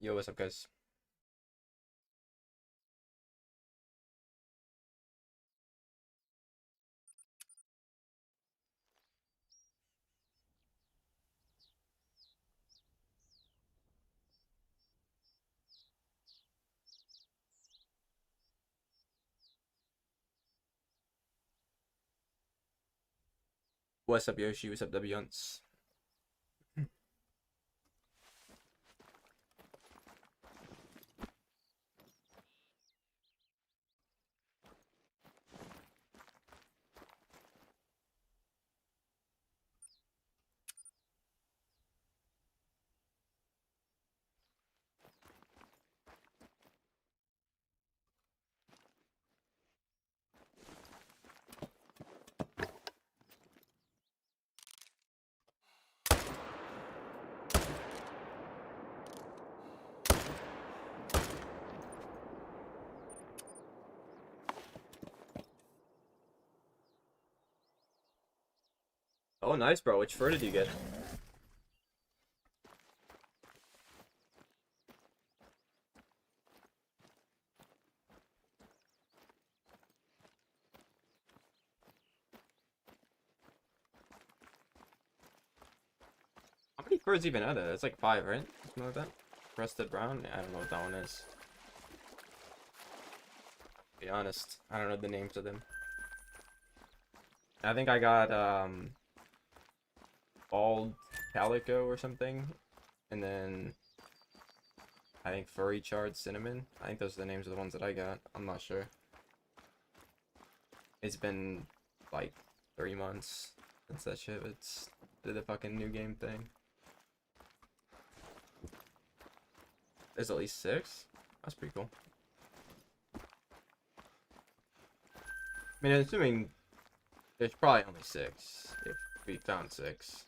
Yo, what's up, guys? What's up, Yoshi? What's up, Wunts? Oh, nice, bro. Which fur did you get? How many furs even are there? It's like 5, right? Something like that. Rusted brown? Yeah, I don't know what that one is. To be honest, I don't know the names of them. I think I got bald calico or something, and then I think furry charred cinnamon. I think those are the names of the ones that I got. I'm not sure. It's been like 3 months since that shit. It's did the fucking new game thing. There's at least 6. That's pretty cool. I mean, assuming there's probably only 6 if we found 6.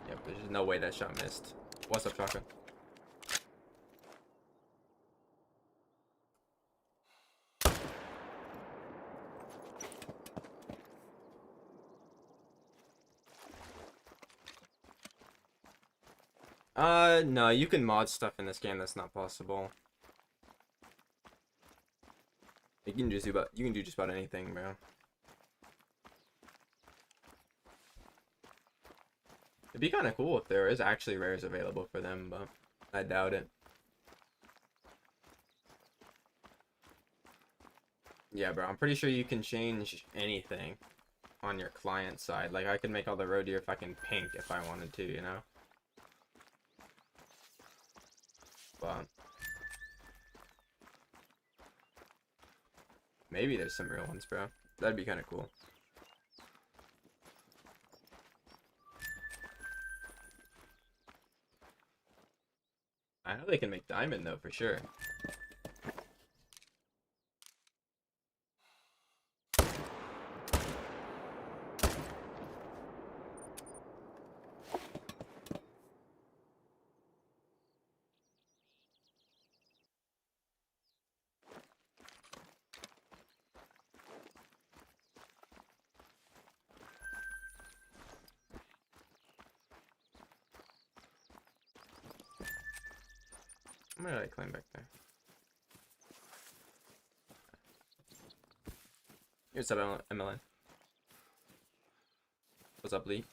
Yep, there's just no way that shot missed. What's up, Chaka? No, you can mod stuff in this game that's not possible. You can just do just about anything, bro. It'd be kind of cool if there is actually rares available for them, but I doubt it. Yeah, bro, I'm pretty sure you can change anything on your client side. Like, I could make all the roe deer fucking pink if I wanted to, you know? But maybe there's some real ones, bro. That'd be kind of cool. I know they can make diamond, though, for sure. I'm gonna like climb back there. Here's up, MLN. What's up, Lee?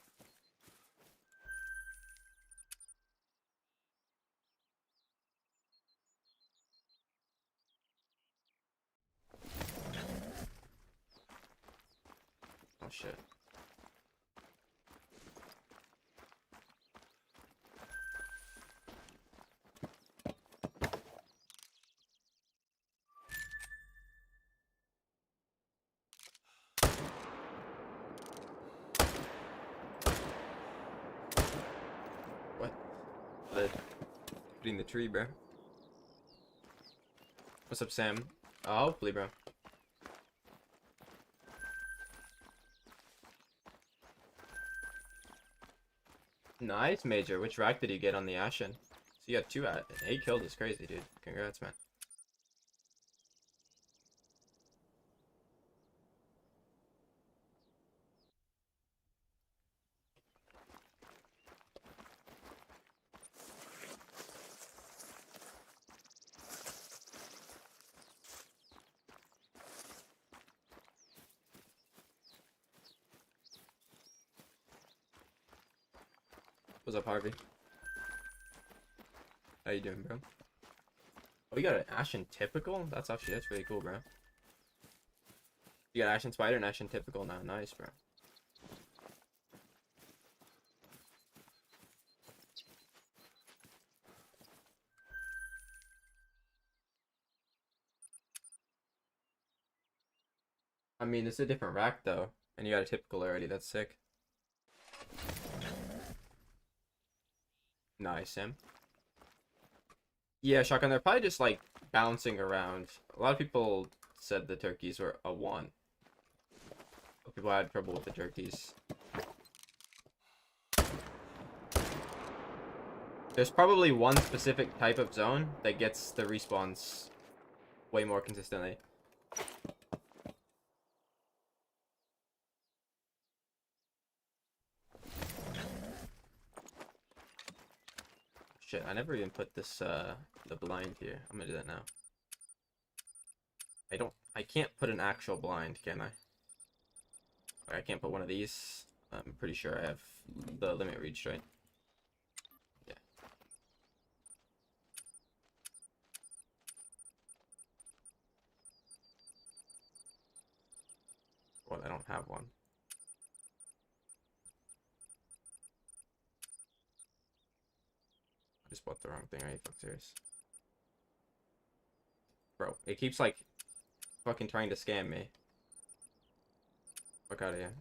Oh shit. What? Hitting the tree, bro. What's up, Sam? Hopefully, bro. Nice, Major. Which rack did you get on the Ashen? So you got 2 at 8 kills is crazy, dude. Congrats, man. What's up, Harvey? How you doing, bro? Oh, you got an Ashen Typical? That's really cool, bro. You got Ashen Spider and Ashen Typical now. Nice, bro. I mean, it's a different rack, though. And you got a Typical already. That's sick. Nice, Sam. Yeah, Shotgun, they're probably just, like, bouncing around. A lot of people said the turkeys were a 1. But people had trouble with the turkeys. There's probably one specific type of zone that gets the respawns way more consistently. Shit, I never even put this, the blind here. I'm gonna do that now. I can't put an actual blind, can I? I can't put one of these. I'm pretty sure I have the limit reached, right? Yeah. Well, I don't have one. I just bought the wrong thing. Are you fucking serious? Bro, it keeps, like, fucking trying to scam me. Fuck out of here.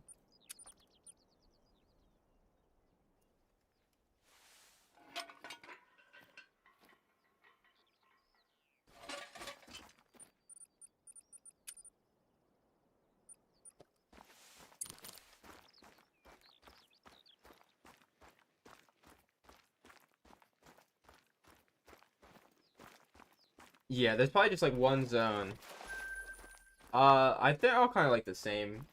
Yeah, there's probably just, like, one zone. I think they're all kind of, like, the same,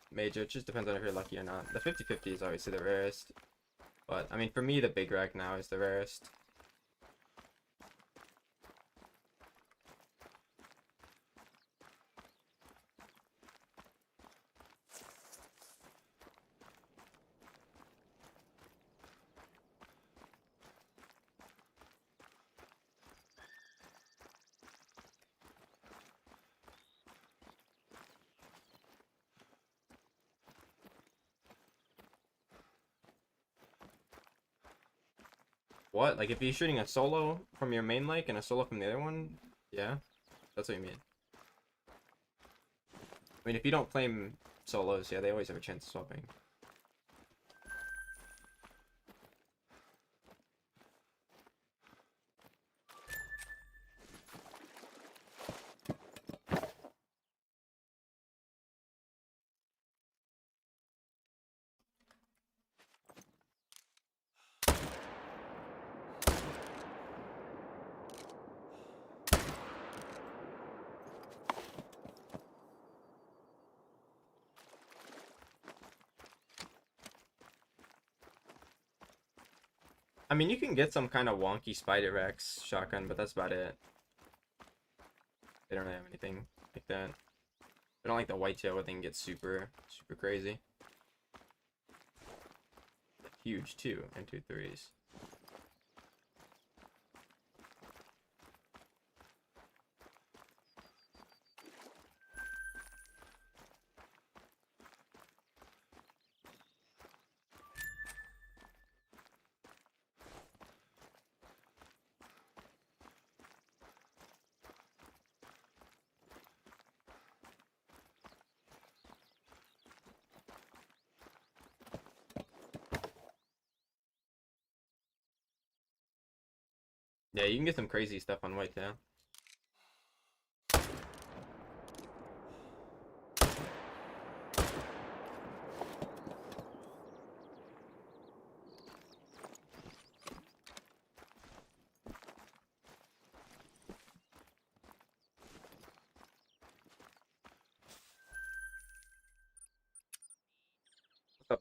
Major. It just depends on if you're lucky or not. The 50-50 is obviously the rarest. But, I mean, for me, the big rack now is the rarest. What? Like, if you're shooting a solo from your main lake and a solo from the other one? Yeah? That's what you mean. I mean, if you don't claim solos, yeah, they always have a chance of swapping. I mean, you can get some kind of wonky Spider Rex shotgun, but that's about it. They don't really have anything like that. They don't like the whitetail where they can get super crazy. Huge, too, and 2 3s. Yeah, you can get some crazy stuff on whitetail.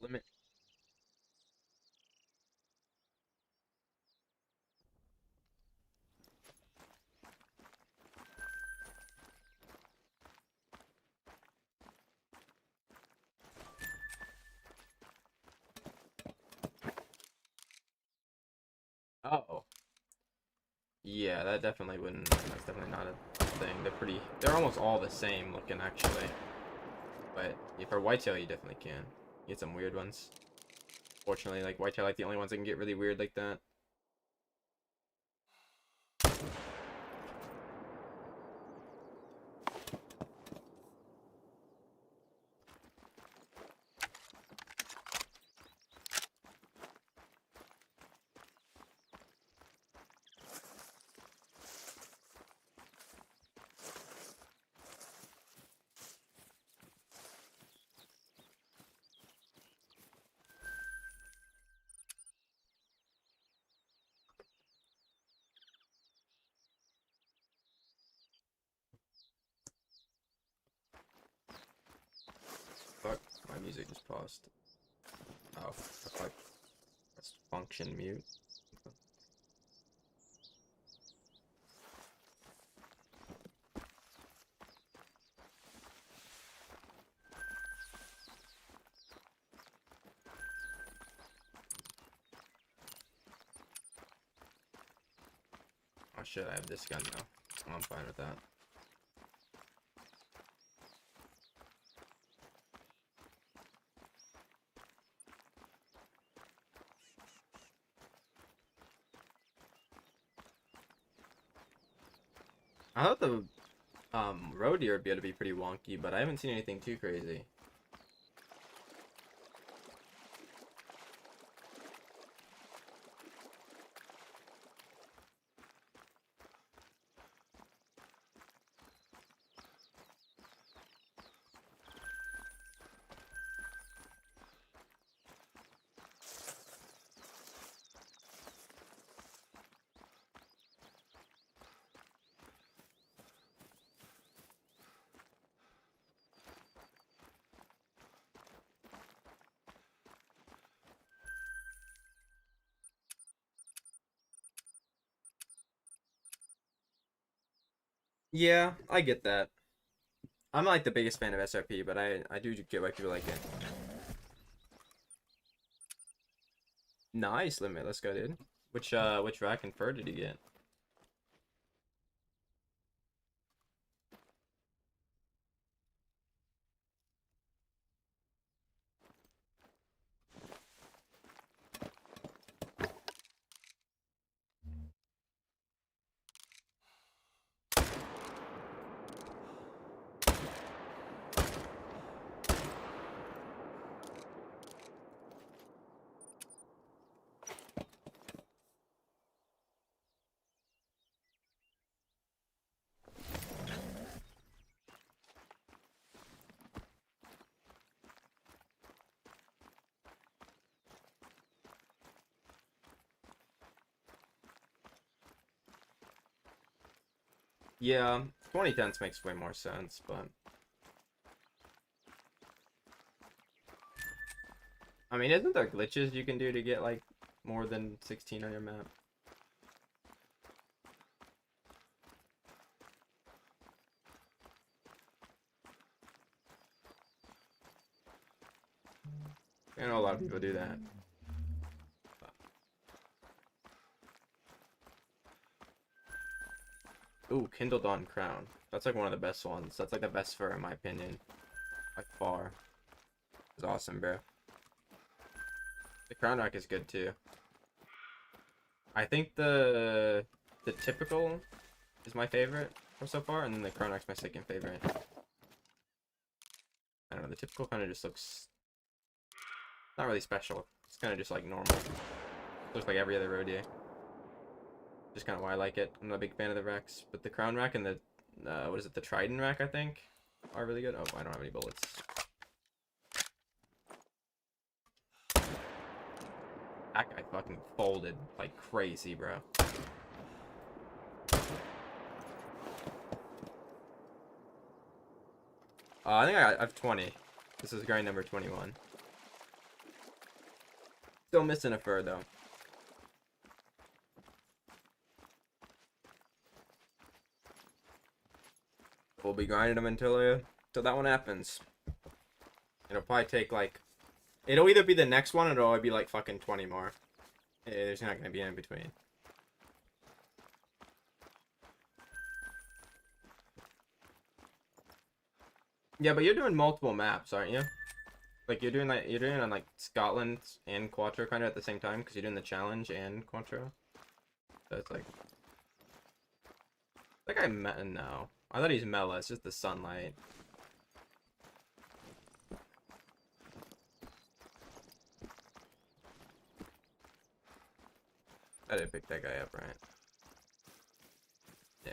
limit. Oh. Yeah, that definitely wouldn't. That's definitely not a thing. They're almost all the same looking, actually. But yeah, for whitetail, you definitely can. Get some weird ones. Fortunately, like whitetail, like the only ones that can get really weird like that. Fuck, my music just paused. Oh, fuck. Let's function mute. Oh shit, I have this gun now. I'm fine with that. I thought the roe deer would be able to be pretty wonky, but I haven't seen anything too crazy. Yeah, I get that. I'm not like the biggest fan of SRP, but I do get why people like it. Nice limit. Let's go, dude. Which rack and fur did you get? Yeah, 2010s makes way more sense, but I mean, isn't there glitches you can do to get like more than 16 on your map? I know a lot of people do that. Ooh, Kindled on Crown. That's like one of the best ones. That's like the best fur in my opinion. By far. It's awesome, bro. The Crown Rack is good too. I think the typical is my favorite from so far, and then the Crown Rack's my second favorite. I don't know, the typical kind of just looks not really special. It's kind of just like normal. Looks like every other roe deer. Just kind of why I like it. I'm not a big fan of the racks, but the Crown Rack and the what is it, the Trident Rack, I think, are really good. Oh, I don't have any bullets. That guy fucking folded like crazy, bro. I think I have 20. This is grind number 21. Still missing a fur though. We'll be grinding them until that one happens. It'll probably take like, it'll either be the next one or it'll be like fucking 20 more. There's not gonna be in between. Yeah, but you're doing multiple maps, aren't you? Like you're doing on like Scotland and Quattro kind of at the same time because you're doing the challenge and Quattro. So it's like, no. I thought he's Mela. It's just the sunlight. I didn't pick that guy up, right? Yeah.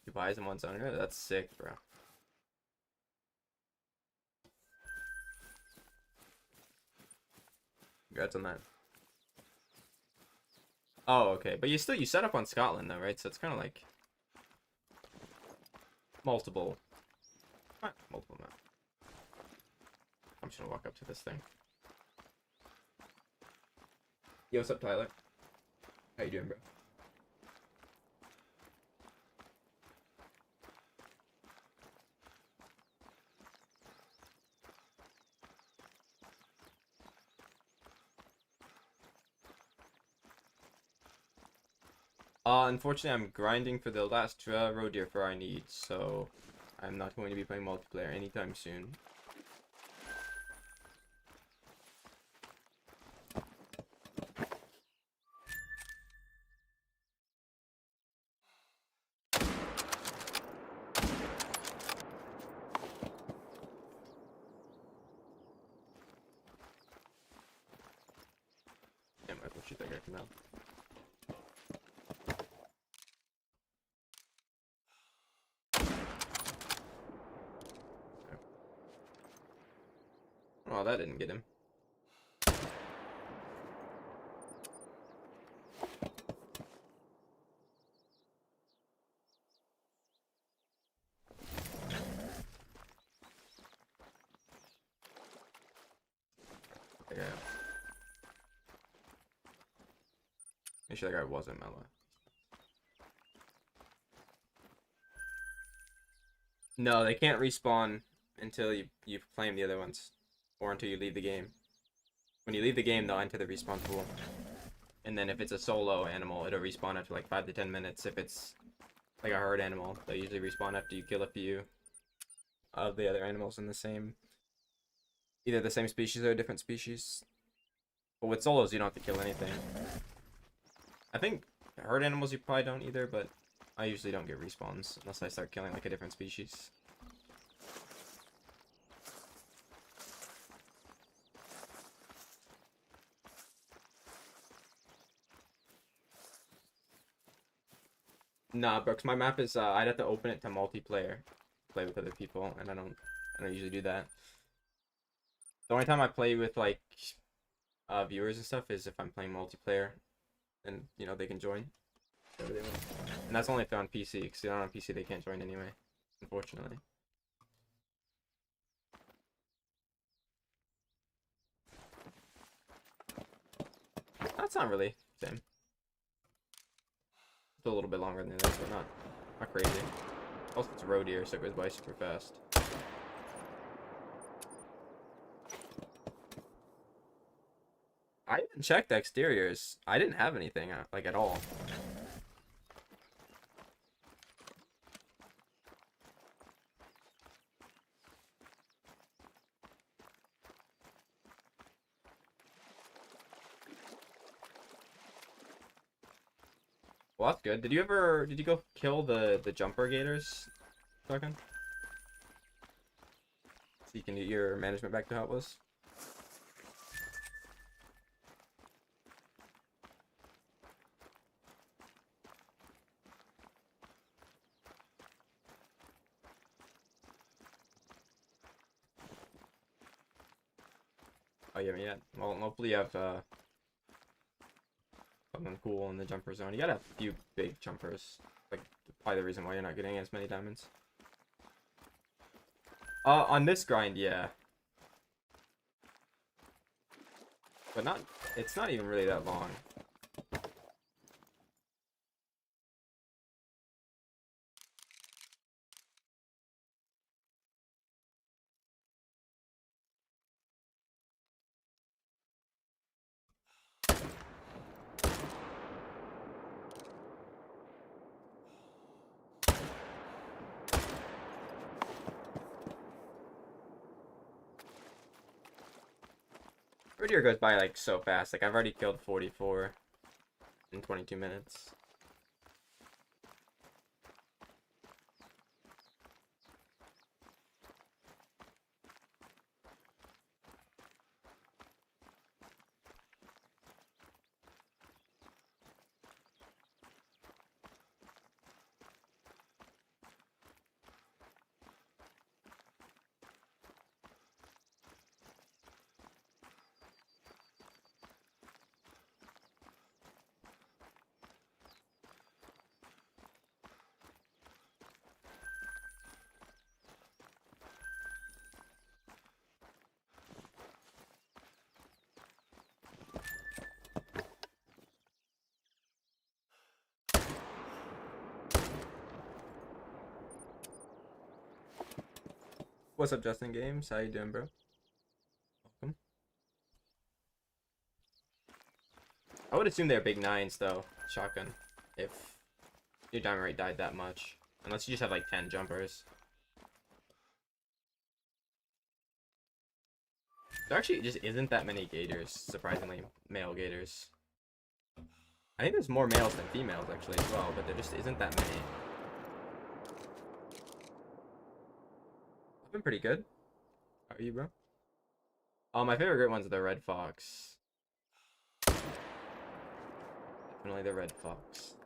He buys him one zone. That's sick, bro. Congrats on that. Oh, okay. But you set up on Scotland though, right? So it's kind of like multiple maps. I'm just gonna walk up to this thing. Yo, what's up, Tyler? How you doing, bro? Unfortunately, I'm grinding for the last roe deer fur I need, so I'm not going to be playing multiplayer anytime soon. Damn, I will shoot that guy from now. Oh, that didn't get him. Yeah. Make sure that guy wasn't Mela. No, they can't respawn until you claim the other ones, or until you leave the game. When you leave the game, they'll enter the respawn pool. And then if it's a solo animal, it'll respawn after like 5 to 10 minutes. If it's like a herd animal, they'll usually respawn after you kill a few of the other animals in the same, either the same species or a different species. But with solos, you don't have to kill anything. I think herd animals you probably don't either, but I usually don't get respawns unless I start killing like a different species. Nah, Brooks, my map is I'd have to open it to multiplayer, play with other people, and I don't usually do that. The only time I play with like viewers and stuff is if I'm playing multiplayer, and you know they can join. And that's only if they're on PC, because they're not on PC they can't join anyway, unfortunately. That's not really same. It's a little bit longer than this, but not crazy. Also, it's roe deer, so it goes by super fast. I even checked the exteriors. I didn't have anything like at all. Well, that's good. Did you go kill the jumper gators, Talking? So you can get your management back to how it was? Oh, you haven't yet? Well, hopefully you have something cool in the jumper zone. You gotta have a few big jumpers. Like, probably the reason why you're not getting as many diamonds. On this grind, yeah. But not, it's not even really that long. Roe Deer goes by like so fast. Like I've already killed 44 in 22 minutes. What's up, Justin Games? How you doing, bro? Welcome. I would assume they're big 9s though, shotgun, if your diamond rate died that much. Unless you just have like 10 jumpers. There actually just isn't that many gators, surprisingly, male gators. I think there's more males than females actually as well, but there just isn't that many. I've been pretty good. How are you, bro? Oh, my favorite great ones are the red fox. Definitely the red fox.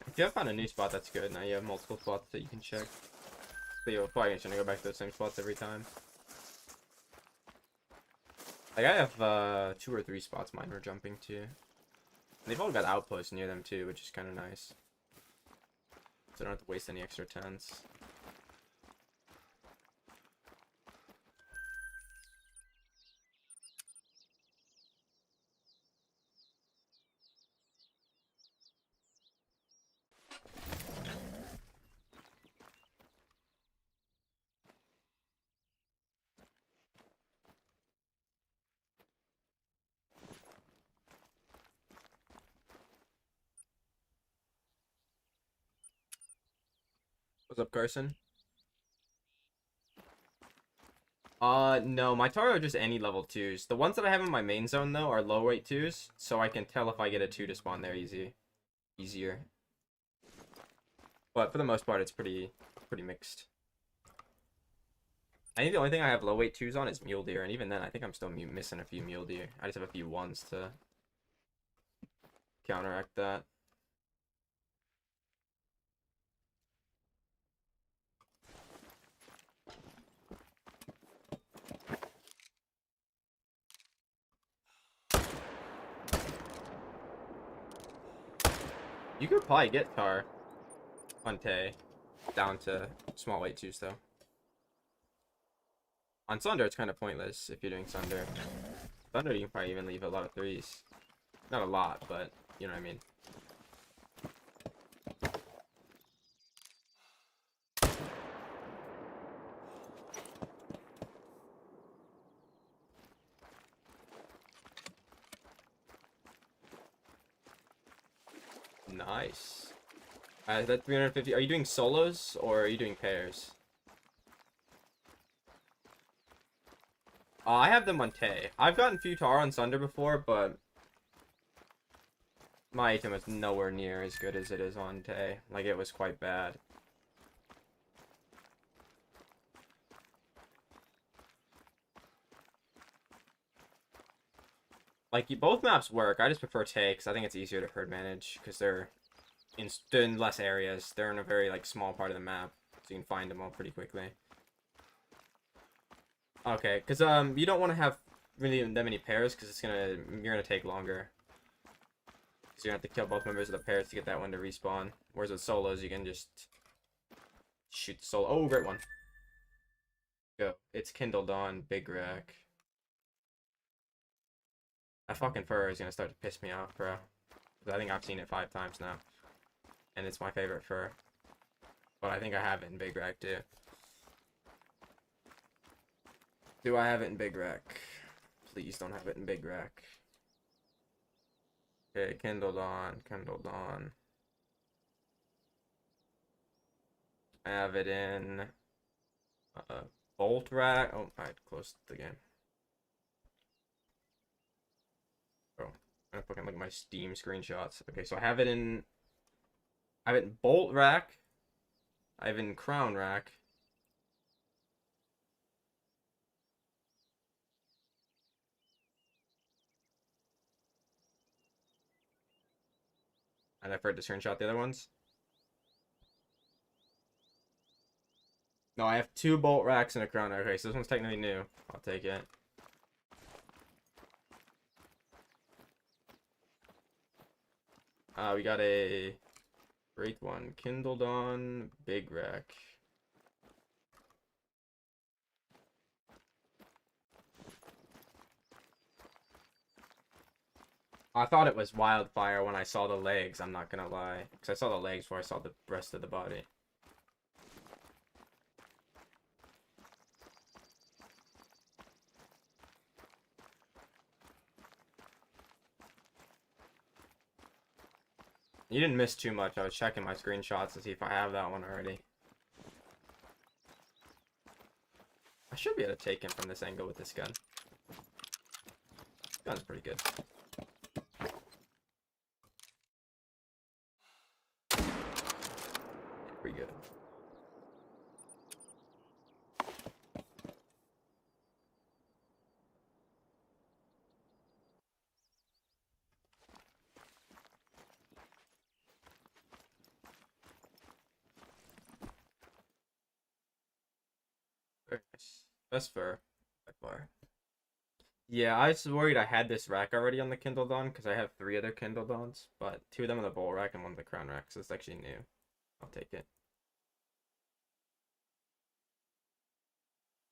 If you have found a new spot, that's good. Now you have multiple spots that you can check. But you're probably gonna go back to the same spots every time. Like I have 2 or 3 spots mine we're jumping to. And they've all got outposts near them too, which is kind of nice. So I don't have to waste any extra tents. What's up, Carson? No, my Taro are just any level 2s. The ones that I have in my main zone, though, are low weight 2s, so I can tell if I get a 2 to spawn there easier. But for the most part, it's pretty mixed. I think the only thing I have low weight 2s on is Mule Deer, and even then, I think I'm still missing a few Mule Deer. I just have a few 1s to counteract that. You could probably get Tar on Tay down to small weight 2s, though. On Sunder, it's kind of pointless if you're doing Sunder. Thunder, you can probably even leave a lot of 3s. Not a lot, but you know what I mean. Nice. That 350. Are you doing solos or are you doing pairs? I have them on Tay. I've gotten Futar on Sunder before, but my item is nowhere near as good as it is on Tay. Like, it was quite bad. Like, both maps work. I just prefer Tay because I think it's easier to herd manage because they're in less areas. They're in a very, like, small part of the map, so you can find them all pretty quickly. Okay, because you don't want to have really that many pairs because you're gonna take longer. So you have to kill both members of the pairs to get that one to respawn. Whereas with solos, you can just shoot the solo. Oh, great one. Go. It's Kindle Dawn, Big Rack. That fucking fur is gonna start to piss me off, bro. I think I've seen it 5 times now. And it's my favorite fur. But I think I have it in Big Rack, too. Do I have it in Big Rack? Please don't have it in Big Rack. Okay, Kindle Dawn, Kindle Dawn. I have it in Bolt Rack. Oh, I closed the game. Oh, I'm gonna fucking look at my Steam screenshots. Okay, so I have it in Bolt Rack. I have it in Crown Rack. And I forgot to screenshot the other ones. No, I have 2 Bolt Racks and a Crown Rack. Okay, so this one's technically new. I'll take it. We got a great one. Kindle Dawn, Big Rack. I thought it was Wildfire when I saw the legs, I'm not gonna lie. Because I saw the legs before I saw the rest of the body. You didn't miss too much. I was checking my screenshots to see if I have that one already. I should be able to take him from this angle with this gun. This gun's pretty good. Pretty good. Very nice. Best fur by far. Yeah, I was worried I had this rack already on the Kindle Dawn because I have 3 other Kindle Dawns, but 2 of them on the Bolt Rack and 1 on the Crown Rack, so it's actually new. I'll take it.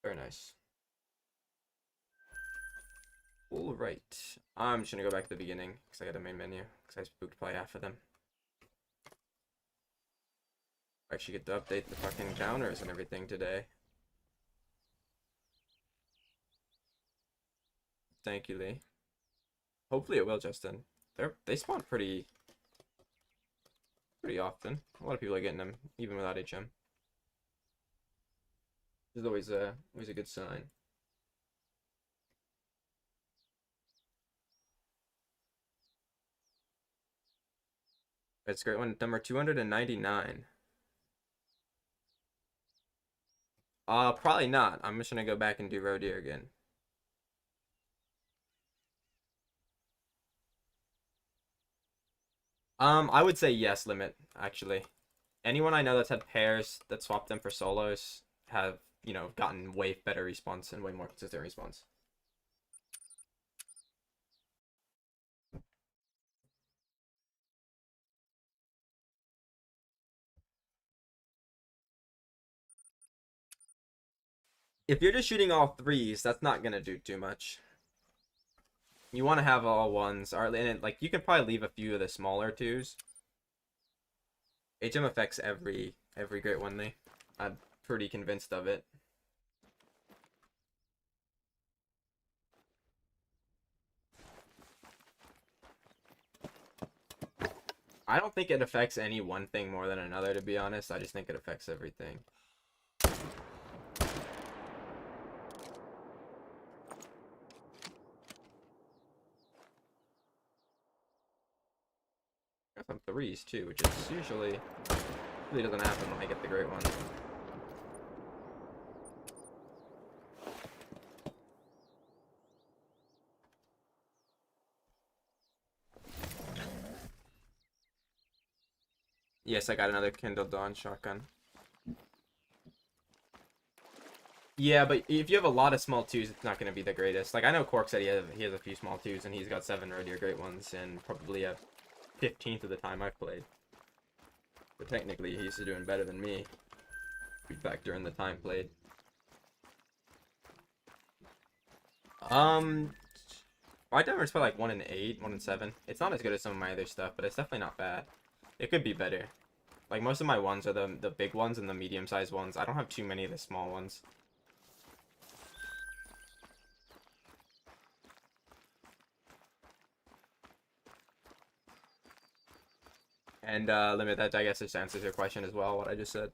Very nice. Alright. I'm just gonna go back to the beginning because I got a main menu because I spooked probably half of them. I actually get to update the fucking counters and everything today. Thank you, Lee. Hopefully it will, Justin. They spawn pretty often. A lot of people are getting them, even without HM. This is always a good sign. It's a great one. Number 299. Probably not. I'm just gonna go back and do Roe Deer again. I would say yes, limit, actually. Anyone I know that's had pairs that swapped them for solos have, you know, gotten way better response and way more consistent response. If you're just shooting all 3s, that's not gonna do too much. You want to have all 1s, or and like you can probably leave a few of the smaller 2s. HM affects every great one. I'm pretty convinced of it. I don't think it affects any one thing more than another, to be honest. I just think it affects everything. got some threes too, which is usually really doesn't happen when I get the great one. Yes, I got another Kindle Dawn shotgun. Yeah, but if you have a lot of small twos, it's not going to be the greatest. Like, I know Cork said he has a few small twos, and he's got 7 Roe Deer great ones, and probably a 15th of the time I've played. But technically, he's doing better than me. Back during the time played. My timer's for like 1 and 8, 1 and 7. It's not as good as some of my other stuff, but it's definitely not bad. It could be better. Like, most of my ones are the big ones and the medium-sized ones. I don't have too many of the small ones. And, limit that, I guess this answers your question as well, what I just said.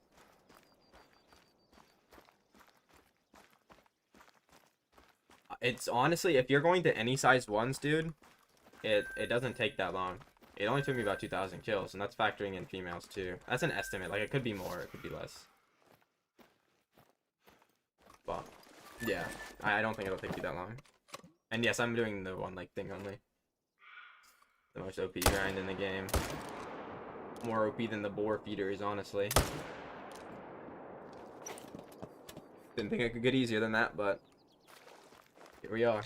It's honestly, if you're going to any sized ones, dude, it doesn't take that long. It only took me about 2,000 kills, and that's factoring in females too. That's an estimate. Like, it could be more, it could be less. But yeah, I don't think it'll take you that long. And yes, I'm doing the one like thing only. The most OP grind in the game. More OP than the boar feeders, honestly. Didn't think it could get easier than that, but here we are.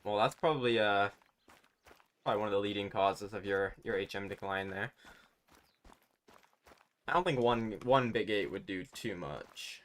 Well, that's probably one of the leading causes of your HM decline there. I don't think one big 8 would do too much.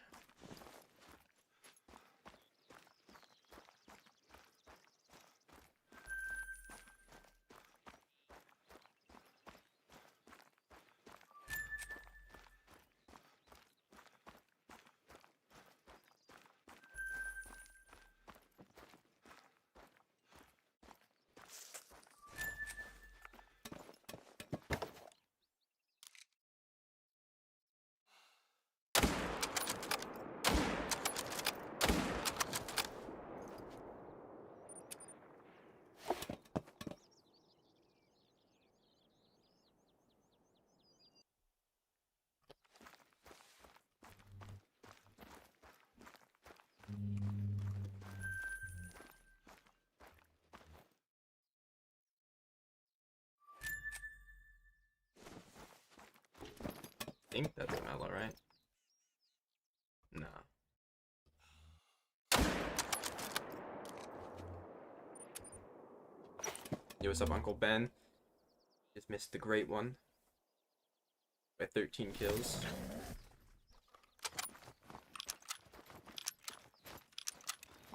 I think that's mellow, right? No. Yo, what's up, Uncle Ben? Just missed the great one by 13 kills.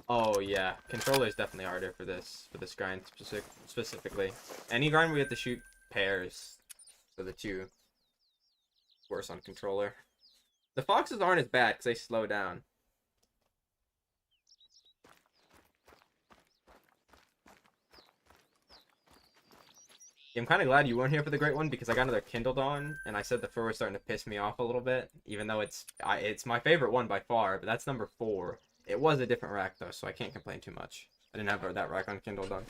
Oh yeah, controller is definitely harder for this grind specifically. Any grind we have to shoot pairs, so the two worse on controller. The foxes aren't as bad because they slow down. I'm kind of glad you weren't here for the great one because I got another Kindled on, and I said the fur was starting to piss me off a little bit, even though it's my favorite one by far, but that's number 4. It was a different rack though, so I can't complain too much. I didn't have that rack on Kindled on.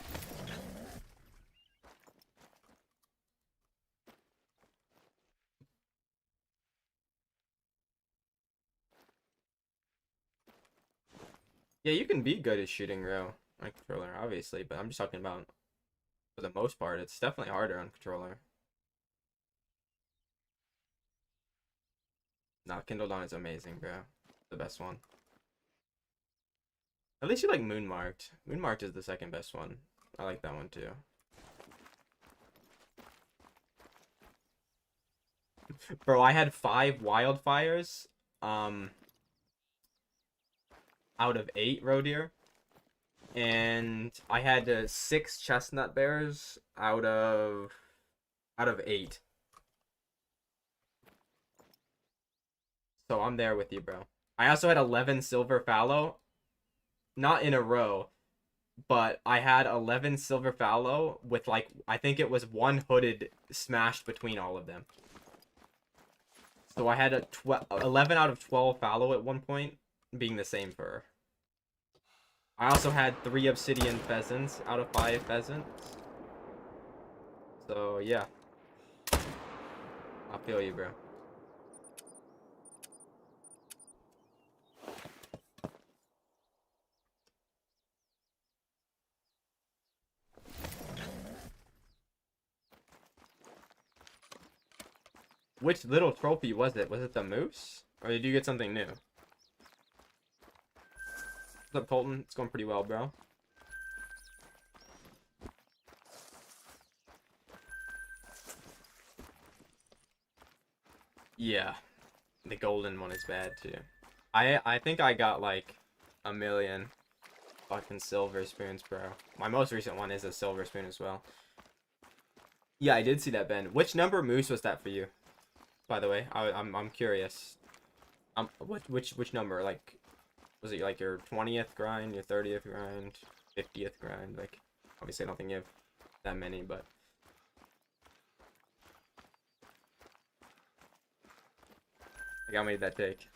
Yeah, you can be good at shooting Roe on controller, obviously, but I'm just talking about for the most part, it's definitely harder on controller. Nah, Kindled on is amazing, bro. The best one. At least you like Moonmarked. Moonmarked is the second best one. I like that one too. Bro, I had 5 wildfires out of 8 roe deer. And I had 6 chestnut bears out of 8. So I'm there with you, bro. I also had 11 silver fallow. Not in a row, but I had 11 silver fallow with, like, I think it was 1 hooded smashed between all of them. So I had a 11 out of 12 fallow at one point, being the same fur. I also had 3 obsidian pheasants out of 5 pheasants. So yeah, I feel you, bro. Which little trophy was it? Was it the moose? Or did you get something new? What's up, Colton? It's going pretty well, bro. Yeah, the golden one is bad too. I think I got like a million fucking silver spoons, bro. My most recent one is a silver spoon as well. Yeah, I did see that, Ben. Which number moose was that for you? By the way, I'm curious. Which number? Like, was it like your 20th grind, your 30th grind, 50th grind? Like, obviously I don't think you have that many, but like how many did that take?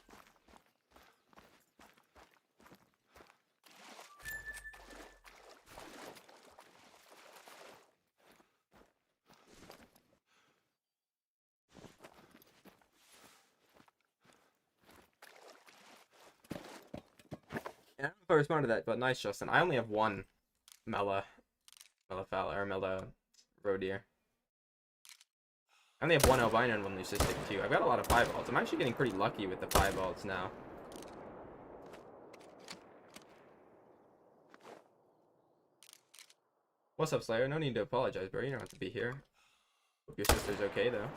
Yeah, I don't know if I responded to that, but nice, Justin. I only have one Mela Roe Deer. I only have one albino and one leucistic too. I've got a lot of 5-balls. I'm actually getting pretty lucky with the 5-balls now. What's up, Slayer? No need to apologize, bro. You don't have to be here. Hope your sister's okay, though.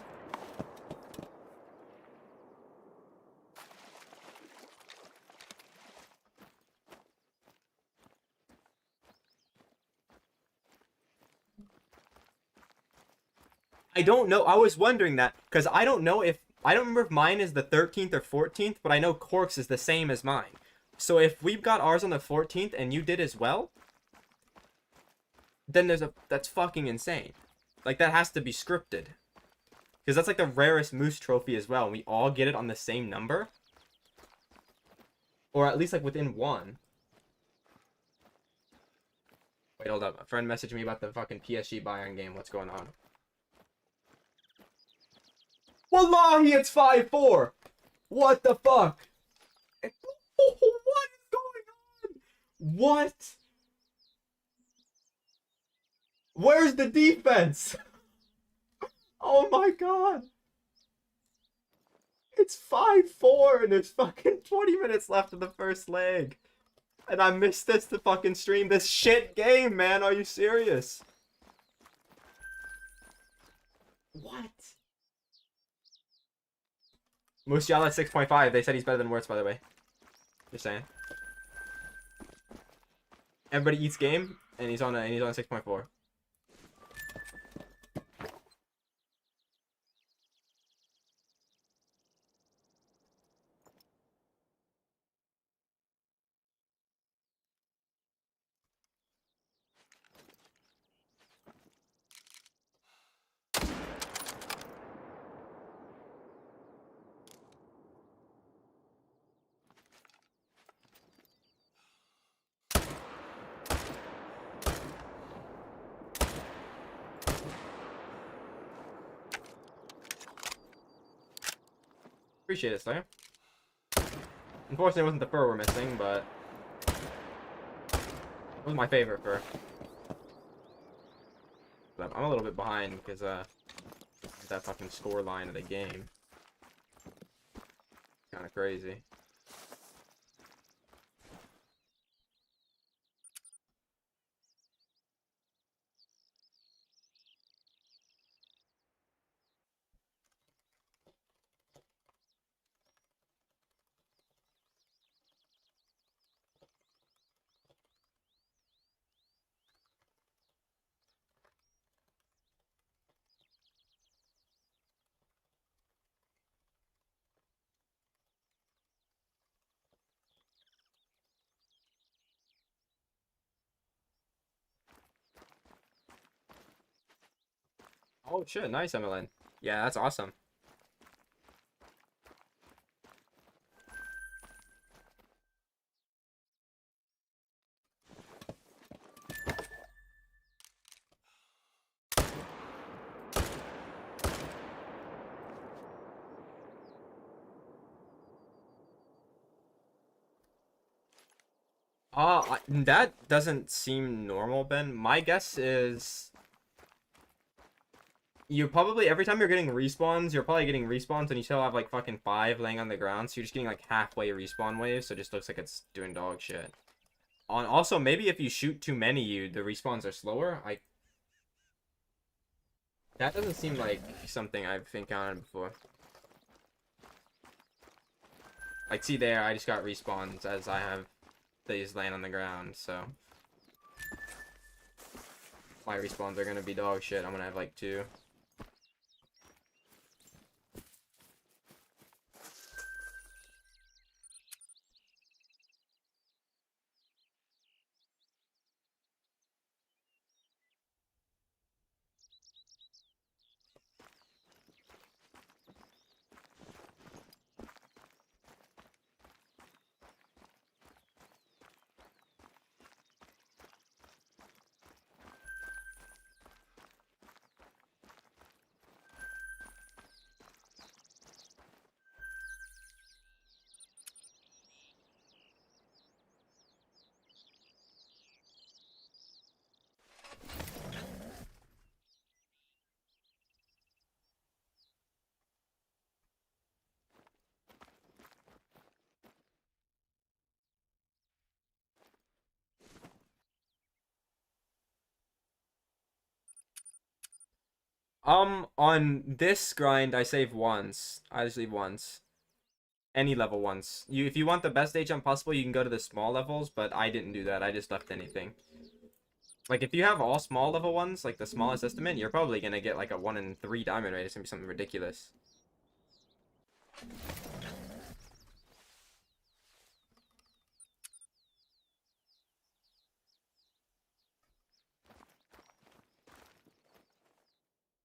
I don't know. I was wondering that because I don't know if I don't remember if mine is the 13th or 14th, but I know Cork's is the same as mine. So if we've got ours on the 14th and you did as well, then that's fucking insane. Like that has to be scripted. Because that's like the rarest moose trophy as well. And we all get it on the same number. Or at least like within one. Wait, hold up. A friend messaged me about the fucking PSG Bayern game. What's going on? Wallahi, it's 5-4. What the fuck? What is going on? What? Where's the defense? Oh my god. It's 5-4 and there's fucking 20 minutes left of the first leg. And I missed this to fucking stream this shit game, man. Are you serious? What? Musiala at 6.5. They said he's better than Wirtz, by the way. Just saying. Everybody eats game, and he's on a 6.4. Appreciate it, Slayer. Unfortunately, it wasn't the fur we're missing, but it was my favorite fur. But I'm a little bit behind because that fucking score line of the game. Kind of crazy. Oh shit, nice MLN. Yeah, that's awesome. That doesn't seem normal, Ben. My guess is you probably, every time you're getting respawns, you're probably getting respawns and you still have like fucking 5 laying on the ground, so you're just getting like halfway respawn waves, so it just looks like it's doing dog shit. Also, maybe if you shoot too many, the respawns are slower. That doesn't seem like something I've encountered before. Like, see there, I just got respawns as I have these laying on the ground, so my respawns are gonna be dog shit. I'm gonna have like 2. On this grind, I save once. I just leave once. Any level once. If you want the best HM possible, you can go to the small levels, but I didn't do that. I just left anything. Like, if you have all small level ones, like the smallest estimate, you're probably gonna get like a 1 in 3 diamond rate. It's gonna be something ridiculous.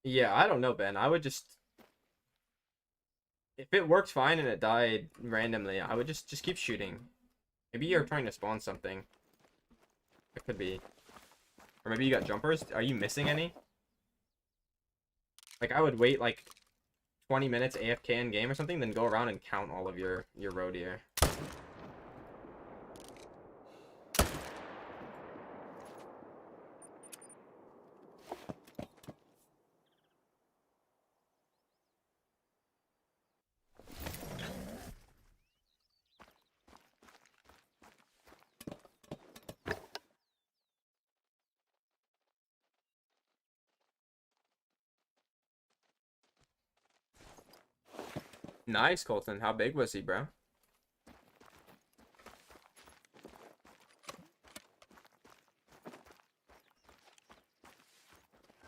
Yeah, I don't know, Ben. I would just, if it worked fine and it died randomly, I would just keep shooting. Maybe you're trying to spawn something. It could be. Or maybe you got jumpers. Are you missing any? Like, I would wait like 20 minutes AFK in game or something, then go around and count all of your roe deer. Nice, Colton. How big was he, bro?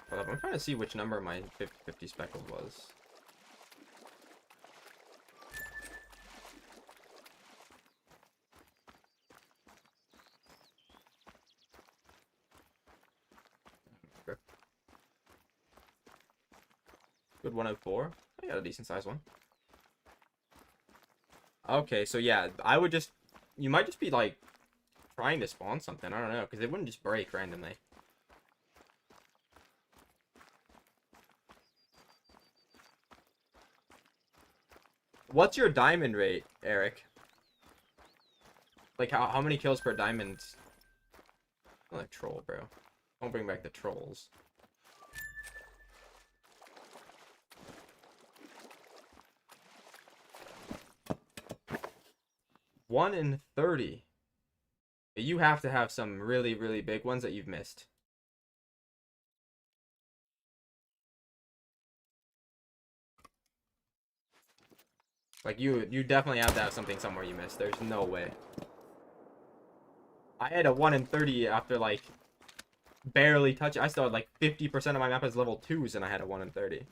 Hold up, I'm trying to see which number my 50/50 speckled was. Okay. Good 104. I got a decent sized one. Okay, so yeah, I would just, you might just be like trying to spawn something. I don't know, because it wouldn't just break randomly. What's your diamond rate, Eric? Like, how many kills per diamond? Another troll, bro. Don't bring back the trolls. One in 30. You have to have some really, really big ones that you've missed. Like, you definitely have to have something somewhere you missed. There's no way. I had a 1 in 30 after, like, barely touch. I still had, like, 50% of my map as level 2s, and I had a 1 in 30.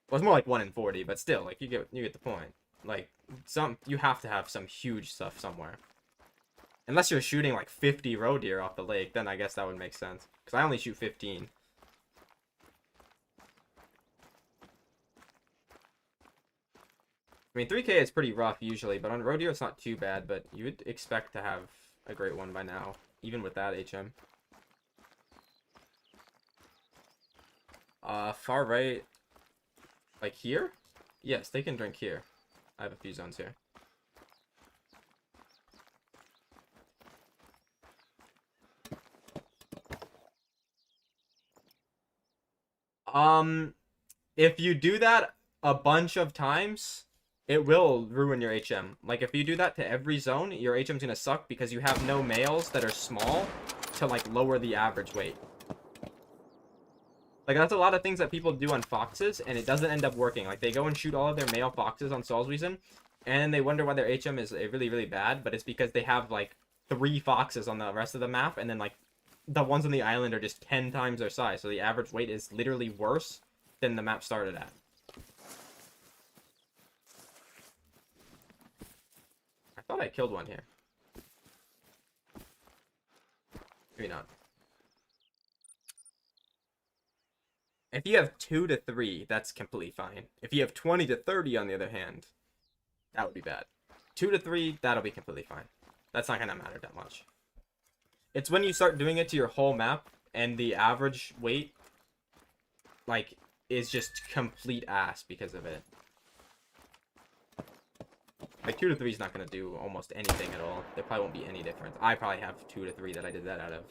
Well, it's more like 1 in 40, but still, like, you get the point. Like, you have to have some huge stuff somewhere. Unless you're shooting, like, 50 roe deer off the lake, then I guess that would make sense. Because I only shoot 15. I mean, 3K is pretty rough usually, but on roe deer it's not too bad, but you would expect to have a great one by now, even with that HM. Far right, like here? Yes, they can drink here. I have a few zones here. If you do that a bunch of times, it will ruin your HM. Like, if you do that to every zone, your HM's gonna suck because you have no males that are small to, like, lower the average weight. Like, that's a lot of things that people do on foxes, and it doesn't end up working. Like, they go and shoot all of their male foxes on Solsweezen, and they wonder why their HM is really, really bad, but it's because they have, like, 3 foxes on the rest of the map, and then, like, the ones on the island are just 10 times their size, so the average weight is literally worse than the map started at. I thought I killed one here. Maybe not. If you have 2 to 3, that's completely fine. If you have 20 to 30, on the other hand, that would be bad. 2 to 3, that'll be completely fine. That's not gonna matter that much. It's when you start doing it to your whole map, and the average weight, like, is just complete ass because of it. Like, 2 to 3 is not gonna do almost anything at all. There probably won't be any difference. I probably have 2 to 3 that I did that out of.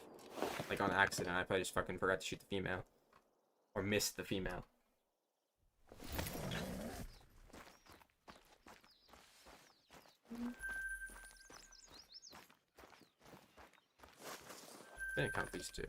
Like, on accident. I probably just fucking forgot to shoot the female. Or missed the female. I didn't count these 2.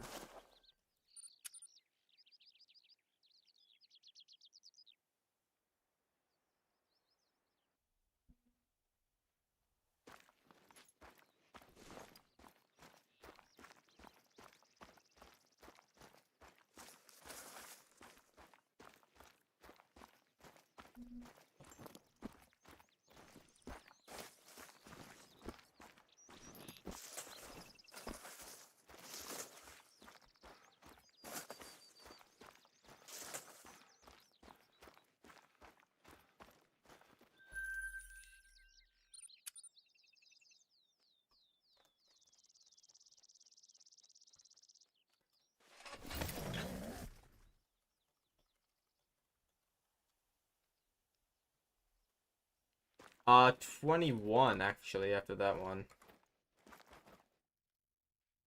Uh, 21, actually, after that one.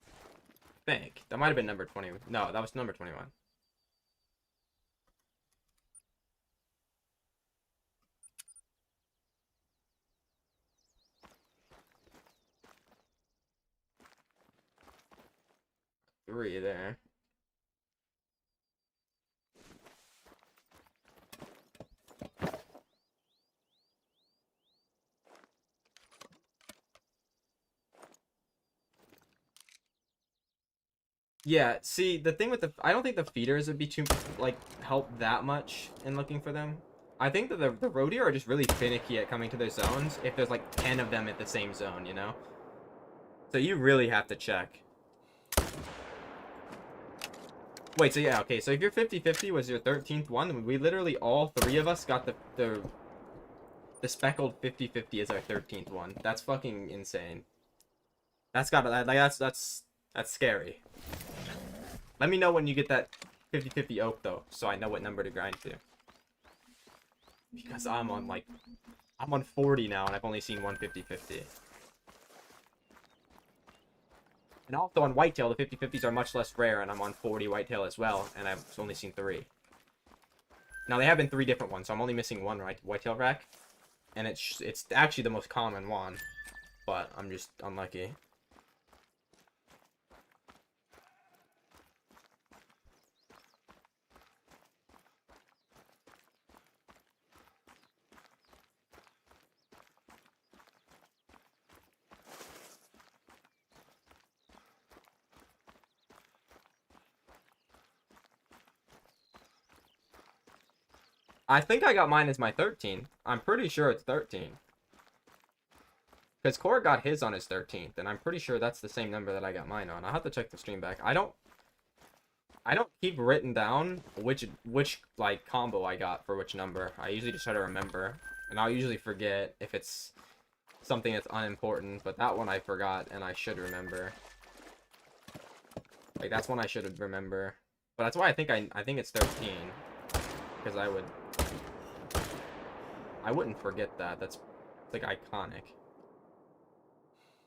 I think. That might have been number 20. No, that was number 21. Three there. Yeah, see, the thing with the... I don't think the feeders would be too, like, help that much in looking for them. I think that the roe deer are just really finicky at coming to their zones if there's, like, 10 of them at the same zone, you know? So you really have to check. Wait, so yeah, okay, so if your 50-50 was your 13th one, we literally, all 3 of us got the speckled 50-50 as our 13th one. That's fucking insane. That's gotta, like, that's scary. Let me know when you get that 50-50 oak, though, so I know what number to grind to. Because I'm on 40 now, and I've only seen one 50-50. And also on whitetail, the 50-50s are much less rare, and I'm on 40 whitetail as well, and I've only seen 3. Now, they have been 3 different ones, so I'm only missing 1 whitetail rack. And it's actually the most common one, but I'm just unlucky. I think I got mine as my 13. I'm pretty sure it's 13. Because Core got his on his 13th, and I'm pretty sure that's the same number that I got mine on. I'll have to check the stream back. I don't keep written down which like combo I got for which number. I usually just try to remember, and I'll usually forget if it's something that's unimportant, but that one I forgot and I should remember. Like, that's one I should remember. But that's why I think it's 13, because I wouldn't forget that. That's like iconic.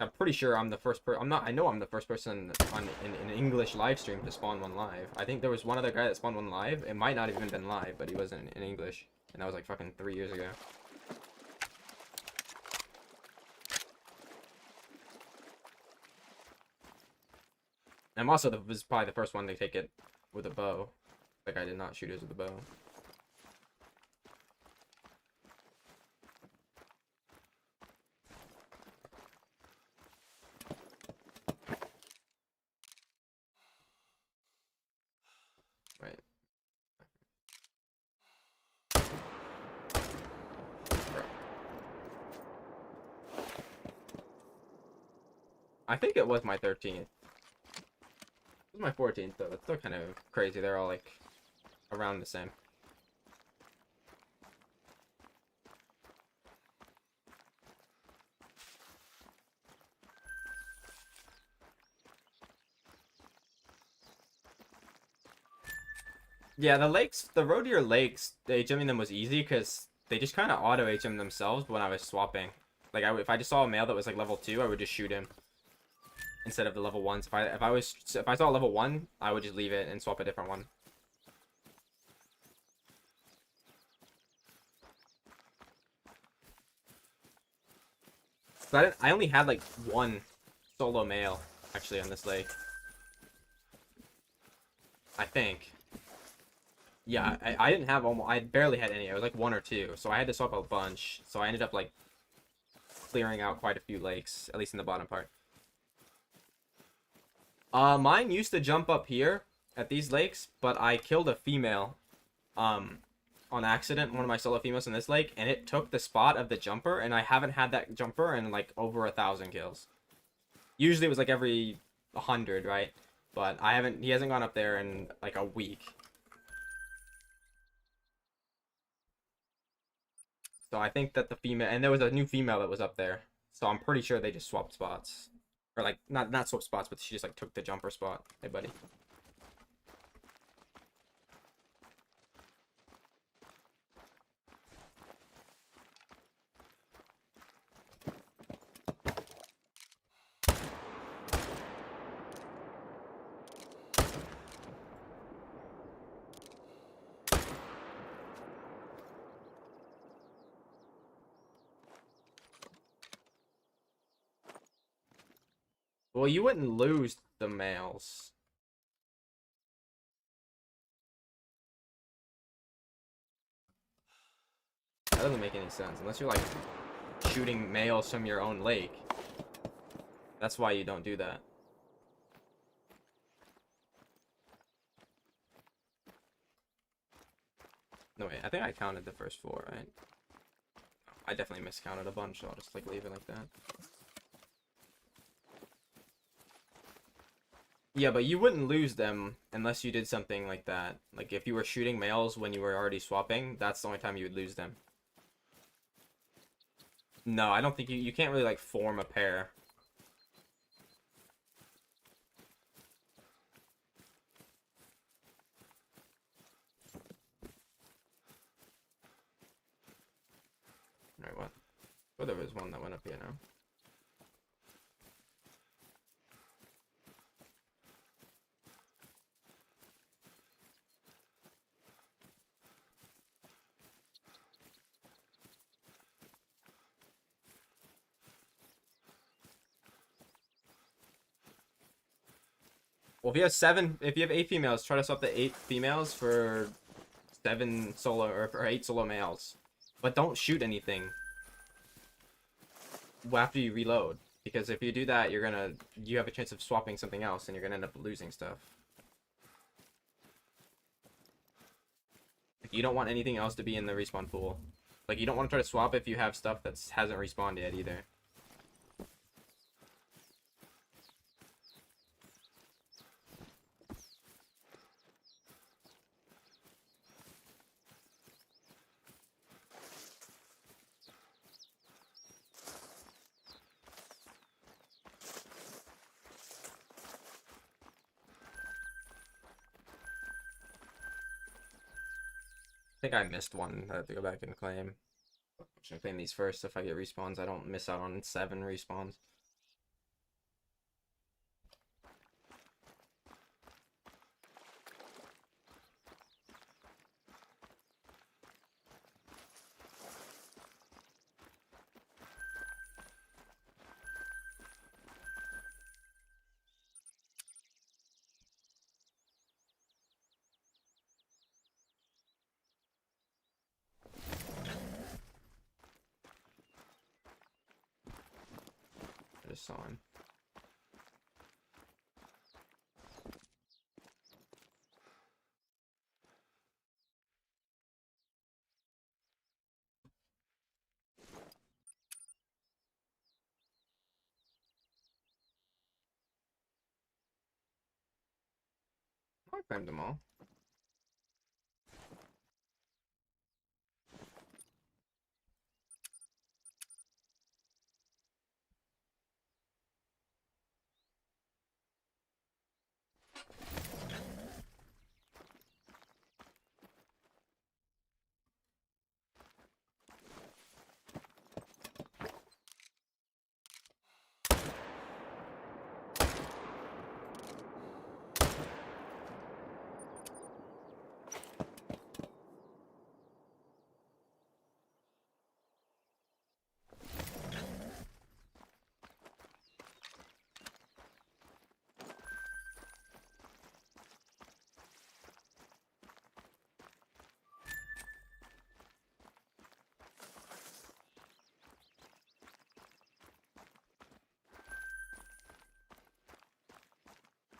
I'm pretty sure I'm the first person. I'm not. I know I'm the first person on in an English live stream to spawn one live. I think there was one other guy that spawned one live. It might not have even been live, but he wasn't in English, and that was like fucking 3 years ago. I'm also was probably the first one to take it with a bow. Like I did not shoot it with a bow. Right. Bro. I think it was my 13th. It was my 14th though. That's still kind of crazy. They're all like around the same. Yeah, the lakes, the Roe Deer lakes, HMing them was easy because they just kind of auto HM themselves when I was swapping. Like if I just saw a male that was like level 2, I would just shoot him instead of the level 1s. If I saw a level 1, I would just leave it and swap a different one. So I only had like one solo male actually on this lake. I think. Yeah, I didn't have almost. I barely had any. I was like 1 or 2, so I had to swap a bunch. So I ended up like clearing out quite a few lakes, at least in the bottom part. Mine used to jump up here at these lakes, but I killed a female, on accident, one of my solo females in this lake, and it took the spot of the jumper, and I haven't had that jumper in like over 1,000 kills. Usually it was like every 100, right? But he hasn't gone up there in like a week. So I think that the female, and there was a new female that was up there. So I'm pretty sure they just swapped spots. Or like, not swapped spots, but she just like took the jumper spot. Hey, buddy. Well, you wouldn't lose the males. That doesn't make any sense. Unless you're like shooting males from your own lake. That's why you don't do that. No, wait. I think I counted the first 4, right? I definitely miscounted a bunch, so I'll just like leave it like that. Yeah, but you wouldn't lose them unless you did something like that. Like if you were shooting males when you were already swapping, that's the only time you would lose them. No, I don't think you can't really like form a pair. Alright, what? Oh, there was one that went up here now. Well, if you have 8 females, try to swap the 8 females for 7 solo or 8 solo males. But don't shoot anything after you reload, because if you do that, you have a chance of swapping something else, and you're gonna end up losing stuff. Like, you don't want anything else to be in the respawn pool. Like, you don't want to try to swap if you have stuff that hasn't respawned yet either. I think I missed one. I have to go back and claim. Should I claim these first? If I get respawns, I don't miss out on 7 respawns. just saw him. I claimed them all.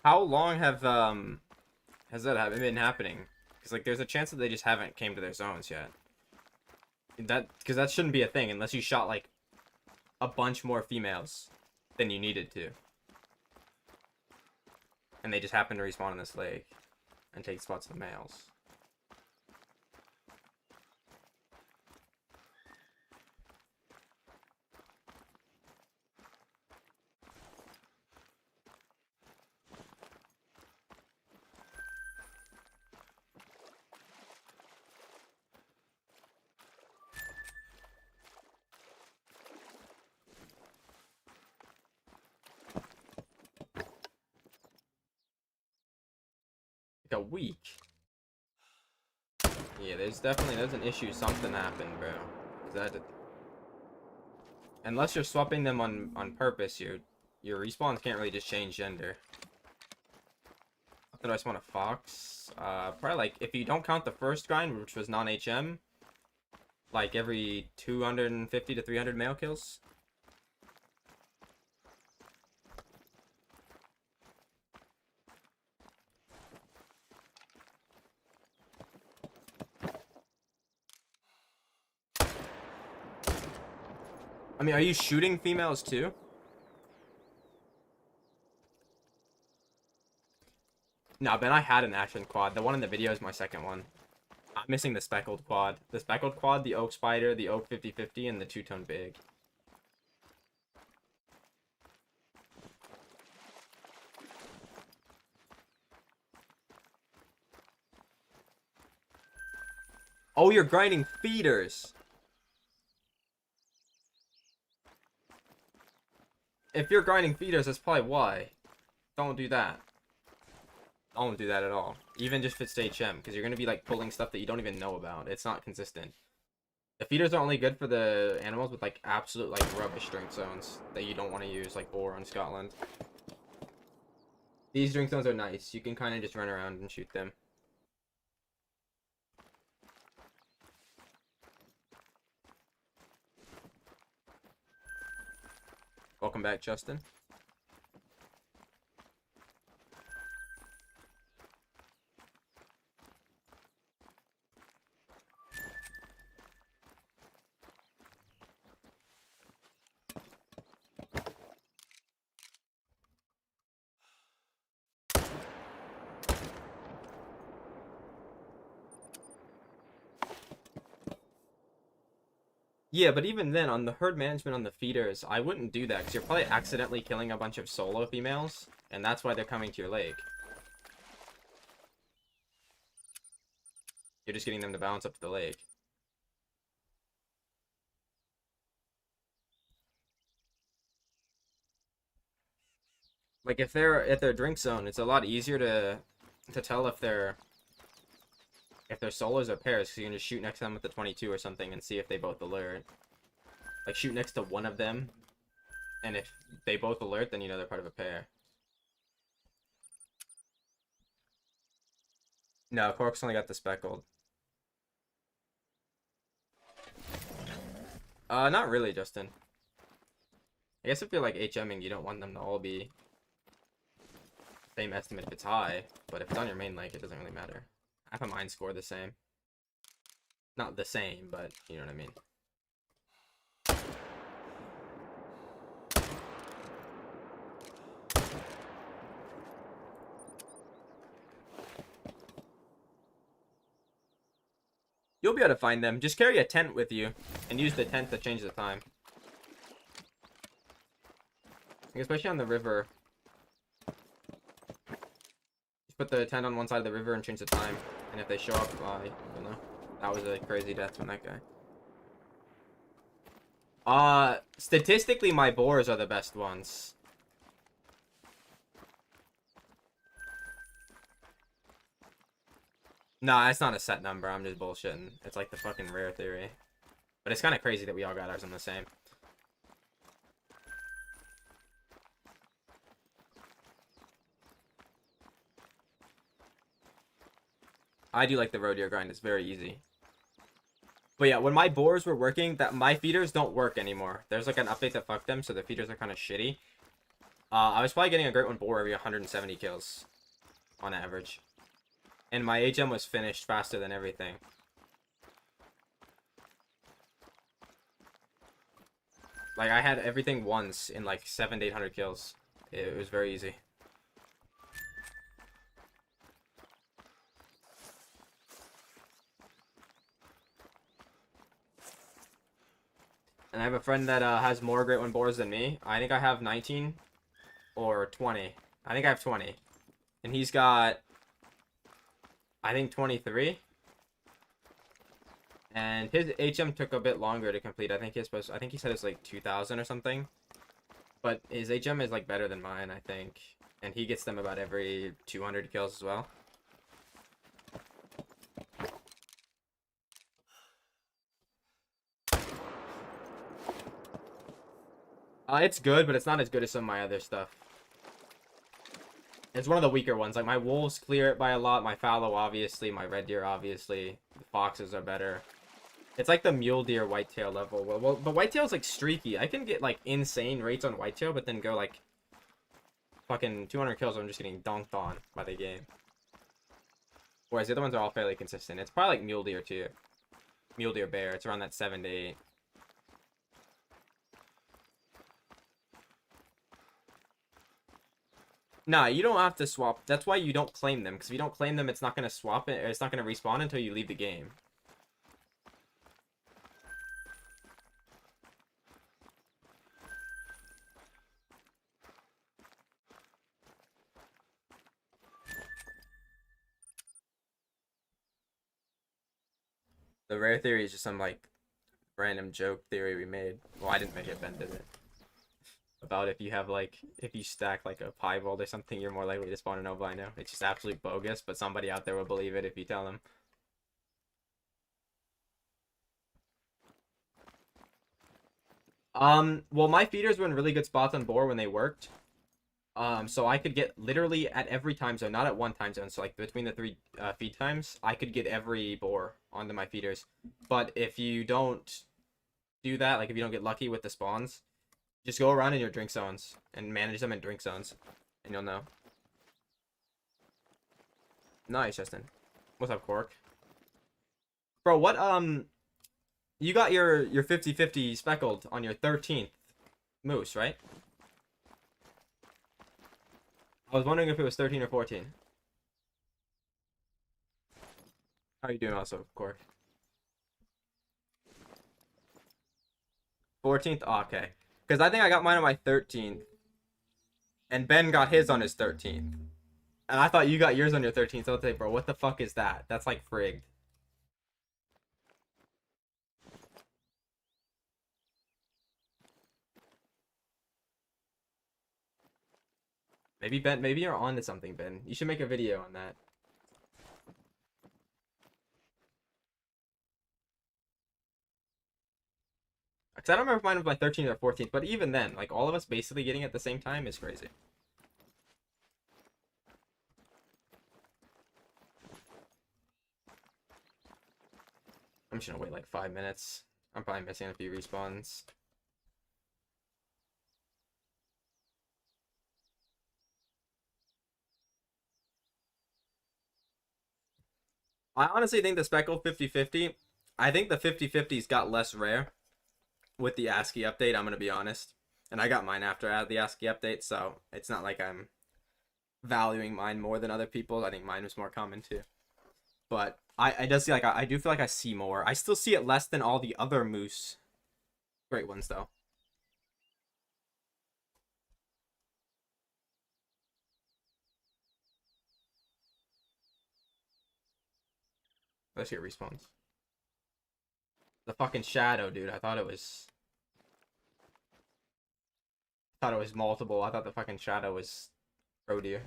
How long has that been happening? Because like there's a chance that they just haven't came to their zones yet. Because that shouldn't be a thing unless you shot like a bunch more females than you needed to, and they just happen to respawn in this lake and take spots of the males. Like a week. Yeah, there's an issue. Something happened, bro. 'Cause unless you're swapping them on purpose, your respawns can't really just change gender. I just want a fox. Probably like if you don't count the first grind, which was non-HM, like every 250 to 300 male kills. I mean, are you shooting females too? No, but I had an action quad. The one in the video is my second one. I'm missing the speckled quad. The speckled quad, the oak spider, the oak 50/50, and the two-tone big. Oh, you're grinding feeders. If you're grinding feeders, that's probably why. Don't do that. Don't do that at all. Even just if it's HM, because you're going to be like pulling stuff that you don't even know about. It's not consistent. The feeders are only good for the animals with like absolute like rubbish drink zones that you don't want to use, like Boar in Scotland. These drink zones are nice. You can kind of just run around and shoot them. Welcome back, Justin. Yeah, but even then, on the herd management on the feeders, I wouldn't do that, because you're probably accidentally killing a bunch of solo females, and that's why they're coming to your lake. You're just getting them to bounce up to the lake. Like, if they're at their drink zone, it's a lot easier to tell if they're solos or pairs, because you can just shoot next to them with the 22 or something and see if they both alert. Like, shoot next to one of them, and if they both alert, then you know they're part of a pair. No, Cork's only got the speckled. Not really, Justin. I guess if you're like HMing, you don't want them to all be same estimate if it's high, but if it's on your main link, it doesn't really matter. Half of mine score the same. Not the same, but you know what I mean. You'll be able to find them. Just carry a tent with you and use the tent to change the time. Especially on the river. Just put the tent on one side of the river and change the time. And if they show up, I don't know. That was a crazy death from that guy. Statistically, my boars are the best ones. Nah, it's not a set number. I'm just bullshitting. It's like the fucking rare theory. But it's kind of crazy that we all got ours on the same. I do like the Roe Deer Grind. It's very easy. But yeah, when my boars were working, that my feeders don't work anymore. There's like an update that fucked them, so the feeders are kind of shitty. I was probably getting a Great One boar every 170 kills on average. And my HM was finished faster than everything. Like, I had everything once in like 700 to 800 kills. It was very easy. And I have a friend that has more Great One boars than me. I think I have 19 or 20. I think I have 20. And he's got, I think, 23. And his HM took a bit longer to complete. I think he said it's like 2,000 or something. But his HM is like better than mine, I think. And he gets them about every 200 kills as well. It's good, but it's not as good as some of my other stuff. It's one of the weaker ones. Like, my wolves clear it by a lot. My fallow, obviously. My red deer, obviously. The foxes are better. It's like the mule deer whitetail level. Well, but whitetail's like streaky. I can get like insane rates on whitetail, but then go like fucking 200 kills. I'm just getting dunked on by the game. Whereas the other ones are all fairly consistent. It's probably like mule deer too. Mule deer bear. It's around that 7 to 8. Nah, you don't have to swap. That's why you don't claim them. Because if you don't claim them, it's not going to swap it. Or it's not going to respawn until you leave the game. The rare theory is just some like random joke theory we made. Well, I didn't make it, Ben did it. About if you have like, if you stack like a piebald or something, you're more likely to spawn an albino. It's just absolute bogus, but somebody out there will believe it if you tell them. Well, my feeders were in really good spots on boar when they worked. So I could get literally at every time zone, not at one time zone. So like between the 3 feed times, I could get every boar onto my feeders. But if you don't do that, like if you don't get lucky with the spawns, just go around in your drink zones and manage them in drink zones, and you'll know. Nice, Justin. What's up, Cork? Bro, what, you got your 50-50 speckled on your 13th moose, right? I was wondering if it was 13 or 14. How are you doing also, Cork? 14th? Oh, okay. Because I think I got mine on my 13th. And Ben got his on his 13th. And I thought you got yours on your 13th. So I was like, bro, what the fuck is that? That's like frigged. Maybe Ben, maybe you're on to something, Ben. You should make a video on that. Because I don't remember if mine was my 13th or 14th, but even then, like all of us basically getting it at the same time is crazy. I'm just gonna wait like 5 minutes. I'm probably missing a few respawns. I honestly think the speckled 50/50. I think the 50/50s got less rare with the ASCII update. I'm gonna be honest, and I got mine after the ASCII update, so it's not like I'm valuing mine more than other people. I think mine was more common too. But I does see like I do feel like I see more. I still see it less than all the other moose. Great ones though. Let's see it respawns. The fucking shadow, dude. I thought it was multiple. I thought the fucking shadow was Roe Deer.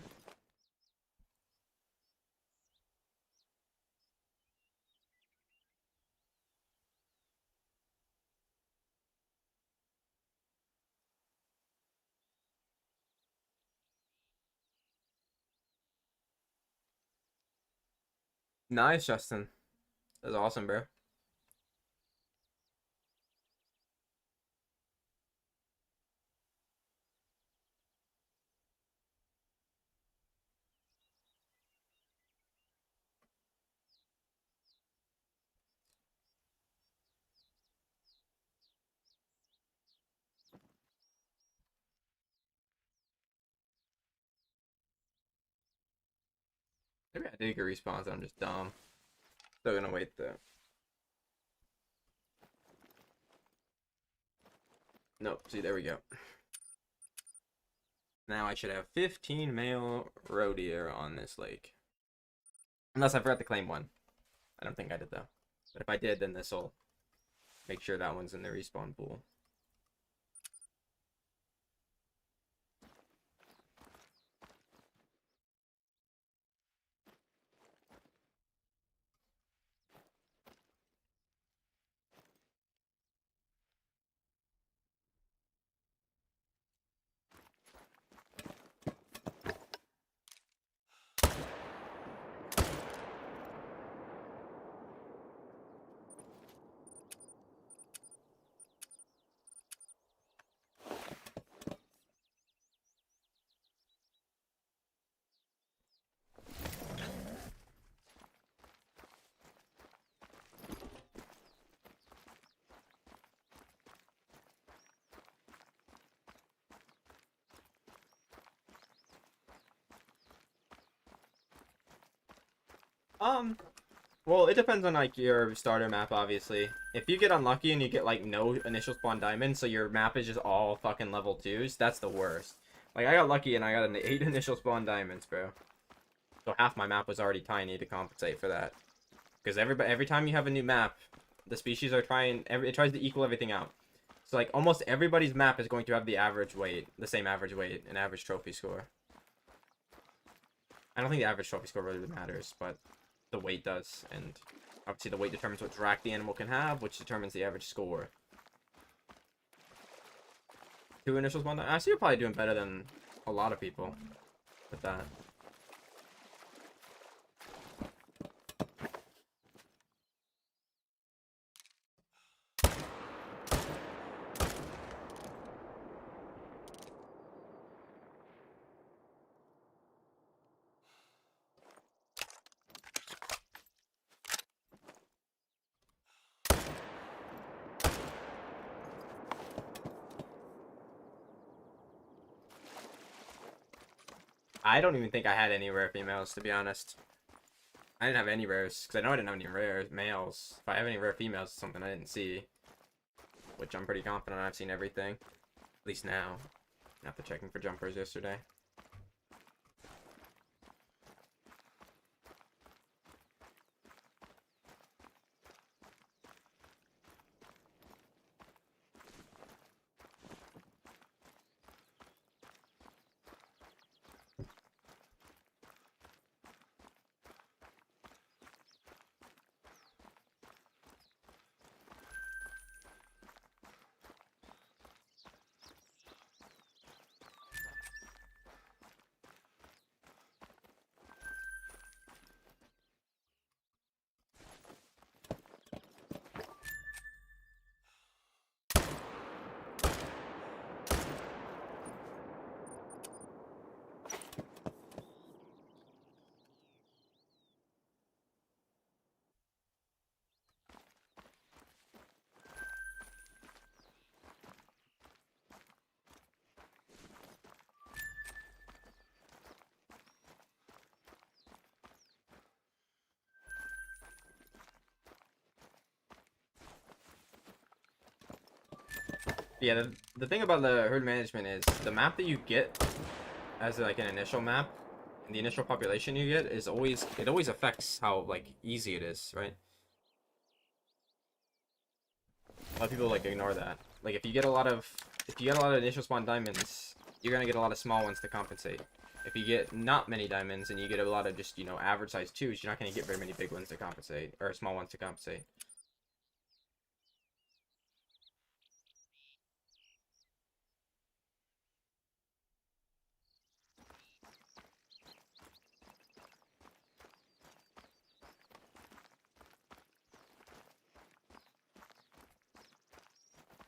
Nice, Justin. That's awesome, bro. Maybe I did get respawns. I'm just dumb. Still gonna wait though. Nope. See, there we go. Now I should have 15 male roe deer on this lake. Unless I forgot to claim one. I don't think I did though. But if I did, then this will make sure that one's in the respawn pool. Well, it depends on like your starter map, obviously. If you get unlucky and you get like no initial spawn diamonds, so your map is just all fucking level 2s, that's the worst. Like I got lucky and I got an 8 initial spawn diamonds, bro. So half my map was already tiny to compensate for that. Because every time you have a new map, the species are it tries to equal everything out. So like almost everybody's map is going to have the same average weight, and average trophy score. I don't think the average trophy score really matters, but the weight does, and obviously the weight determines what rack the animal can have, which determines the average score. 2 initials, 1. I see you're probably doing better than a lot of people with that. I don't even think I had any rare females, to be honest. I didn't have any rares, because I know I didn't have any rare males. If I have any rare females, it's something I didn't see. Which I'm pretty confident I've seen everything. At least now. After checking for jumpers yesterday. Yeah, the thing about the herd management is the map that you get as like an initial map, and the initial population you get is always, it always affects how like easy it is, right? A lot of people like ignore that. Like if you get a lot of initial spawn diamonds, you're gonna get a lot of small ones to compensate. If you get not many diamonds and you get a lot of just, you know, average size twos, you're not gonna get very many big ones to compensate, or small ones to compensate.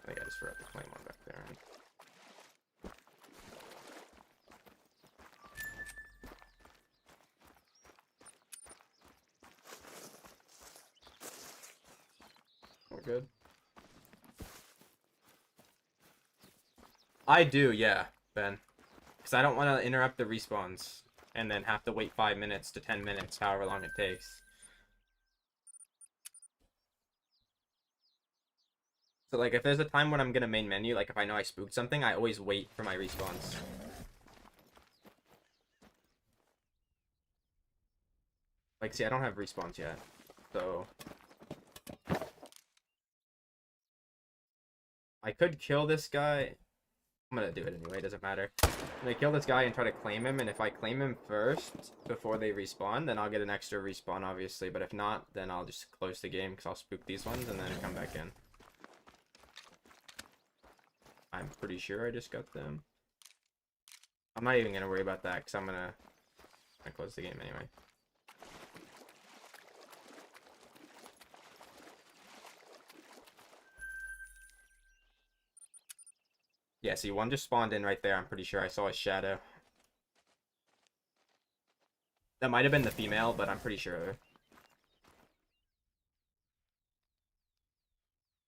I think I just forgot to claim one back there. We're good. I do, yeah, Ben. Because I don't want to interrupt the respawns and then have to wait 5 minutes to 10 minutes, however long it takes. So, like, if there's a time when I'm gonna main menu, like if I know I spooked something, I always wait for my respawns. Like, see, I don't have respawns yet. So I could kill this guy. I'm gonna do it anyway, doesn't matter. I'm gonna kill this guy and try to claim him, and if I claim him first before they respawn, then I'll get an extra respawn, obviously. But if not, then I'll just close the game, because I'll spook these ones and then come back in. I'm pretty sure I just got them. I'm not even gonna worry about that, because I'm gonna close the game anyway. Yeah, see, one just spawned in right there. I'm pretty sure I saw a shadow. That might have been the female, but I'm pretty sure.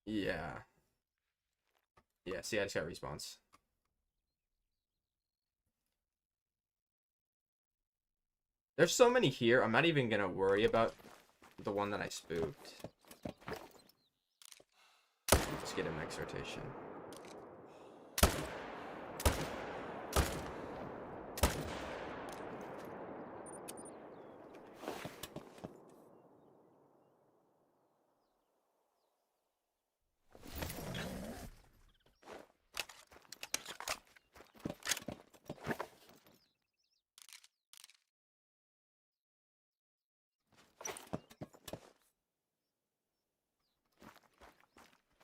Yeah. Yeah, see, I just got respawns. There's so many here, I'm not even gonna worry about the one that I spooked. Let's get him next rotation.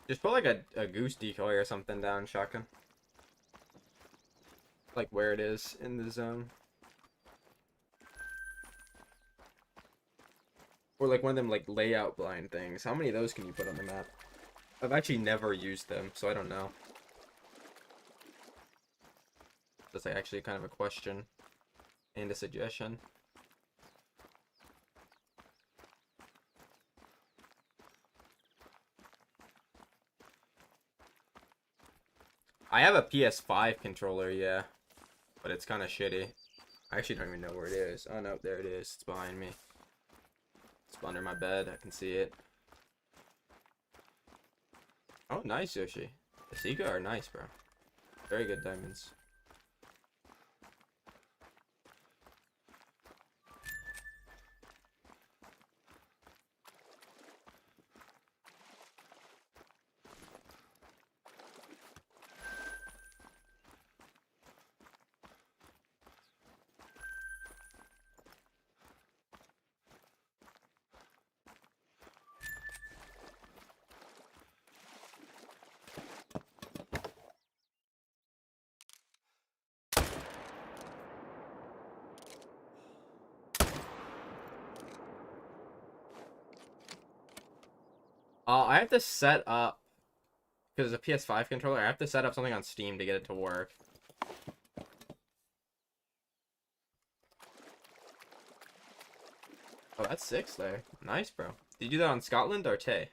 Just put like a goose decoy or something down, shotgun. Like where it is in the zone. Or like one of them like layout blind things. How many of those can you put on the map? I've actually never used them, so I don't know. That's like actually kind of a question and a suggestion. I have a PS5 controller, yeah, but it's kind of shitty. I actually don't even know where it is. Oh no, there it is. It's behind me. It's under my bed. I can see it. Oh, nice, Yoshi. The Sika are nice, bro. Very good diamonds. I have to set up, because it's a PS5 controller, I have to set up something on Steam to get it to work. Oh, that's 6 there. Nice, bro. Did you do that on Scotland or Tay?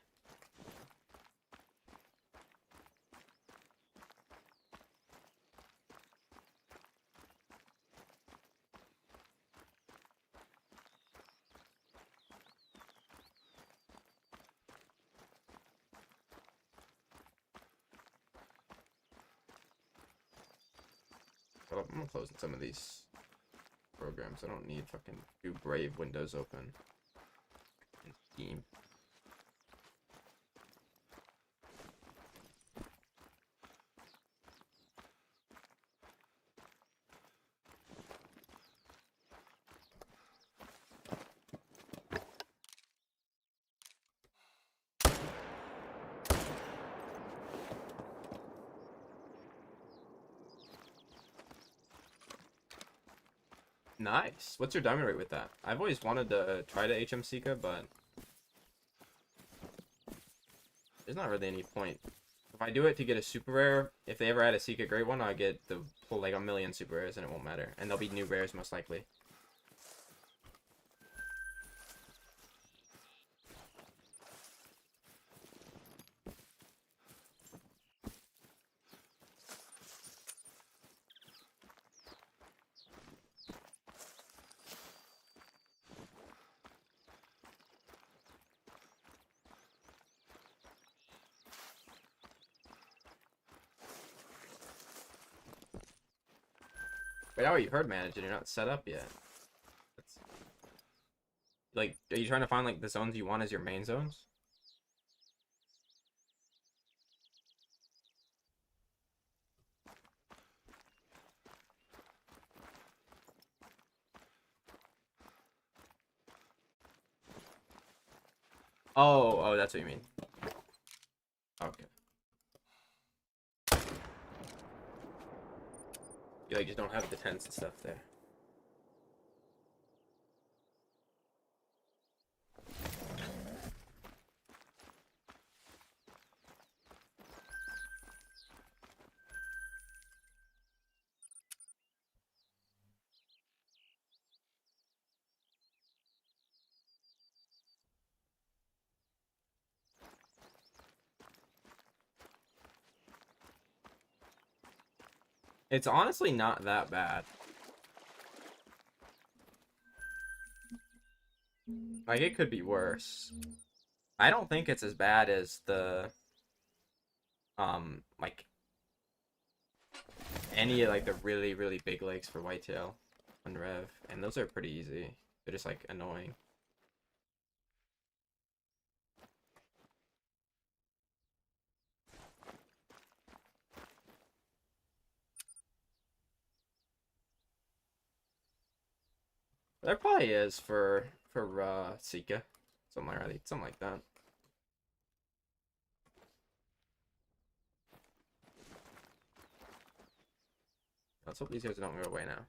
I'm closing some of these programs. I don't need fucking two Brave windows open in Steam. Nice. What's your diamond rate with that? I've always wanted to try to HM Sika, but there's not really any point. If I do it to get a super rare, if they ever add a Sika great one, I get to pull like a million super rares and it won't matter. And they'll be new rares most likely. Wait, how are you herd managing? You're not set up yet. That's... Like, are you trying to find like the zones you want as your main zones? Oh, that's what you mean. Okay. You like just don't have the tents and stuff there. It's honestly not that bad. Like, it could be worse. I don't think it's as bad as the, like, any, like, the really, really big lakes for whitetail on Rev. And those are pretty easy. They're just, like, annoying. There probably is for Sika. Something like that. Let's hope these guys don't go away now.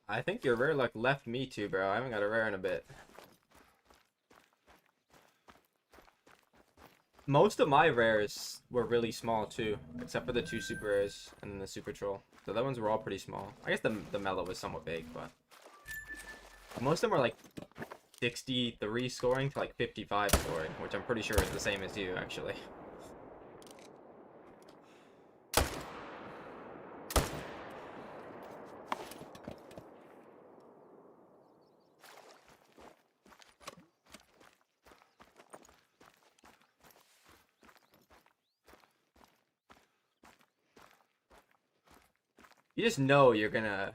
I think your rare luck left me too, bro. I haven't got a rare in a bit. Most of my rares were really small too, except for the two super rares and then the super troll. So that ones were all pretty small. I guess the mellow was somewhat big, but most of them were like 63 scoring to like 55 scoring, which I'm pretty sure is the same as you actually. You just know you're gonna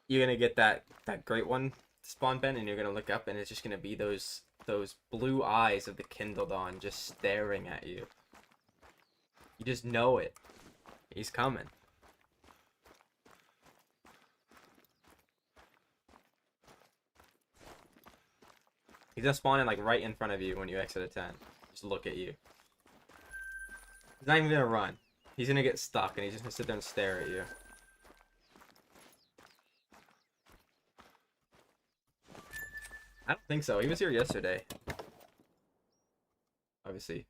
get that great one spawn pen, and you're gonna look up and it's just gonna be those those blue eyes of the kindled on just staring at you. You just know it. He's coming. He's gonna spawn in like right in front of you when you exit a tent. Just look at you. He's not even gonna run. He's gonna get stuck and he's just gonna sit there and stare at you. I don't think so. He was here yesterday. Obviously.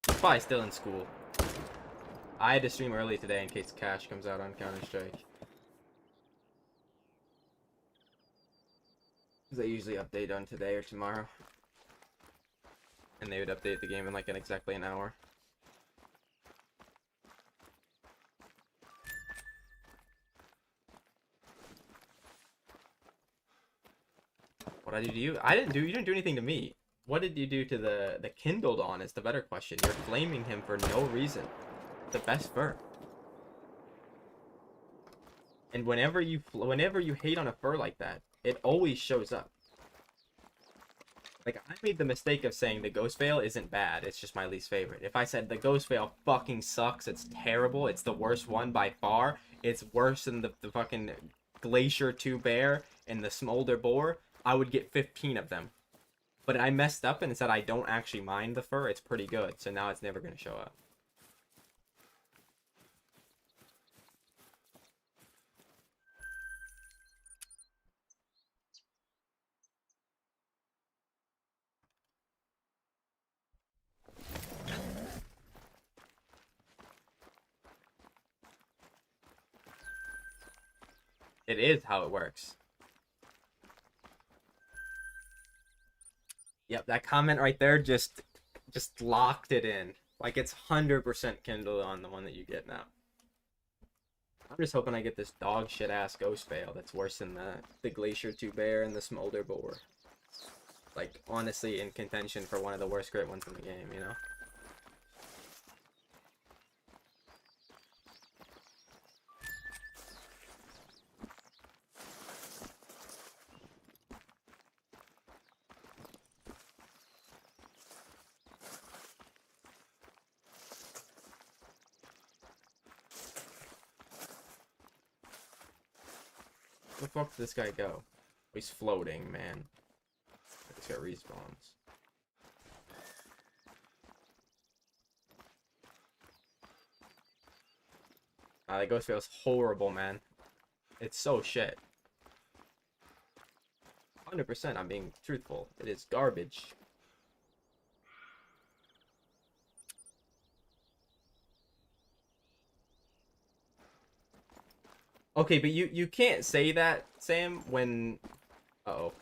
He's probably still in school. I had to stream early today in case Cash comes out on Counter-Strike. Because they usually update on today or tomorrow. And they would update the game in like exactly an hour. What did you do? You didn't do anything to me. What did you do to the kindled on is the better question. You're flaming him for no reason. The best fur. And whenever you hate on a fur like that, it always shows up. Like, I made the mistake of saying the Ghost Veil isn't bad, it's just my least favorite. If I said the Ghost Veil fucking sucks, it's terrible, it's the worst one by far, it's worse than the fucking Glacier 2 Bear and the Smolder Boar, I would get 15 of them. But I messed up and said I don't actually mind the fur, it's pretty good, so now it's never going to show up. It is how it works. Yep, that comment right there just locked it in. Like, it's 100% Kindle on the one that you get now. I'm just hoping I get this dog shit ass Ghost Veil that's worse than the Glacier 2 Bear and the Smolder Boar. Like, honestly, in contention for one of the worst great ones in the game, you know? Where the fuck did this guy go? He's floating, man. I just got respawns. That Ghost Veil's horrible, man. It's so shit. 100%, I'm being truthful. It is garbage. Okay, but you can't say that, Sam, when... Uh-oh.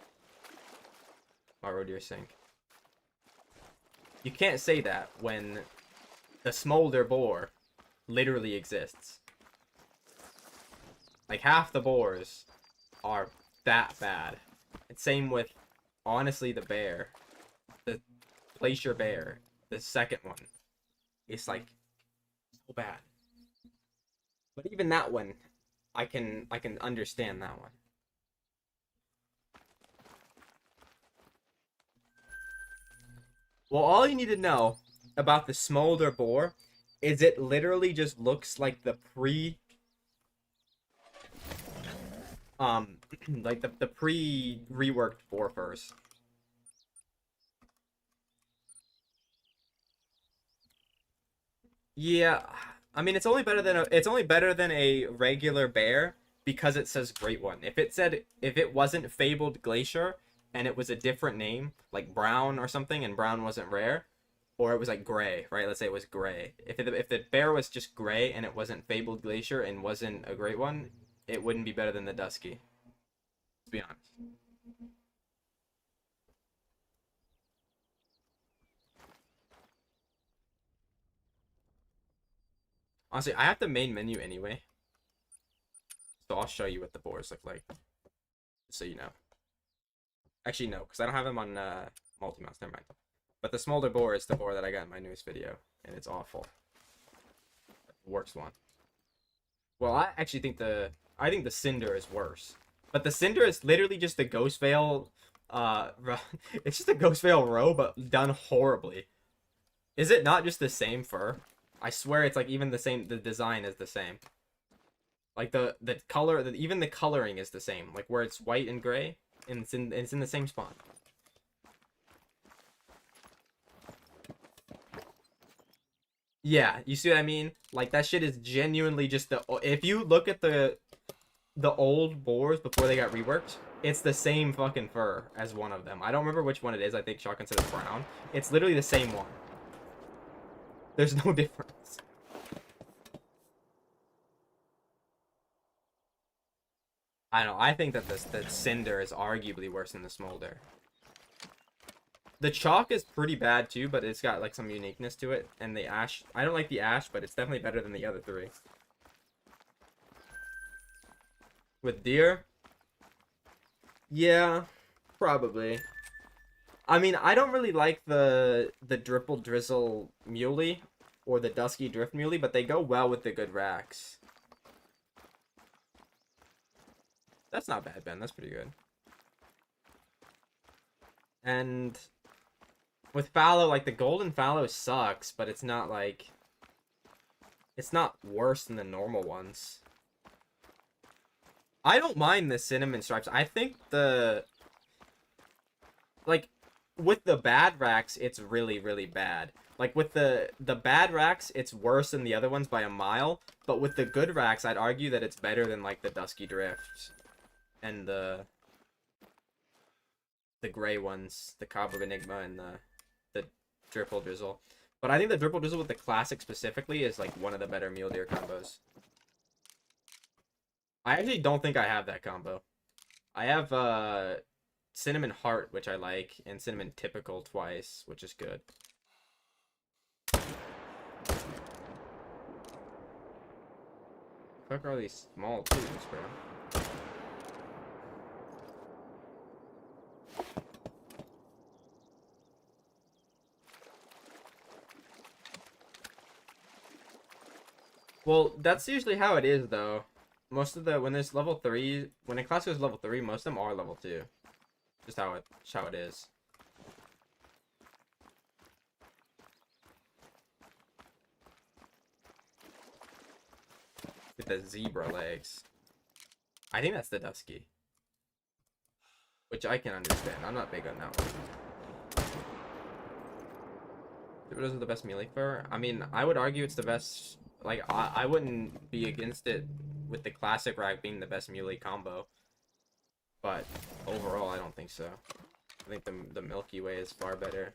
One Roe Deer sink. You can't say that when the Smolder Boar literally exists. Like, half the boars are that bad. And same with, honestly, the bear. The Glacier Bear. The second one. It's, like, so bad. But even that one... I can understand that one. Well, all you need to know about the Smolder Boar is it literally just looks like the the pre-reworked boar furs. Yeah, I mean it's only better than a regular bear because it says Great One. If it wasn't Fabled Glacier and it was a different name, like Brown or something, and Brown wasn't rare, or it was like Gray, right? Let's say it was Gray. If the bear was just Gray and it wasn't Fabled Glacier and wasn't a Great One, it wouldn't be better than the Dusky. To be honest. Honestly, I have the main menu anyway. So I'll show you what the boars look like. So you know. Actually, no, because I don't have them on multi-mouse. Never mind. But the Smolder Boar is the boar that I got in my newest video. And it's awful. The worst one. Well, I actually think the Cinder is worse. But the Cinder is literally just the Ghost Veil It's just a Ghost Veil Roe, but done horribly. Is it not just the same fur? I swear it's like even the same. The design is the same. Like the color, even the coloring is the same. Like where it's white and gray, and it's in the same spot. Yeah, you see what I mean? Like that shit is genuinely just the. If you look at the old boars before they got reworked, it's the same fucking fur as one of them. I don't remember which one it is. I think Shotgun said it's brown. It's literally the same one. There's no difference. I don't know. I think that the Cinder is arguably worse than the Smolder. The Chalk is pretty bad too, but it's got like some uniqueness to it. And the Ash, I don't like the Ash, but it's definitely better than the other three. With Deer? Yeah, probably. I mean, I don't really like the Dripple Drizzle Muley or the Dusky Drift Muley, but they go well with the good racks. That's not bad, Ben. That's pretty good. And with Fallow, like the Golden Fallow sucks, but it's not like it's not worse than the normal ones. I don't mind the Cinnamon Stripes. I think like with the bad racks, it's really, really bad. Like with the bad racks, it's worse than the other ones by a mile. But with the good racks, I'd argue that it's better than like the Dusky Drift and the gray ones, the Cobweb Enigma and the Dripple Drizzle. But I think the Dripple Drizzle with the classic specifically is like one of the better Mule Deer combos. I actually don't think I have that combo. I have Cinnamon Heart, which I like, and Cinnamon Typical twice, which is good. Fuck are these small tubes, bro? Well, that's usually how it is, though. Most of when there's level 3, when a class goes level 3, most of them are level 2. Just how it is. With the zebra legs. I think that's the Dusky. Which I can understand. I'm not big on that one. Those are the best melee fur. I mean, I would argue it's the best. Like, I wouldn't be against it with the classic rack being the best melee combo. But overall, I don't think so. I think the Milky Way is far better.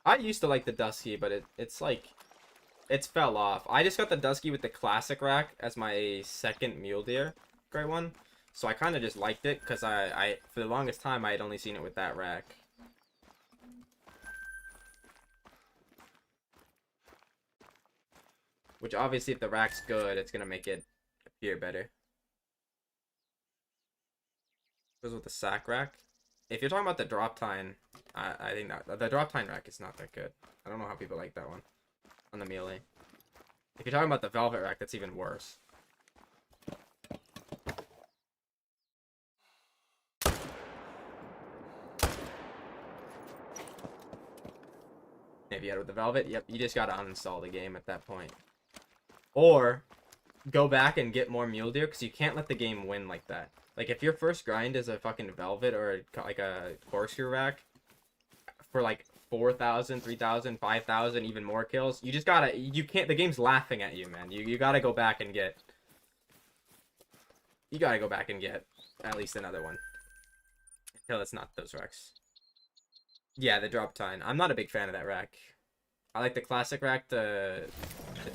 I used to like the Dusky, but it's like it's fell off. I just got the Dusky with the classic rack as my second Mule Deer gray one. So I kind of just liked it because I for the longest time I had only seen it with that rack. Which obviously if the rack's good, it's gonna make it appear better. Goes with the sack rack. If you're talking about the drop tine, I think that the drop tine rack is not that good. I don't know how people like that one on the melee. If you're talking about the velvet rack, that's even worse. If you had it with the velvet, yep, you just gotta uninstall the game at that point. Or go back and get more Mule Deer, because you can't let the game win like that. Like, if your first grind is a fucking velvet or like a corkscrew rack for like 4,000, 3,000, 5,000, even more kills, you just gotta, you can't, the game's laughing at you, man. You gotta go back and get, you gotta go back and get at least another one. Until it's not those racks. Yeah, the drop tine. I'm not a big fan of that rack. I like the classic rack, the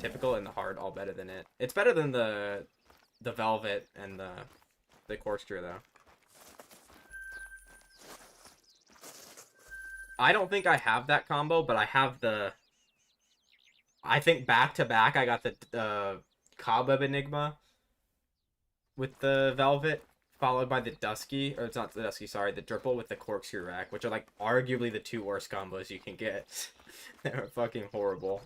typical, and the hard all better than it. It's better than the velvet and the corkscrew though. I don't think I have that combo, but I have the. I think back to back, I got the Cobweb Enigma with the Velvet, followed by the Dusky, or it's not the Dusky, sorry, the Dripple with the Corkscrew Rack, which are like arguably the two worst combos you can get. They're fucking horrible.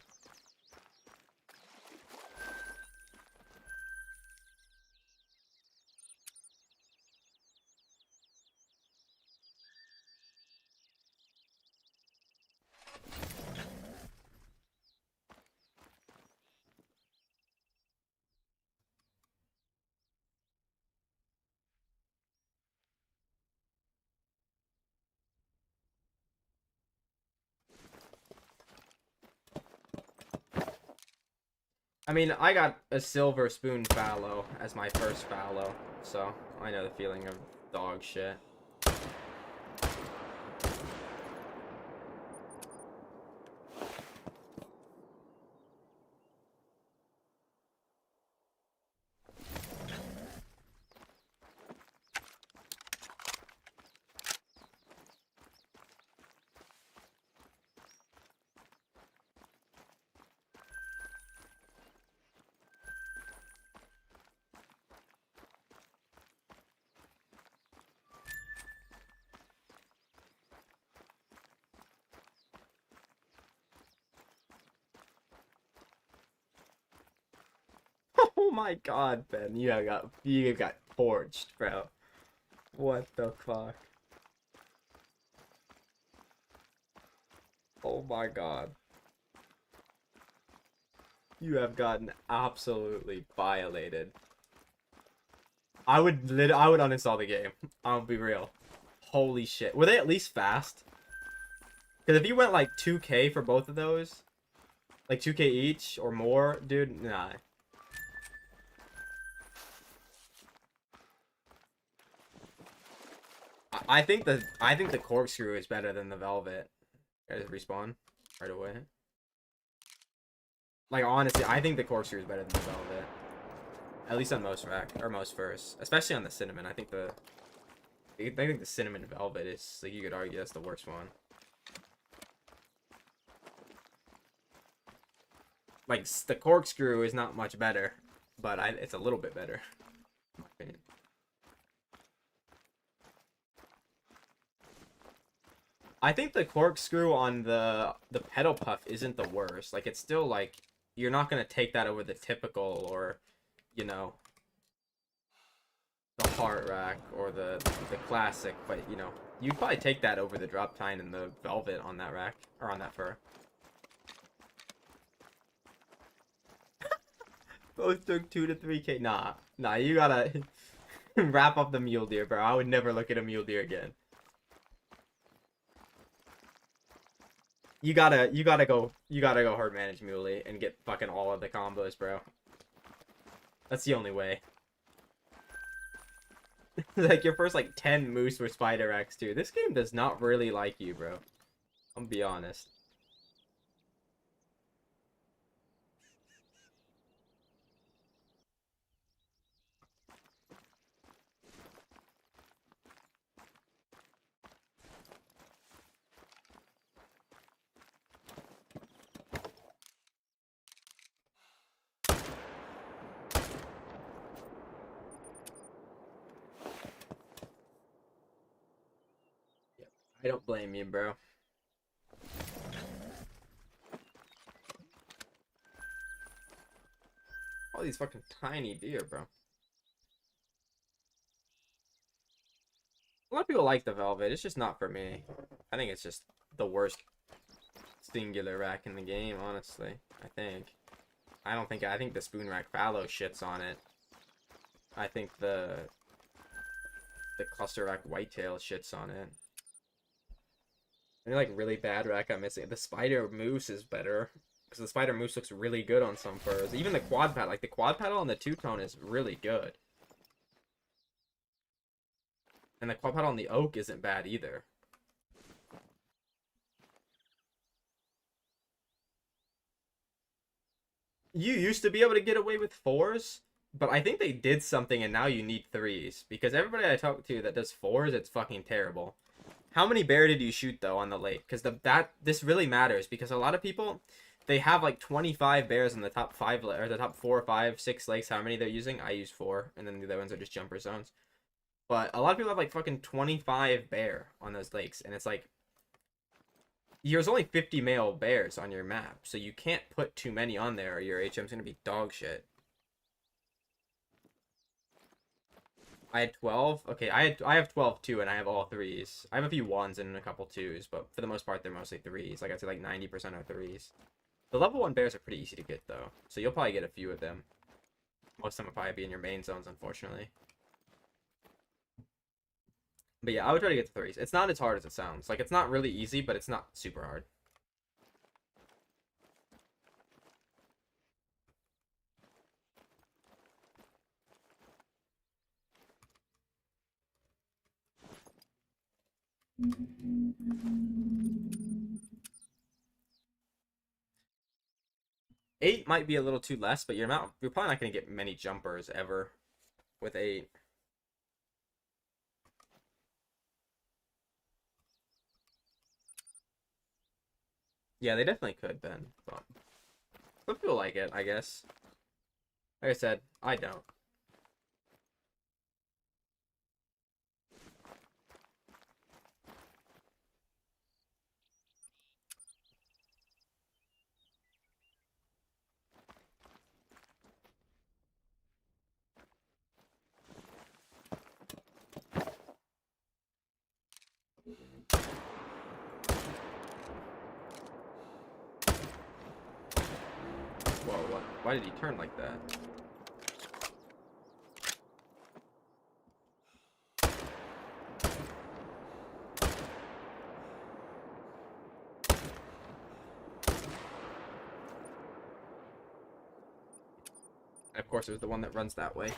I mean, I got a Silver Spoon Fallow as my first Fallow, so I know the feeling of dog shit. Oh my god, Ben, you got torched, bro. What the fuck? Oh my god. You have gotten absolutely violated. I would uninstall the game. I'll be real. Holy shit. Were they at least fast? Because if you went like 2K for both of those, like 2K each or more, dude, nah. I think the Corkscrew is better than the Velvet. Guys respawn right away. Like honestly, I think the Corkscrew is better than the Velvet. At least on most rack or most first, especially on the Cinnamon. I think the Cinnamon Velvet is, like, you could argue that's the worst one. Like the Corkscrew is not much better, but it's a little bit better, in my opinion. I think the Corkscrew on the Pedal Puff isn't the worst. Like, it's still like, you're not gonna take that over the typical, or, you know, the Heart Rack or the classic, but you know, you'd probably take that over the Drop Tine and the Velvet on that rack, or on that fur. Both took 2 to 3K. Nah, you gotta wrap up the Mule Deer, bro. I would never look at a Mule Deer again. You gotta go hard manage Muley and get fucking all of the combos, bro. That's the only way. Like, your first like 10 moose were Spider X too. This game does not really like you, bro. I'm gonna be honest. I don't blame you, bro. All these fucking tiny deer, bro. A lot of people like the Velvet. It's just not for me. I think it's just the worst singular rack in the game, honestly. I think. I think the Spoon Rack Fallow shits on it. I think the Cluster Rack Whitetail shits on it. Any like really bad rack I'm missing. The Spider Moose is better, because the Spider Moose looks really good on some furs. Even the quad paddle, like the quad paddle on the two-tone is really good. And the quad paddle on the oak isn't bad either. You used to be able to get away with 4s, but I think they did something and now you need 3s. Because everybody I talk to that does 4s, it's fucking terrible. How many bear did you shoot though on the lake? Because this really matters, because a lot of people, they have like 25 bears in the top five or the top 4, 5, 6 lakes. How many they're using? I use 4, and then the other ones are just jumper zones. But a lot of people have like fucking 25 bear on those lakes, and it's like there's only 50 male bears on your map, so you can't put too many on there, or your HM's gonna be dog shit. I had 12. Okay, I have 12 too, and I have all 3s. I have a few 1s and a couple 2s, but for the most part, they're mostly 3s. Like I'd say, like 90% are 3s. The level 1 bears are pretty easy to get though, so you'll probably get a few of them. Most of them will probably be in your main zones, unfortunately. But yeah, I would try to get the 3s. It's not as hard as it sounds. Like, it's not really easy, but it's not super hard. Eight might be a little too less, but you're probably not going to get many jumpers ever with 8. Yeah, they definitely could, Ben. But some people like it, I guess. Like I said, I don't. Whoa, what? Why did he turn like that? And of course, it was the one that runs that way.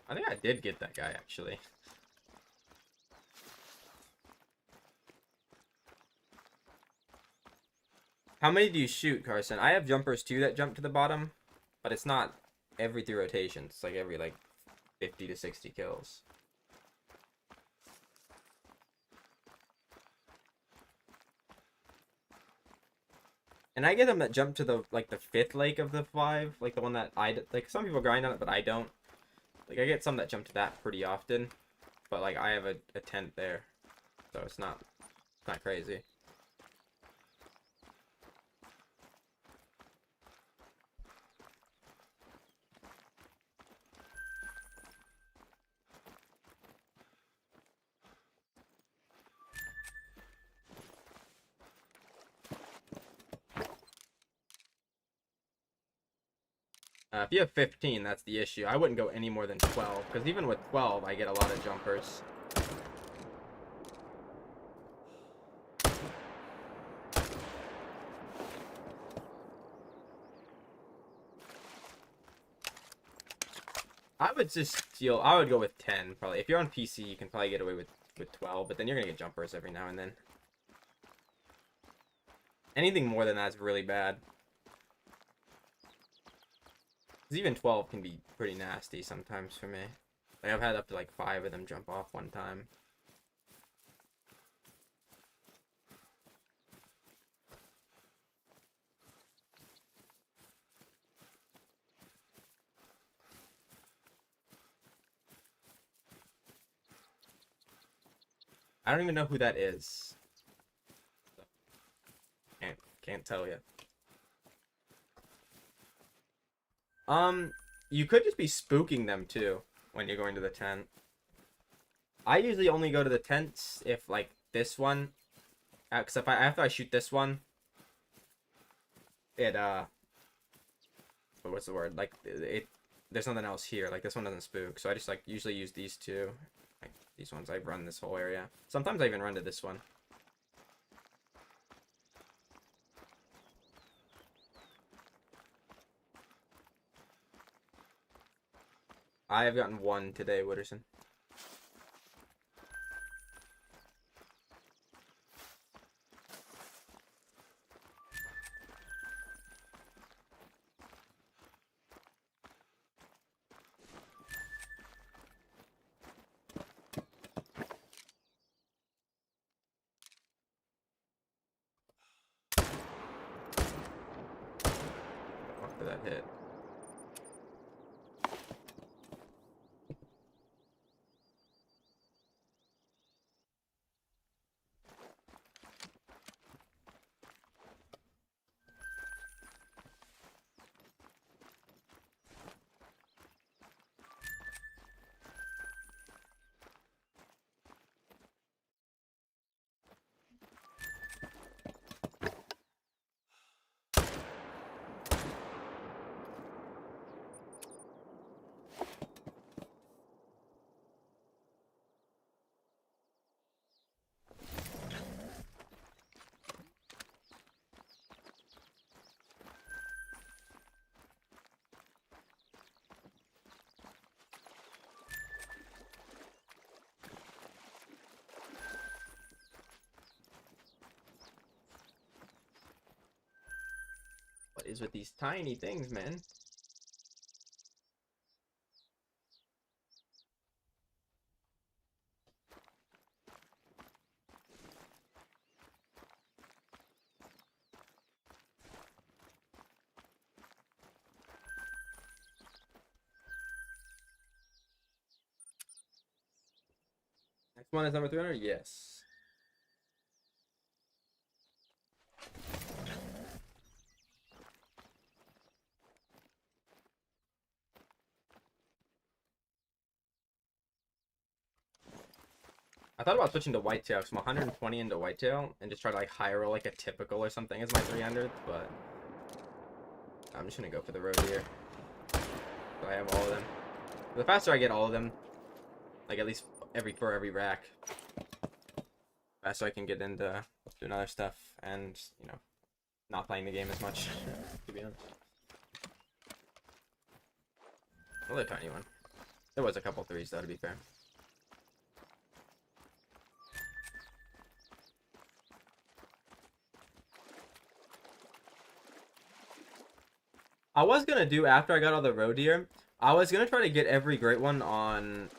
I think I did get that guy, actually. How many do you shoot, Carson? I have jumpers too that jump to the bottom, but it's not every 3 rotations. It's like every like 50 to 60 kills. And I get them that jump to the like the 5th lake of the 5, like the one that like some people grind on it, but I don't. Like I get some that jump to that pretty often, but like I have a tent there, so it's not crazy. If you have 15, that's the issue. I wouldn't go any more than 12, because even with 12, I get a lot of jumpers. I would just steal. I would go with 10, probably. If you're on PC, you can probably get away with 12, but then you're going to get jumpers every now and then. Anything more than that is really bad. Because even 12 can be pretty nasty sometimes for me. Like, I've had up to like 5 of them jump off one time. I don't even know who that is. Can't tell you. You could just be spooking them too when you're going to the tent. I usually only go to the tents if like this one, because after I shoot this one, it what's the word? Like there's nothing else here. Like, this one doesn't spook, so I just, like, usually use these two. Like, these ones, I run this whole area. Sometimes I even run to this one. I have gotten one today, Wooderson. Fuck did that hit? What is with these tiny things, man? Next one is number 300? Yes. I thought about switching to whitetail from 120 into whitetail and just try to like high roll like a typical or something as my 300th, but I'm just gonna go for the roe deer. So I have all of them. The faster I get all of them, like at least for every rack, faster I can get into doing other stuff and, you know, not playing the game as much, to be honest. Another tiny one. There was a couple threes though, to be fair. I was gonna do, after I got all the roe deer, I was gonna try to get every great one on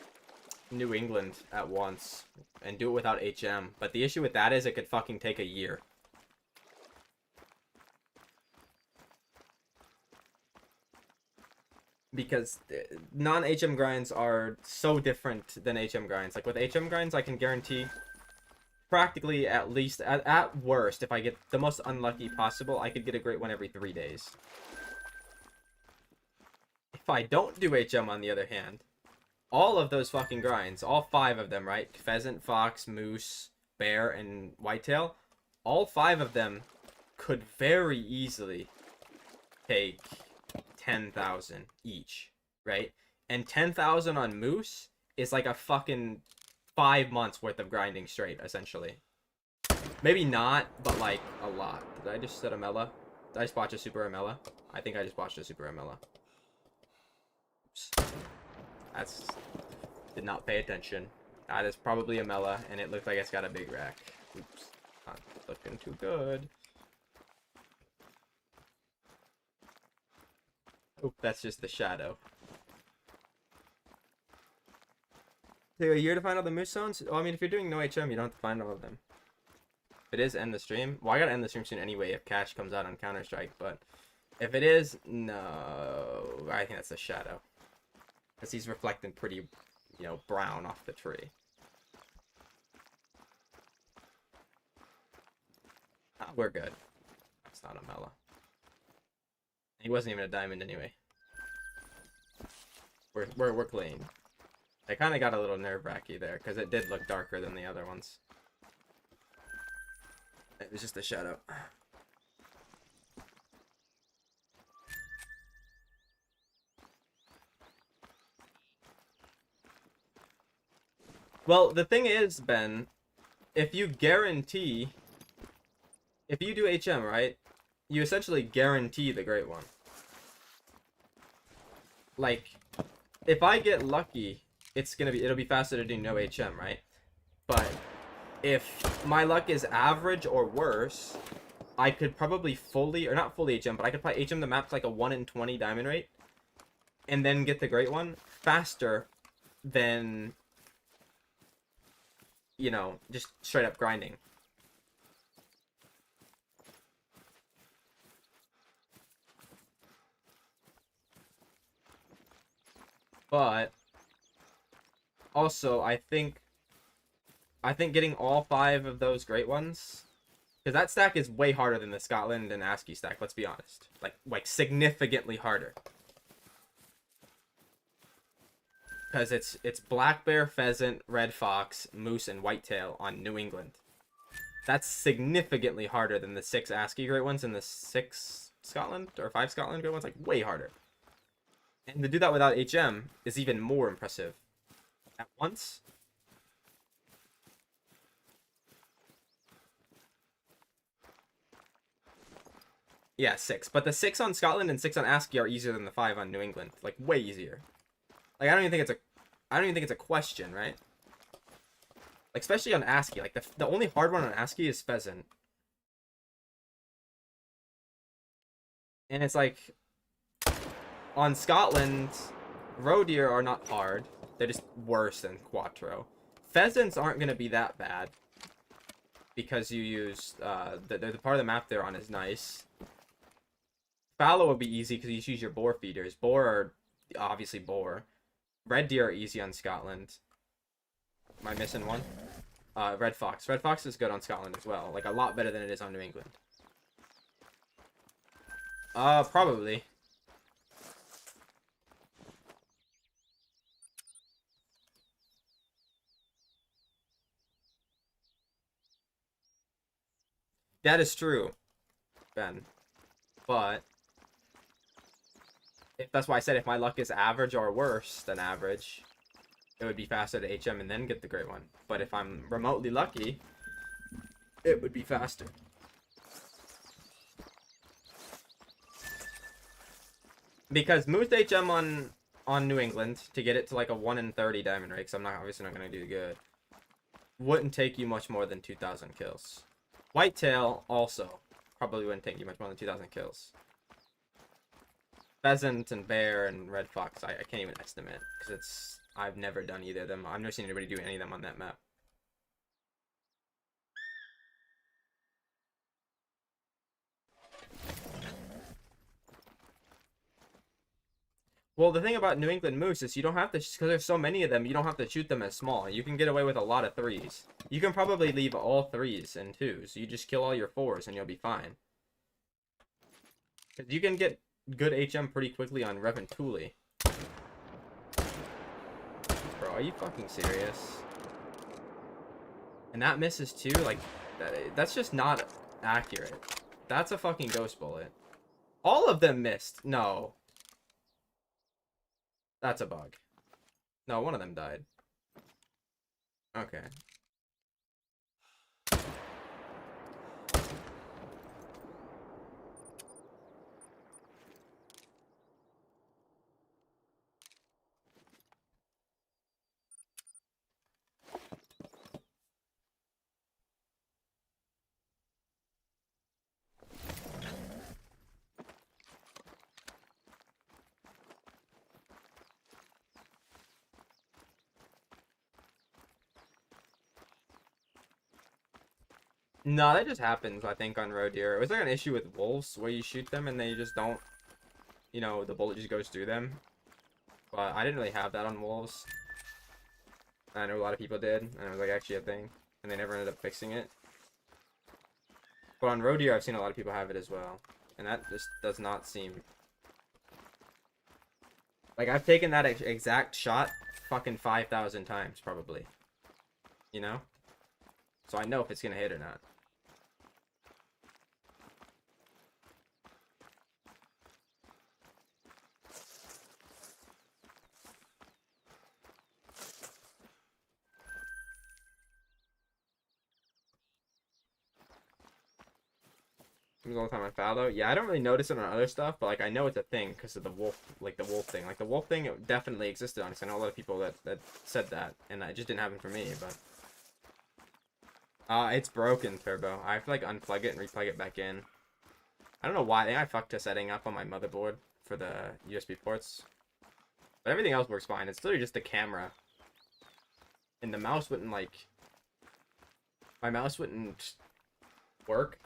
New England at once and do it without HM, but the issue with that is it could fucking take a year. Because non-HM grinds are so different than HM grinds. Like with HM grinds, I can guarantee practically at least, at worst, if I get the most unlucky possible, I could get a great one every 3 days. If I don't do HM, on the other hand, all of those fucking grinds, all 5 of them, right? Pheasant, fox, moose, bear, and whitetail, all 5 of them could very easily take 10,000 each, right? And 10,000 on moose is like a fucking 5 months worth of grinding straight, essentially. Maybe not, but like a lot. Did I just set a Mela? Did I just watch a Super Amela? I think I just watched a Super Amela. Oops. That's... Did not pay attention. That is probably a Mela, and it looked like it's got a big rack. Oops. Not looking too good. Oh, that's just the shadow. Take a year to find all the moose zones? Oh, I mean, if you're doing no HM, you don't have to find all of them. If it is, end the stream. Well, I gotta end the stream soon anyway if Cash comes out on Counter-Strike, but if it is, no. I think that's the shadow. Because he's reflecting pretty, you know, brown off the tree. Ah, we're good. That's not a Mela. He wasn't even a diamond anyway. We're clean. I kind of got a little nerve-wracky there because it did look darker than the other ones. It was just a shadow. Well, the thing is, Ben, if you do HM, right, you essentially guarantee the great one. Like, if I get lucky, it'll be faster to do no HM, right? But if my luck is average or worse, I could probably fully, or not fully HM, but I could probably HM the map to like a 1 in 20 diamond rate, and then get the great one faster than, you know, just straight up grinding. But also, I think getting all 5 of those great ones, because that stack is way harder than the Scotland and ASCII stack, let's be honest. Like significantly harder. Because it's black bear, pheasant, red fox, moose, and whitetail on New England. That's significantly harder than the 6 ASCII great ones and the 6 Scotland or 5 Scotland great ones. Like, way harder. And to do that without HM is even more impressive. At once. Yeah, 6. But the 6 on Scotland and 6 on ASCII are easier than the 5 on New England. Like, way easier. Like, I don't even think it's a question, right? Like, especially on ASCII. Like, the only hard one on ASCII is pheasant. And it's like, on Scotland, roe deer are not hard. They're just worse than quattro. Pheasants aren't going to be that bad. Because you use, the part of the map they're on is nice. Fallow would be easy because you use your boar feeders. Boar are, obviously boar. Red deer are easy on Scotland. Am I missing one? Red fox. Red fox is good on Scotland as well. Like, a lot better than it is on New England. Probably. That is true, Ben. But that's why I said if my luck is average or worse than average, it would be faster to HM and then get the great one. But if I'm remotely lucky, it would be faster. Because Moose HM on New England to get it to like a 1 in 30 diamond rate, because I'm obviously not going to do good, wouldn't take you much more than 2,000 kills. Whitetail also probably wouldn't take you much more than 2,000 kills. Pheasant and bear and red fox, I can't even estimate because I've never done either of them. I've never seen anybody do any of them on that map. Well, the thing about New England moose is you don't have to, because there's so many of them, you don't have to shoot them as small. You can get away with a lot of 3s. You can probably leave all 3s and 2s. You just kill all your 4s and you'll be fine. Because you can get good HM pretty quickly on Reventuli. Bro, are you fucking serious? And that misses too? Like, that's just not accurate. That's a fucking ghost bullet. All of them missed. No. That's a bug. No, one of them died. Okay. No, that just happens, I think, on roe deer. Was there an issue with wolves where you shoot them and they just don't, you know, the bullet just goes through them? But I didn't really have that on wolves. I know a lot of people did, and it was like actually a thing, and they never ended up fixing it. But on roe deer, I've seen a lot of people have it as well, and that just does not seem... Like, I've taken that exact shot fucking 5,000 times, probably. You know? So I know if it's gonna hit or not. Comes all the time on fallow. Yeah, I don't really notice it on other stuff, but like I know it's a thing because of the wolf, like the wolf thing. Like the wolf thing, it definitely existed on. Cause I know a lot of people that said that, and it just didn't happen for me. But it's broken, Turbo. I have to like unplug it and replug it back in. I don't know why. I think I fucked a setting up on my motherboard for the USB ports, but everything else works fine. It's literally just the camera, and the mouse wouldn't like. My mouse wouldn't work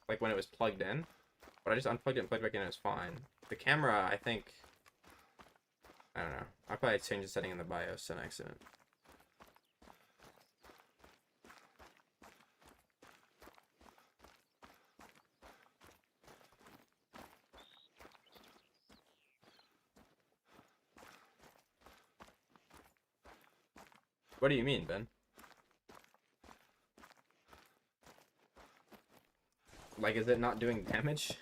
like when it was plugged in, but I just unplugged it and plugged it back in and it was fine. The camera, I think, I don't know. I'll probably change the setting in the BIOS on accident. What do you mean, Ben? Like, is it not doing damage?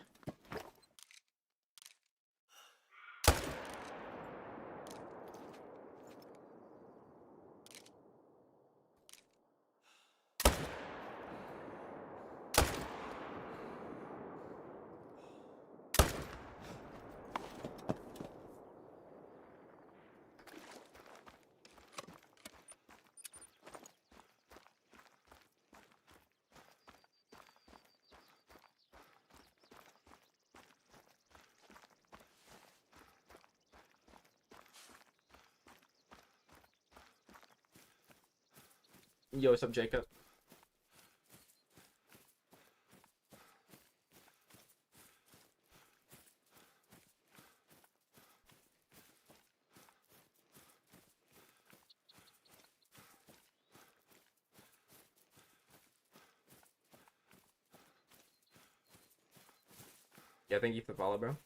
Yo, what's up, Jacob? Yeah, thank you for the follow, bro.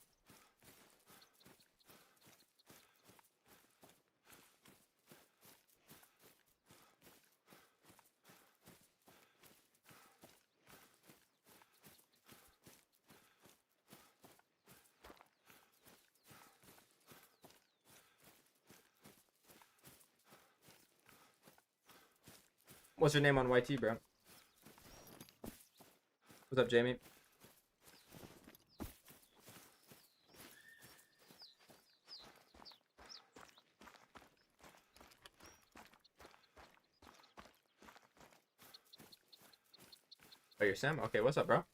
What's your name on YT, bro? What's up, Jamie? Oh, you're Sam? Okay, what's up, bro?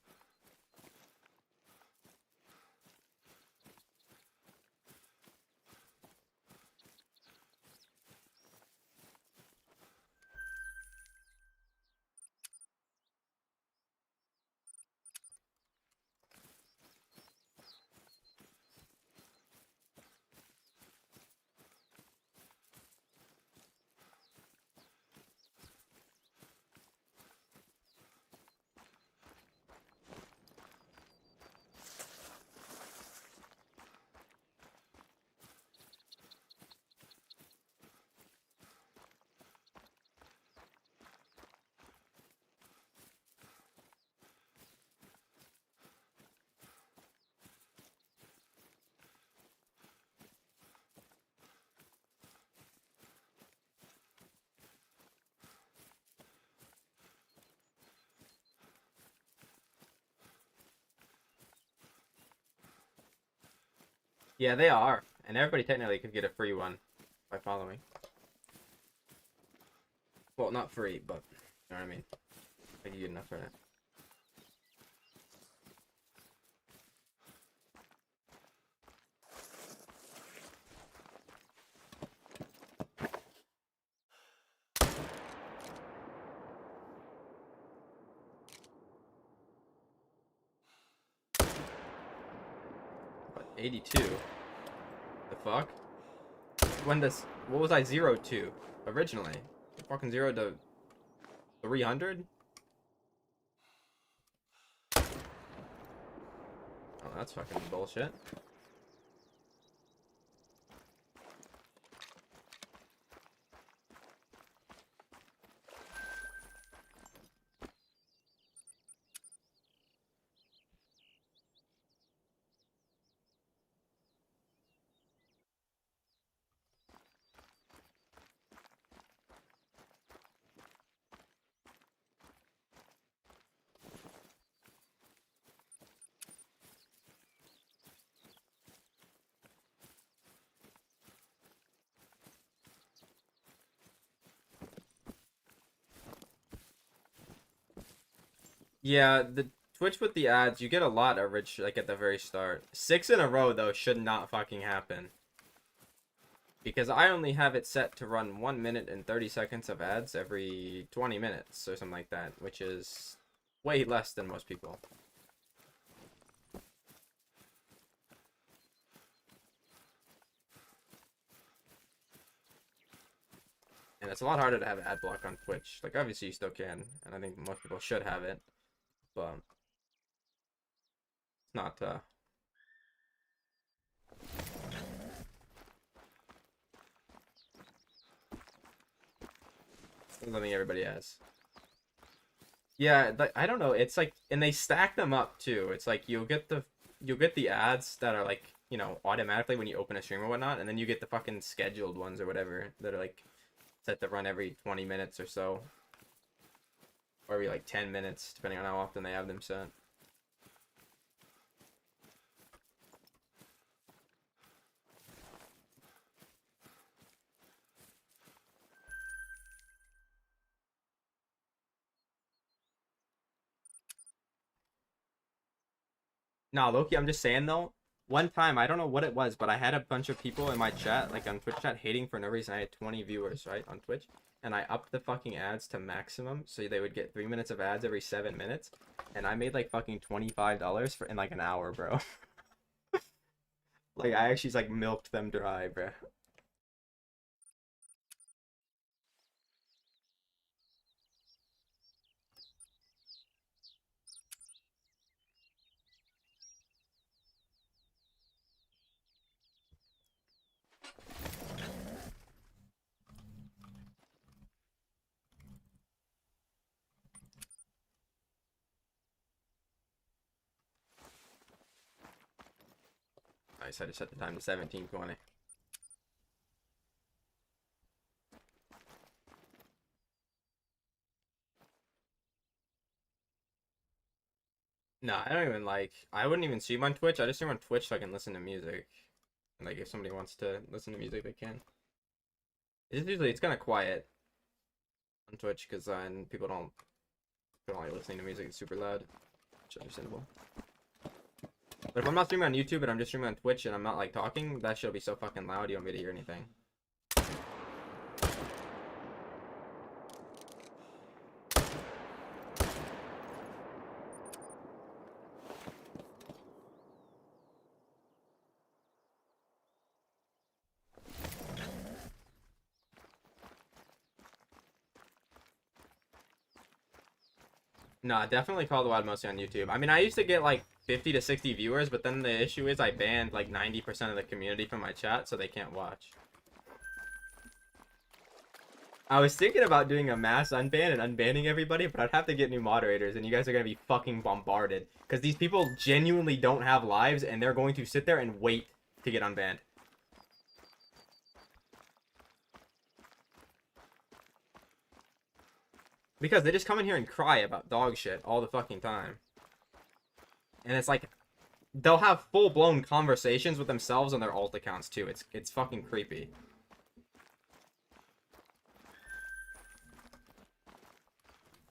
Yeah, they are. And everybody technically could get a free one by following. Well, not free, but you know what I mean. I can get enough for that. What, 82? The fuck? When does... What was I 0 to originally? Fucking 0 to 300? Oh, that's fucking bullshit. Yeah, the Twitch with the ads, you get a lot of rich like at the very start. 6 in a row though should not fucking happen. Because I only have it set to run 1 minute and 30 seconds of ads every 20 minutes or something like that, which is way less than most people. And it's a lot harder to have ad block on Twitch. Like, obviously you still can, and I think most people should have it, but it's not, something everybody has. Yeah, like, I don't know, it's like, and they stack them up too. It's like, you'll get the ads that are like, you know, automatically when you open a stream or whatnot, and then you get the fucking scheduled ones or whatever that are like set to run every 20 minutes or so. Or every like 10 minutes, depending on how often they have them set. Nah, Loki, I'm just saying though, one time, I don't know what it was, but I had a bunch of people in my chat, like on Twitch chat, hating for no reason. I had 20 viewers, right, on Twitch. And I upped the fucking ads to maximum, so they would get 3 minutes of ads every 7 minutes. And I made like fucking $25 for in like an hour, bro. Like, I actually like milked them dry, bro. I decided to set the time to 17:20. No, I don't even like. I wouldn't even stream on Twitch. I just stream on Twitch so I can listen to music. And like, if somebody wants to listen to music, they can. It's usually it's kind of quiet on Twitch because people don't like listening to music. It's super loud, which is understandable. But if I'm not streaming on YouTube and I'm just streaming on Twitch and I'm not like talking, that shit'll be so fucking loud you don't want me to hear anything. Nah, definitely Call the Wild mostly on YouTube. I mean, I used to get like 50 to 60 viewers, but then the issue is I banned like 90% of the community from my chat, so they can't watch. I was thinking about doing a mass unban and unbanning everybody, but I'd have to get new moderators, and you guys are gonna be fucking bombarded. Because these people genuinely don't have lives, and they're going to sit there and wait to get unbanned. Because they just come in here and cry about dog shit all the fucking time. And it's like, they'll have full-blown conversations with themselves on their alt accounts, too. It's fucking creepy.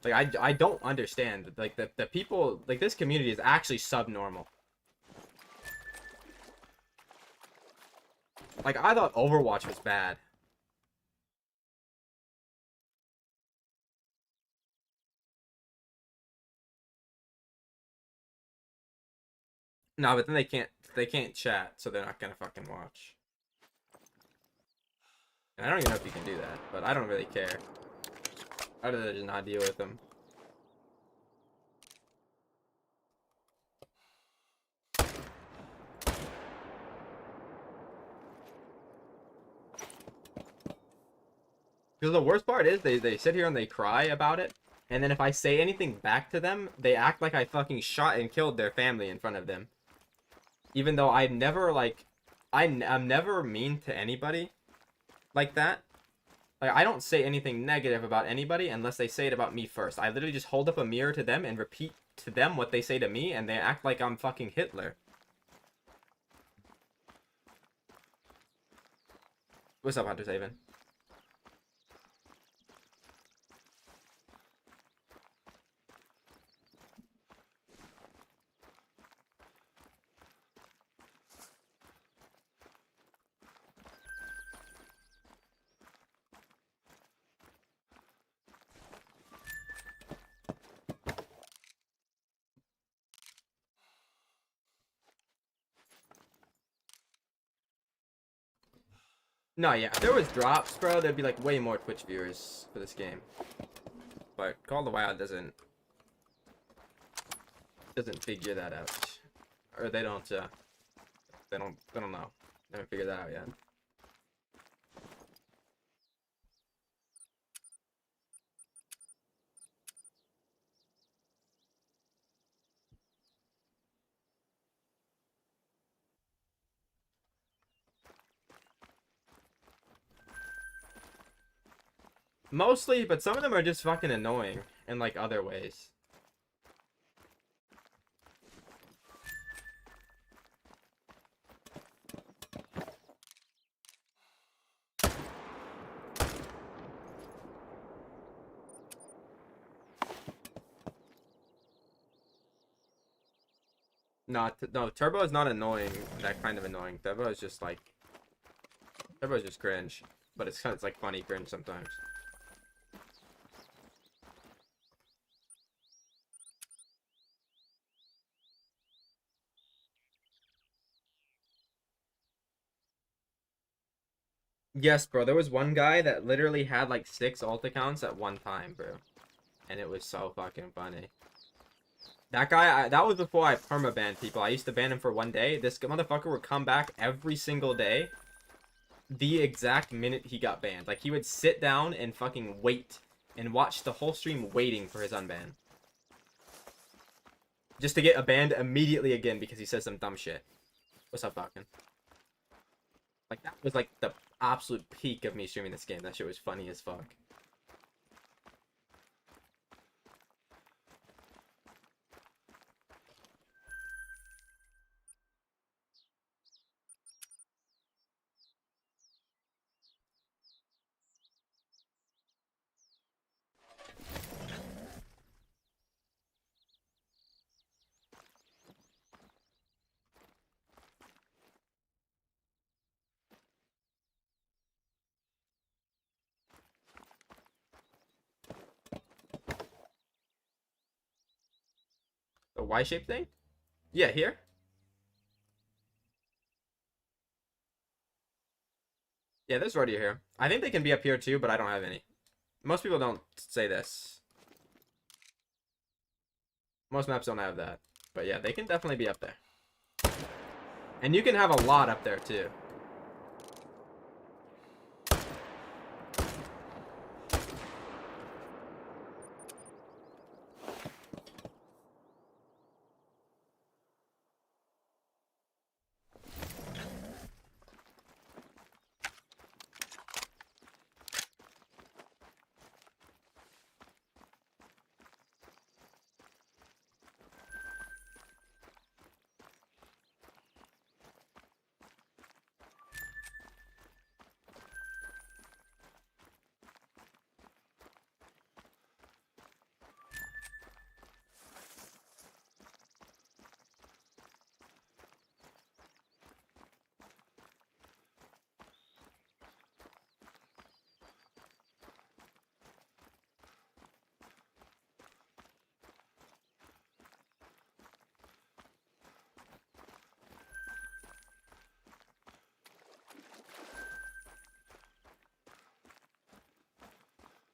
Like, I don't understand. Like, the people, like, this community is actually subnormal. Like, I thought Overwatch was bad. No, but then they can't chat, so they're not gonna fucking watch. And I don't even know if you can do that, but I don't really care. I'd rather just not deal with them. Because the worst part is they sit here and they cry about it, and then if I say anything back to them, they act like I fucking shot and killed their family in front of them. Even though I never, like, I'm never mean to anybody like that. Like, I don't say anything negative about anybody unless they say it about me first. I literally just hold up a mirror to them and repeat to them what they say to me, and they act like I'm fucking Hitler. What's up, Hunter Saven? No, yeah, if there was drops, bro, there'd be like way more Twitch viewers for this game. But Call of the Wild doesn't figure that out, or they don't know. They haven't figured that out yet. Mostly, but some of them are just fucking annoying in like other ways. No, Turbo is not annoying. That kind of annoying. Turbo is just cringe, but it's like funny cringe sometimes. Yes, bro. There was one guy that literally had like 6 alt accounts at one time, bro, and it was so fucking funny. That guy, that was before I perma-banned people. I used to ban him for 1 day. This motherfucker would come back every single day, the exact minute he got banned. Like, he would sit down and fucking wait and watch the whole stream waiting for his unban. Just to get banned immediately again because he said some dumb shit. What's up, Falcon? Like, that was like the absolute peak of me streaming this game. That shit was funny as fuck. The Y-shaped thing? Yeah, here? Yeah, there's rodeo here. I think they can be up here too, but I don't have any. Most people don't say this. Most maps don't have that. But yeah, they can definitely be up there. And you can have a lot up there too.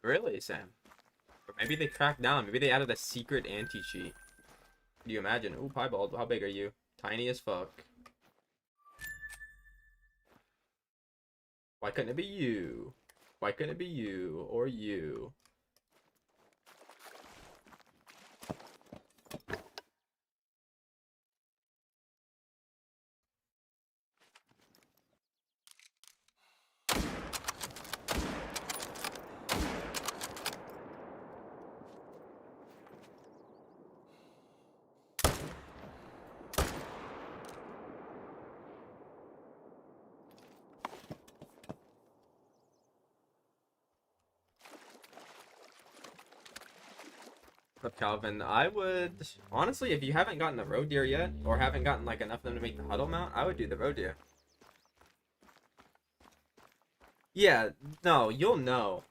Really, Sam? Or maybe they cracked down. Maybe they added a secret anti-cheat. Do you imagine? Ooh, Piebald, how big are you? Tiny as fuck. Why couldn't it be you? Why couldn't it be you or you? But Calvin, I would honestly, if you haven't gotten the roe deer yet, or haven't gotten like enough of them to make the huddle mount, I would do the roe deer. Yeah, no, you'll know.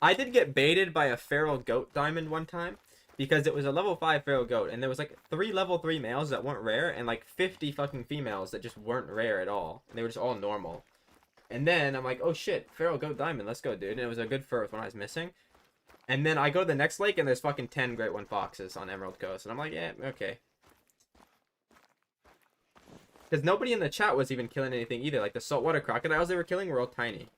I did get baited by a feral goat diamond one time because it was a level 5 feral goat, and there was like 3 level 3 males that weren't rare and like 50 fucking females that just weren't rare at all, and they were just all normal. And then I'm like, oh shit, Feral Goat Diamond, let's go, dude. And it was a good fur with one I was missing. And then I go to the next lake and there's fucking 10 Great One Foxes on Emerald Coast. And I'm like, yeah, okay. Because nobody in the chat was even killing anything either. Like the saltwater crocodiles they were killing were all tiny.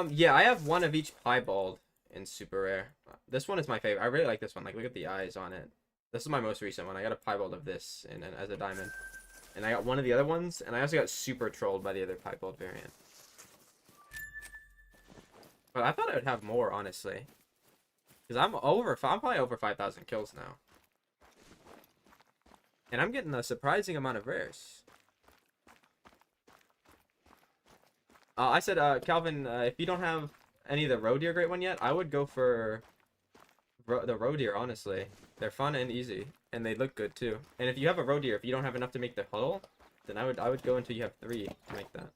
Yeah, I have one of each piebald in super rare. This one is my favorite. I really like this one. Like, look at the eyes on it. This is my most recent one. I got a piebald of this and as a diamond. And I got one of the other ones, and I also got super trolled by the other piebald variant. But I thought I would have more, honestly. Because I'm probably over 5,000 kills now. And I'm getting a surprising amount of rares. I said, Calvin, if you don't have any of the Roe Deer Great One yet, I would go for the Roe Deer, honestly. They're fun and easy, and they look good, too. And if you have a Roe Deer, if you don't have enough to make the huddle, then I would go until you have 3 to make that.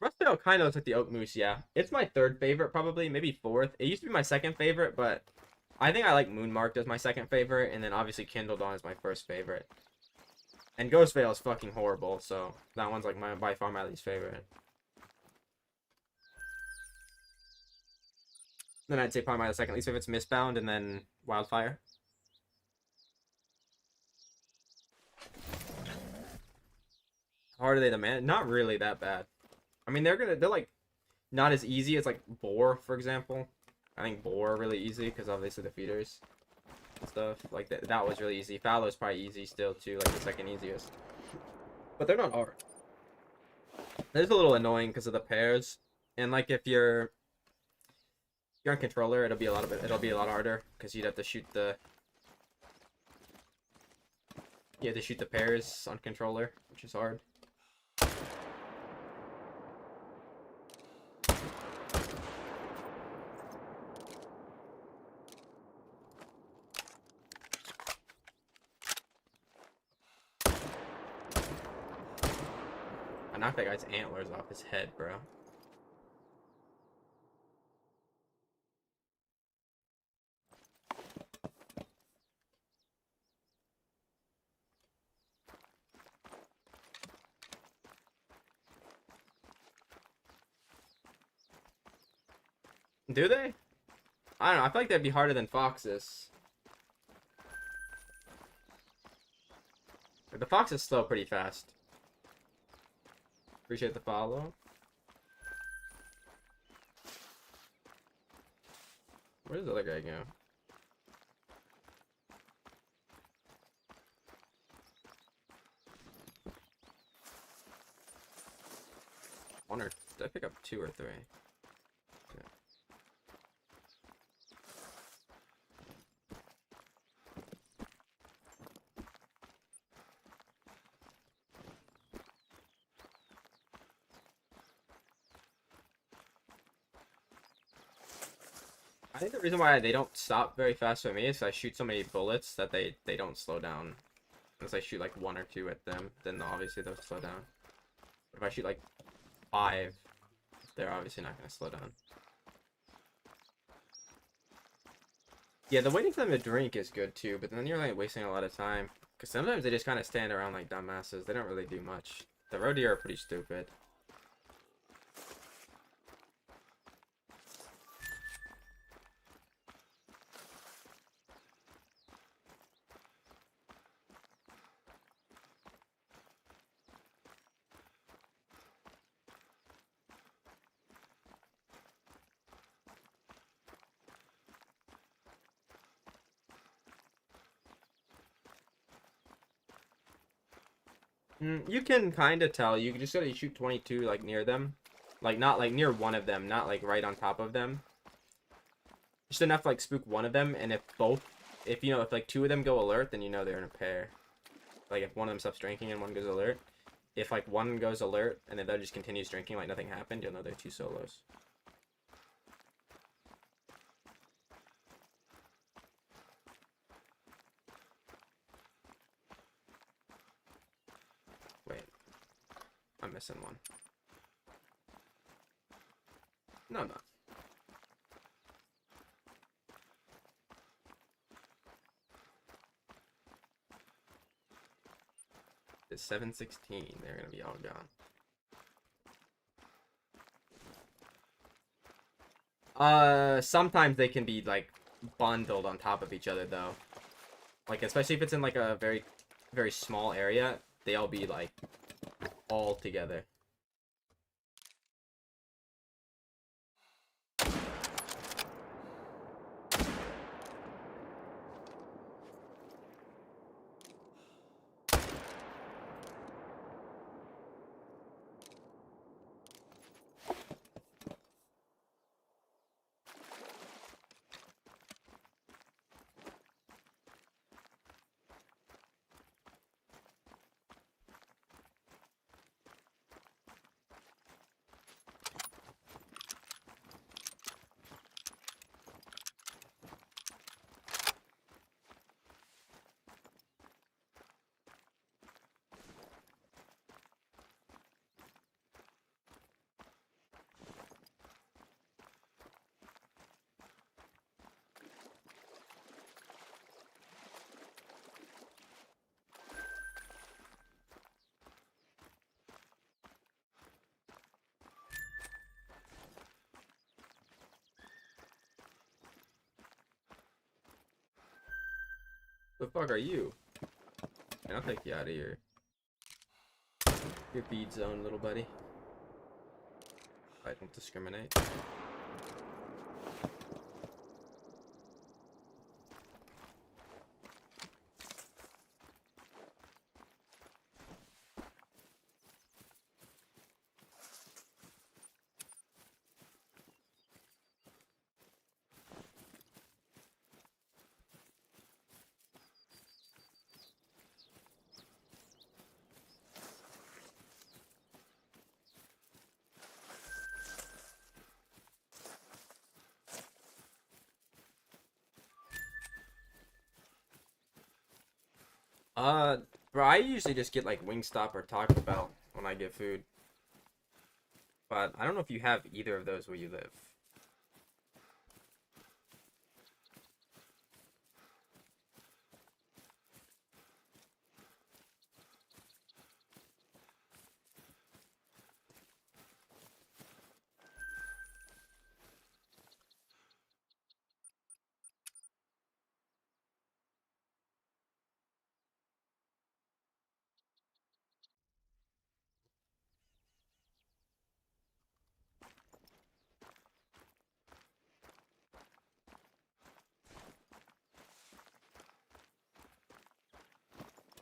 Rustdale kind of looks like the Oak Moose, yeah. It's my 3rd favorite, probably, maybe 4th. It used to be my 2nd favorite, but I think I like Moonmarked as my 2nd favorite, and then obviously Kindle Dawn is my 1st favorite. And Ghost Veil is fucking horrible, so that one's like by far my least favorite. Then I'd say probably my 2nd least favorite is Mistbound, and then Wildfire. How hard are they to man? Not really that bad. I mean, they're like not as easy as like Boar, for example. I think Boar are really easy because obviously the feeders and stuff like that was really easy. Fallow's probably easy still too, like the 2nd easiest. But they're not hard. It's a little annoying because of the pairs, and like if you're on controller, it'll be a lot harder because you'd have to shoot the pairs on controller, which is hard. I knocked that guy's antlers off his head, bro. Do they? I don't know. I feel like that'd be harder than foxes. The foxes slow pretty fast. Appreciate the follow. Where does the other guy go? One or did I pick up 2 or 3? Okay. I think the reason why they don't stop very fast for me is I shoot so many bullets that they don't slow down. Unless I shoot like 1 or 2 at them, then obviously they'll slow down. But if I shoot like 5, they're obviously not going to slow down. Yeah, the waiting for them to drink is good too, but then you're like wasting a lot of time. Because sometimes they just kind of stand around like dumbasses. They don't really do much. The Roe Deer are pretty stupid. You can kind of tell. You just gotta shoot 22 like near them, like not like near one of them, not like right on top of them. Just enough to like spook one of them, and if you know, if like two of them go alert, then you know they're in a pair. Like if one of them stops drinking and one goes alert. If like one goes alert and then the other just continues drinking like nothing happened, you'll know they're two solos. Wait, I'm missing one. No, I'm not. It's 7:16. They're gonna be all gone. Sometimes they can be like bundled on top of each other though. Like especially if it's in like a very, very small area, they'll be like all together. The fuck are you? And I'll take you out of your feed zone, little buddy. I don't discriminate. Bro, I usually just get like Wingstop or Taco Bell when I get food. But I don't know if you have either of those where you live.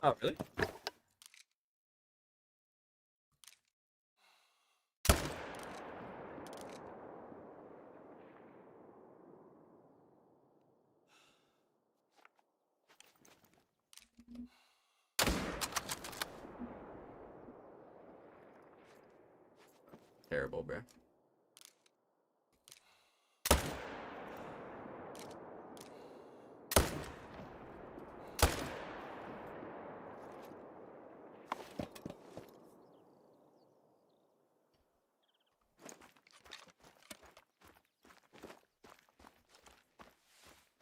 Oh, really? Terrible, bro.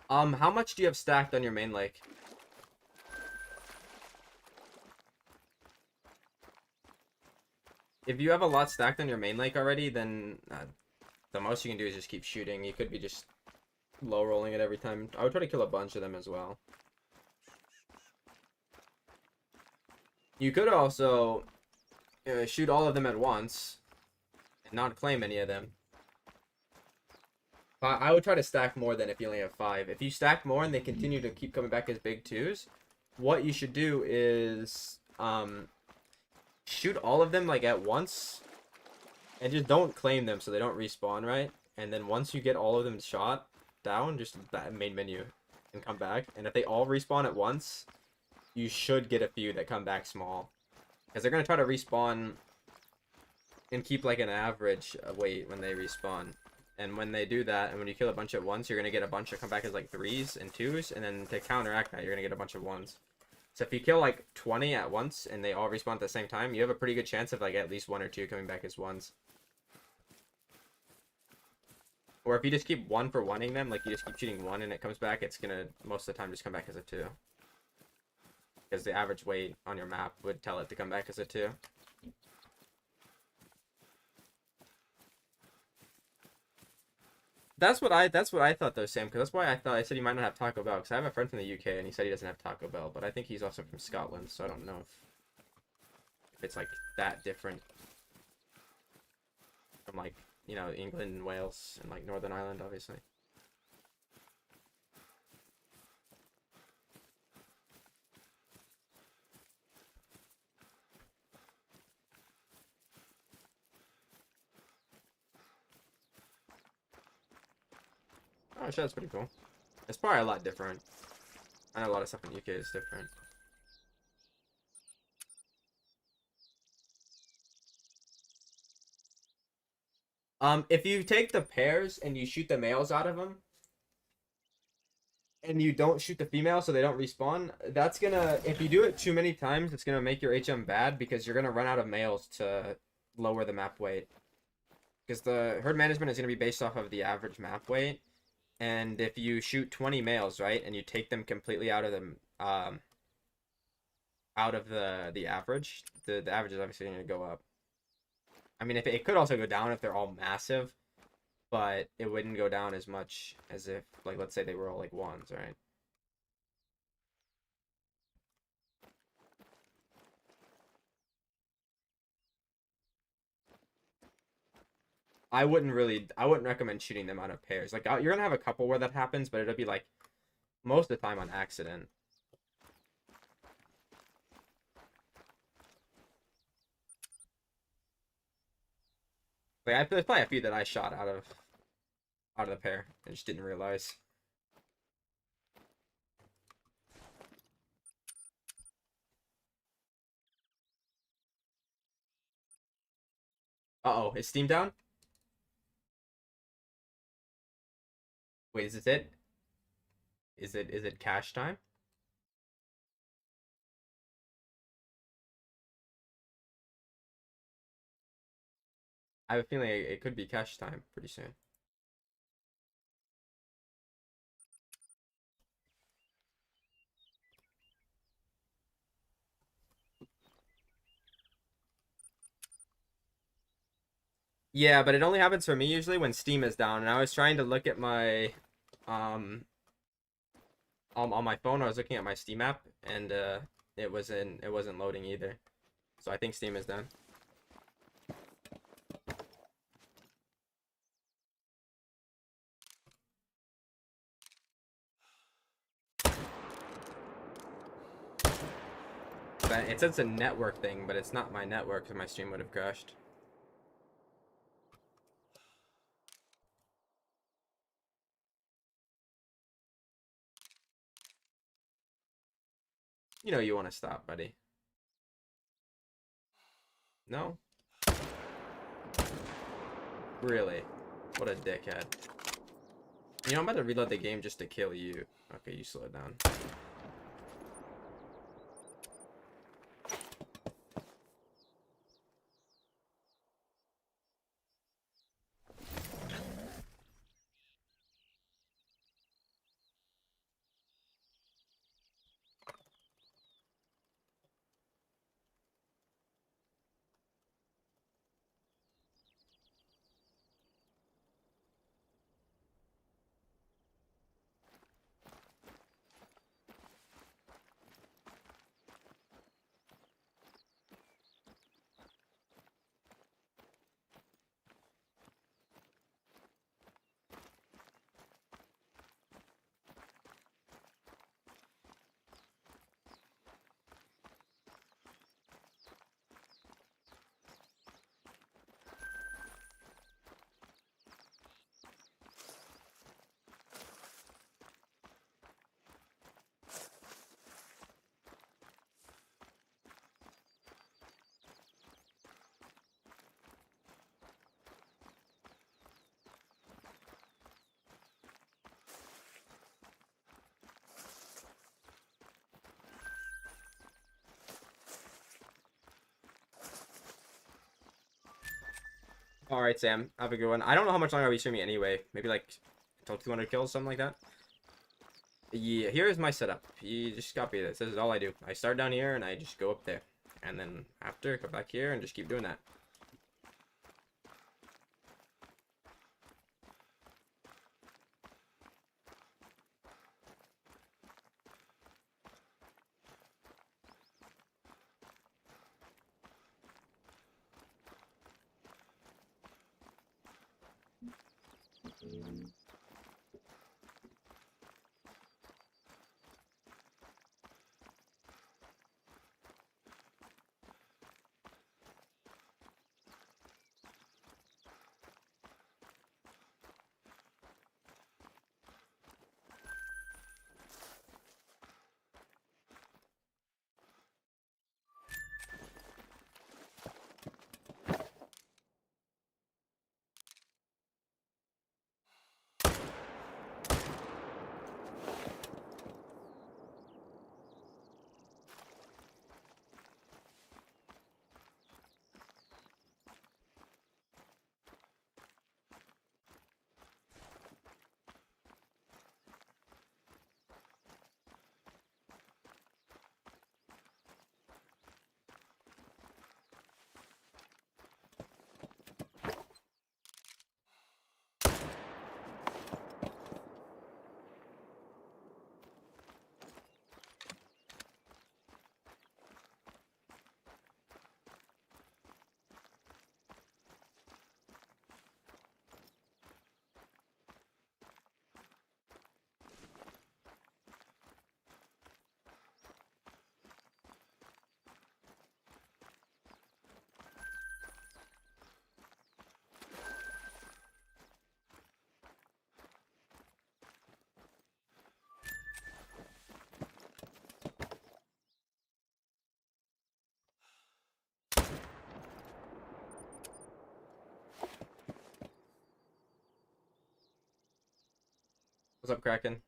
How much do you have stacked on your main lake? If you have a lot stacked on your main lake already, then the most you can do is just keep shooting. You could be just low rolling it every time. I would try to kill a bunch of them as well. You could also shoot all of them at once and not claim any of them. I would try to stack more than if you only have 5. If you stack more and they continue to keep coming back as big 2s, what you should do is shoot all of them like at once, and just don't claim them so they don't respawn, right? And then once you get all of them shot down, just that main menu and come back. And if they all respawn at once, you should get a few that come back small, because they're gonna try to respawn and keep like an average weight when they respawn. And when they do that, and when you kill a bunch at once, you're gonna get a bunch that come back as like 3s and 2s, and then to counteract that, you're gonna get a bunch of 1s. So if you kill like 20 at once and they all respawn at the same time, you have a pretty good chance of like at least 1 or 2 coming back as 1s. Or if you just keep 1 for 1ing them, like you just keep shooting 1 and it comes back, it's gonna most of the time just come back as a 2. Because the average weight on your map would tell it to come back as a 2. That's what I thought though, Sam, because that's why I said he might not have Taco Bell, because I have a friend from the UK and he said he doesn't have Taco Bell, but I think he's also from Scotland, so I don't know if it's like that different from like, you know, England and Wales and like Northern Ireland, obviously. Oh, shit, that's pretty cool. It's probably a lot different. I know a lot of stuff in the UK is different. If you take the pairs and you shoot the males out of them, and you don't shoot the female so they don't respawn, that's gonna, if you do it too many times, it's gonna make your HM bad, because you're gonna run out of males to lower the map weight. Because the herd management is gonna be based off of the average map weight. And if you shoot 20 males, right, and you take them completely out of the average, the average is obviously going to go up. I mean, if it could also go down if they're all massive, but it wouldn't go down as much as if, like, let's say they were all like 1s, right? I wouldn't recommend shooting them out of pairs. Like, you're gonna have a couple where that happens, but it'll be like most of the time on accident. Like, there's probably a few that I shot out of the pair and just didn't realize. Uh-oh, is Steam down? Wait, is this it? Is it cash time? I have a feeling it could be cash time pretty soon. Yeah, but it only happens for me usually when Steam is down. And I was trying to look at my on my phone. I was looking at my Steam app, and it wasn't loading either. So I think Steam is down. It says it's a network thing, but it's not my network, so my stream would have crashed. You know you want to stop, buddy. No? Really? What a dickhead. You know, I'm about to reload the game just to kill you. Okay, you slow down. All right, Sam. Have a good one. I don't know how much longer I'll be streaming anyway. Maybe like until 200 kills, something like that. Yeah, here's my setup. You just copy this. This is all I do. I start down here and I just go up there. And then after, come back here and just keep doing that. What's up, Kraken?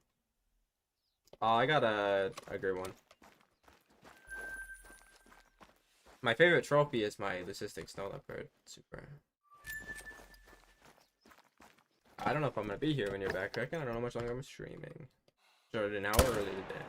Oh, I got a good one. My favorite trophy is my Leucistic Snow Leopard Super. I don't know if I'm gonna be here when you're back, Kraken. I don't know how much longer I'm streaming. Started an hour early today.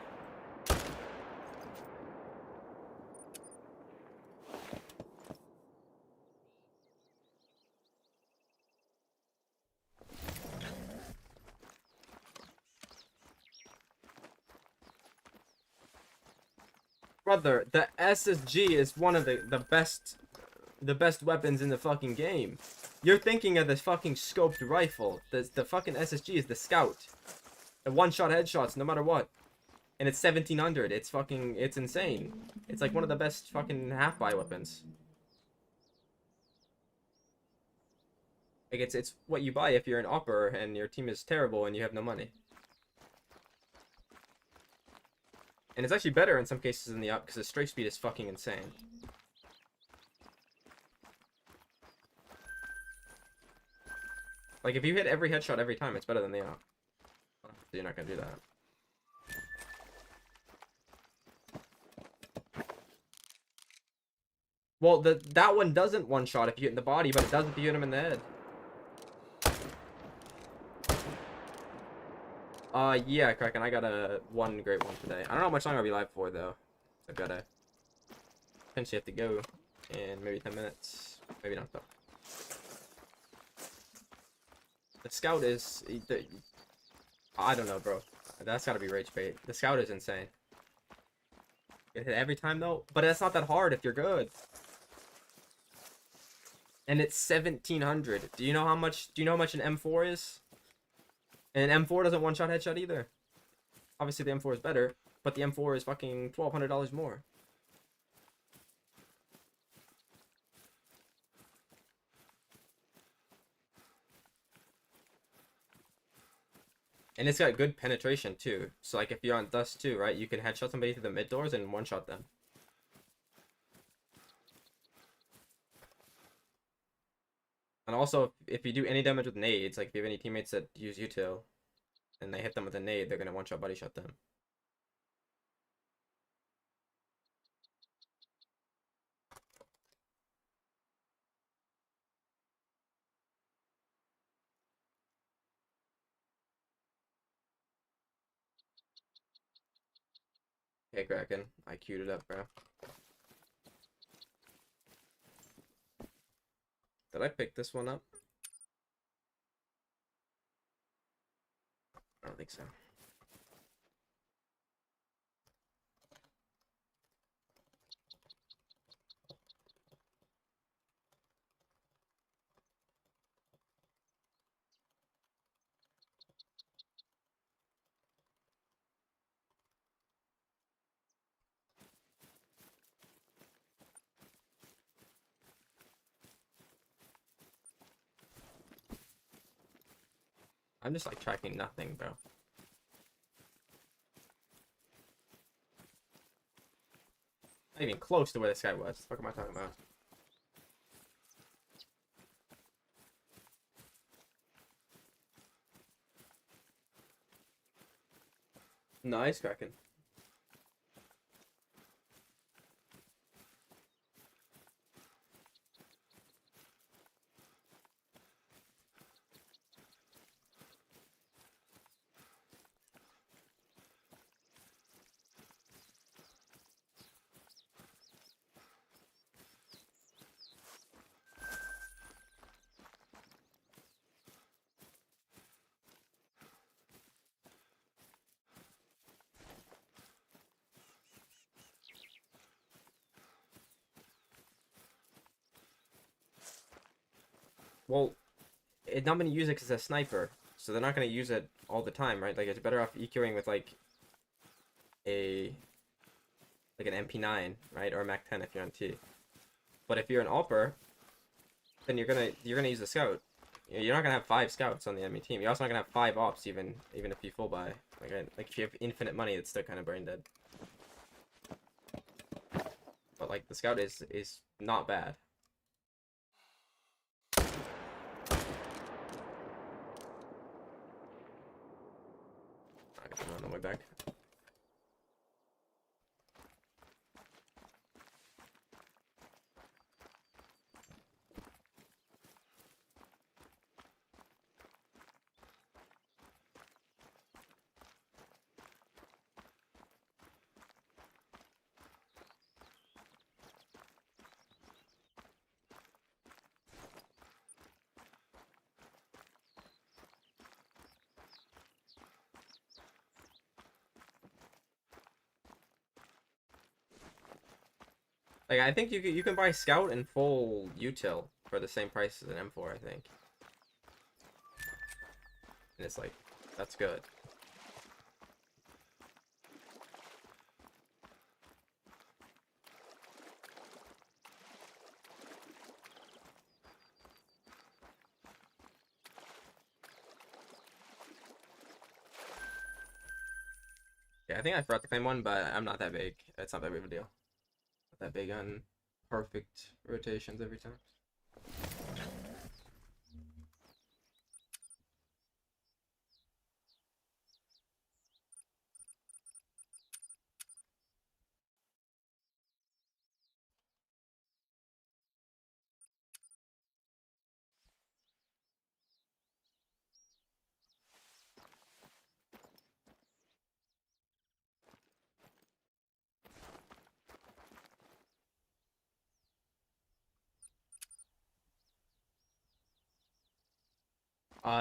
Brother, the SSG is one of the best weapons in the fucking game. You're thinking of the fucking scoped rifle. The fucking SSG is the scout. The one-shot headshots no matter what. And it's 1700. It's insane. It's like one of the best fucking half-buy weapons. Like it's what you buy if you're an upper and your team is terrible and you have no money. And it's actually better in some cases than the up because the strike speed is fucking insane. Like if you hit every headshot every time, it's better than the up. So you're not gonna do that. Well, that one doesn't one shot if you hit in the body, but it does if you hit him in the head. Yeah, Kraken, I got one great one today. I don't know how much longer I'll be live for, though. I've got to potentially have to go in maybe 10 minutes. Maybe not, though. The Scout is... I don't know, bro. That's gotta be rage bait. The Scout is insane. Get hit every time, though. But that's not that hard if you're good. And it's 1700. Do you know how much an M4 is? And an M4 doesn't one-shot headshot either. Obviously, the M4 is better, but the M4 is fucking $1,200 more. And it's got good penetration, too. So, like, if you're on Dust 2, right, you can headshot somebody through the mid doors and one-shot them. And also, if you do any damage with nades, like, if you have any teammates that use util, and they hit them with a nade, they're gonna one-shot body shot them. Okay, Kraken. I queued it up, bro. Did I pick this one up? I don't think so. I'm just like tracking nothing, bro. Not even close to where this guy was. What the fuck am I talking about? Nice, Kraken. Well, it's not gonna use it because it's a sniper, so they're not gonna use it all the time, right? Like it's better off EQing with like an MP9, right, or a Mac 10 if you're on T. But if you're an AWPer, then you're gonna use the scout. You're not gonna have 5 scouts on the enemy team. You're also not gonna have 5 ops even if you full buy. Like if you have infinite money, it's still kind of brain dead. But like the scout is not bad. I can run on the way back. Like I think you can buy scout and full util for the same price as an M4, I think. And it's like that's good. Yeah, I think I forgot to claim one, but I'm not that big. It's not that big of a deal. Not that big on perfect rotations every time.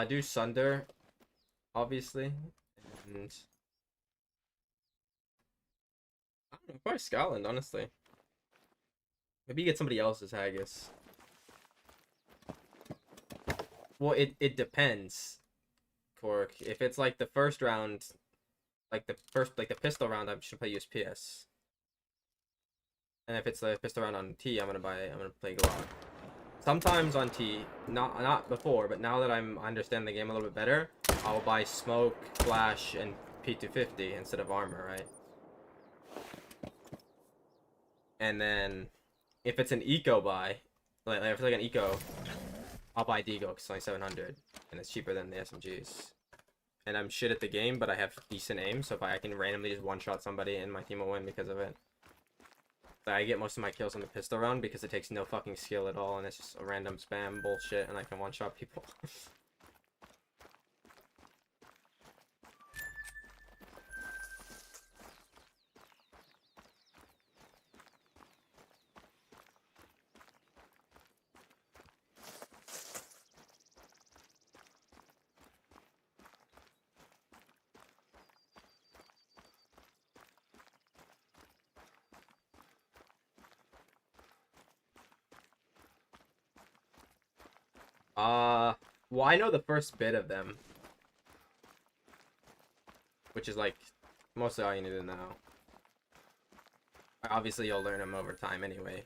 Do Sunder, obviously, and I don't know, probably Scotland, honestly. Maybe you get somebody else's Haggis. Well, it depends, Cork. If it's like the first round, like the pistol round, I should play USPS. And if it's the pistol round on T, I'm gonna play Glock. Sometimes on T, not before, but now that I understand the game a little bit better, I'll buy smoke, flash, and P250 instead of armor, right? And then if it's an eco buy, like if it's like an eco, I'll buy Deagle because it's only 700 and it's cheaper than the SMGs. And I'm shit at the game, but I have decent aim, so if I can randomly just one-shot somebody and my team will win because of it. But I get most of my kills on the pistol round because it takes no fucking skill at all and it's just a random spam bullshit and I can one-shot people. Well, I know the first bit of them, which is like mostly all you need to know. Obviously, you'll learn them over time anyway.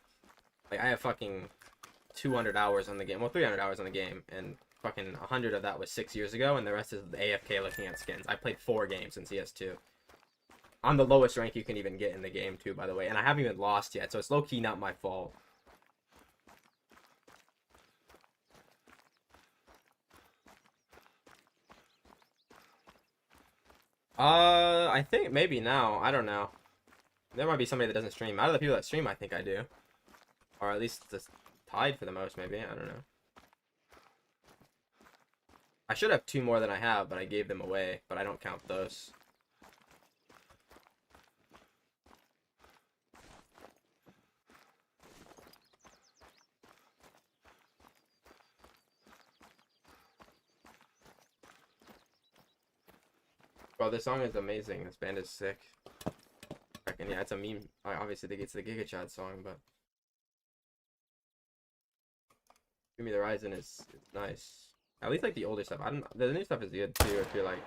Like, I have fucking 200 hours on the game. Well, 300 hours on the game, and fucking 100 of that was 6 years ago, and the rest is the AFK looking at skins. I played 4 games in CS2. I'm the lowest rank you can even get in the game, too, by the way, and I haven't even lost yet, so it's low-key not my fault. I think maybe now. I don't know. There might be somebody that doesn't stream. Out of the people that stream, I think I do. Or at least it's tied for the most, maybe. I don't know. I should have 2 more than I have, but I gave them away. But I don't count those. Bro, this song is amazing. This band is sick. And yeah, it's a meme. Obviously, it's the Giga Chad song, but Give Me the Horizon is nice. At least like the older stuff. I don't. The new stuff is good too. I feel like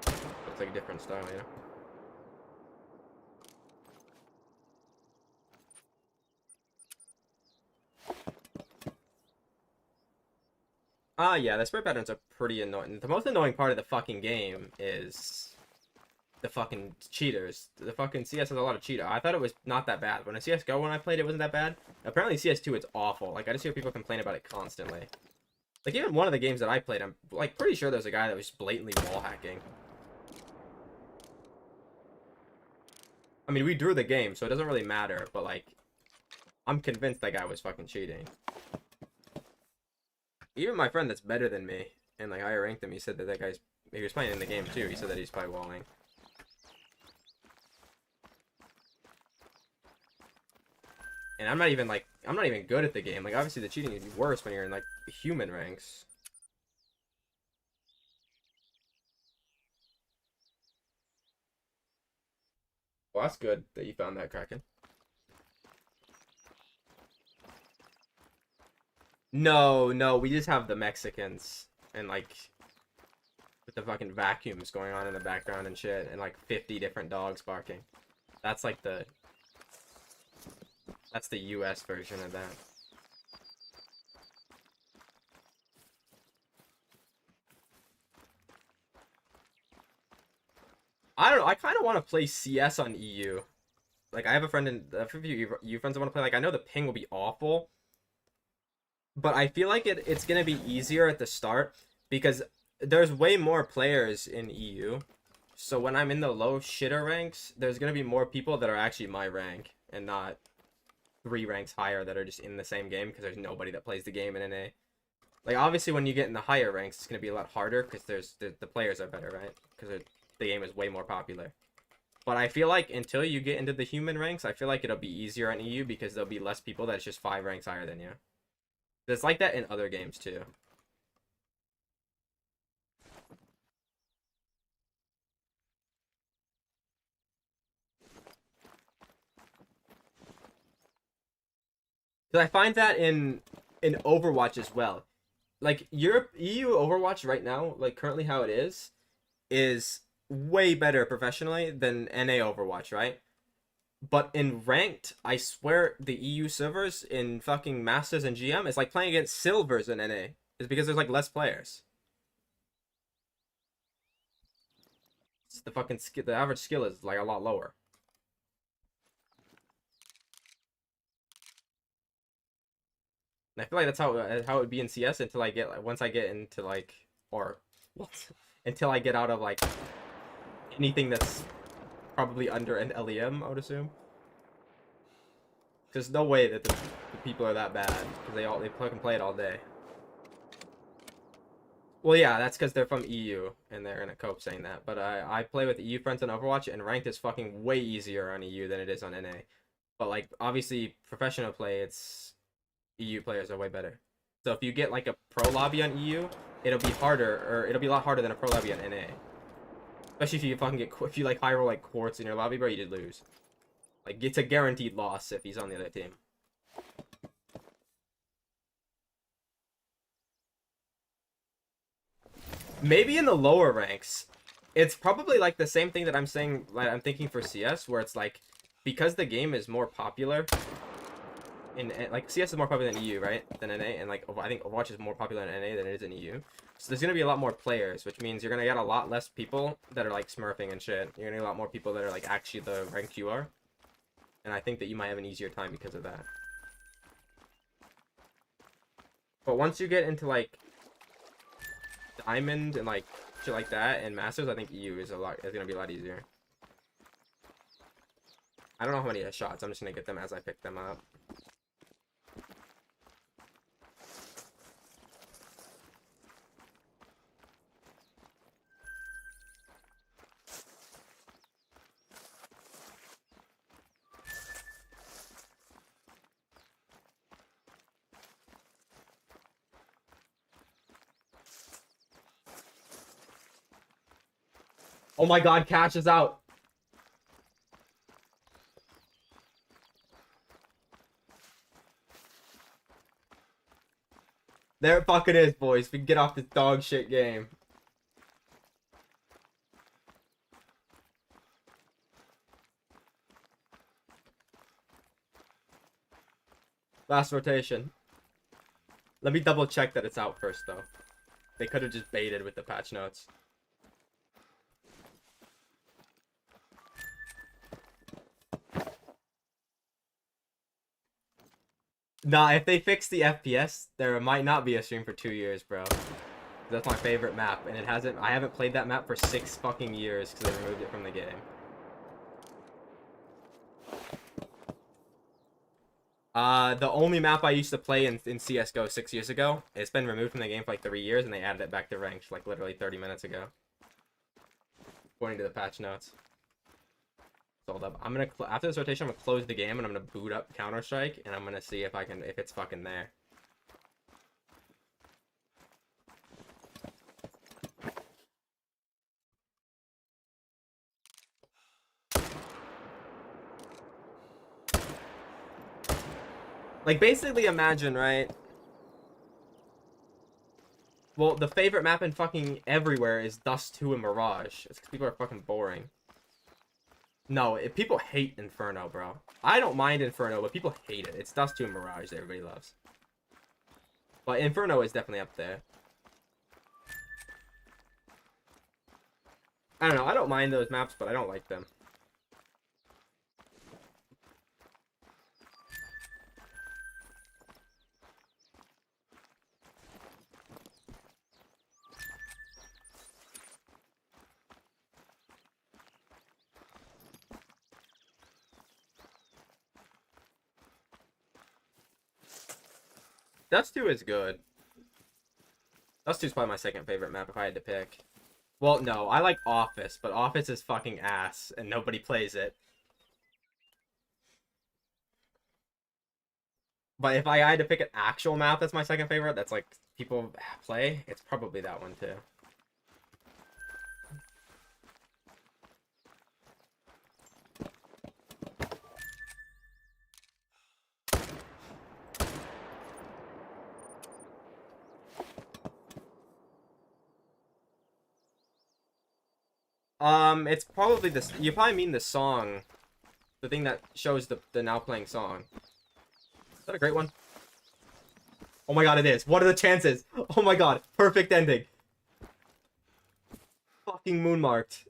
it's like a different style, you know. Yeah, the spray patterns are pretty annoying. The most annoying part of the fucking game is the fucking cheaters. The fucking CS has a lot of cheater. I thought it was not that bad. When a CSGO, when I played, it wasn't that bad. Apparently CS2, it's awful. Like, I just hear people complain about it constantly. Like, even one of the games that I played, I'm, like, pretty sure there's a guy that was blatantly wall hacking. I mean, we drew the game, so it doesn't really matter, but, like, I'm convinced that guy was fucking cheating. Even my friend that's better than me, and, like, higher ranked him, he said that that guy's... He was playing in the game, too. He said that he's probably walling. And I'm not even good at the game. Like, obviously the cheating is worse when you're in, like, human ranks. Well, that's good that you found that, Kraken. No, no, we just have the Mexicans. And, like, with the fucking vacuums going on in the background and shit. And, like, 50 different dogs barking. That's, like, the... That's the US version of that. I don't know. I kind of want to play CS on EU. Like, I have a friend in a few EU friends that want to play. Like, I know the ping will be awful, but I feel like it's gonna be easier at the start because there's way more players in EU. So when I'm in the low shitter ranks, there's gonna be more people that are actually my rank and not 3 ranks higher that are just in the same game because there's nobody that plays the game in NA. Like, obviously, when you get in the higher ranks, it's gonna be a lot harder because the players are better, right? Because the game is way more popular. But I feel like until you get into the human ranks, I feel like it'll be easier on EU because there'll be less people that's just 5 ranks higher than you. It's like that in other games too. Because I find that in Overwatch as well. Like, Europe, EU Overwatch right now, like currently how it is way better professionally than NA Overwatch, right? But in ranked, I swear the EU servers in fucking Masters and GM is like playing against silvers in NA. It's because there's like less players. It's the fucking skill, the average skill is like a lot lower. And I feel like that's how it would be in CS until I get once I get into like until I get out of like anything that's probably under an LEM, I would assume. There's no way that the people are that bad because they fucking play it all day. Well, yeah, that's because they're from EU and they're gonna cope saying that. But I play with EU friends on Overwatch and ranked is fucking way easier on EU than it is on NA. But like obviously professional play, it's EU players are way better. So if you get like a pro lobby on EU, it'll be harder, or it'll be a lot harder than a pro lobby on NA. Especially if you fucking if you like high roll like Quartz in your lobby, bro, you did lose. Like it's a guaranteed loss if he's on the other team. Maybe in the lower ranks. It's probably like the same thing that I'm saying, like I'm thinking for CS, where it's like, because the game is more popular in, like, CS is more popular in EU, right, than NA, and like I think Overwatch is more popular in NA than it is in EU. So there's gonna be a lot more players, which means you're gonna get a lot less people that are like smurfing and shit. You're gonna get a lot more people that are like actually the ranked you are, and I think that you might have an easier time because of that. But once you get into like Diamond and like shit like that and Masters, I think EU is gonna be a lot easier. I don't know how many shots. I'm just gonna get them as I pick them up. Oh my god, Cash is out. There it fucking is, boys. We can get off this dog shit game. Last rotation. Let me double check that it's out first, though. They could have just baited with the patch notes. Nah, if they fix the FPS, there might not be a stream for 2 years, bro. That's my favorite map, and I haven't played that map for 6 fucking years because they removed it from the game. The only map I used to play in CSGO 6 years ago, it's been removed from the game for like 3 years, and they added it back to ranked like literally 30 minutes ago. According to the patch notes. Hold up. I'm gonna after this rotation, I'm gonna close the game and I'm gonna boot up Counter-Strike, and I'm gonna see if it's fucking there. Like, basically imagine, right? Well, the favorite map in fucking everywhere is Dust 2 and Mirage. It's because people are fucking boring. No, people hate Inferno, bro. I don't mind Inferno, but people hate it. It's Dust 2 and Mirage that everybody loves. But Inferno is definitely up there. I don't know. I don't mind those maps, but I don't like them. Dust 2 is good. Dust 2 is probably my second favorite map if I had to pick. Well, no, I like Office, but Office is fucking ass, and nobody plays it. But if I had to pick an actual map that's my second favorite, that's like people play, it's probably that one too. It's probably this. You probably mean the song, the thing that shows the now playing song. Is that a great one? Oh my god, it is. What are the chances? Oh my god, perfect ending. Fucking moonmarked.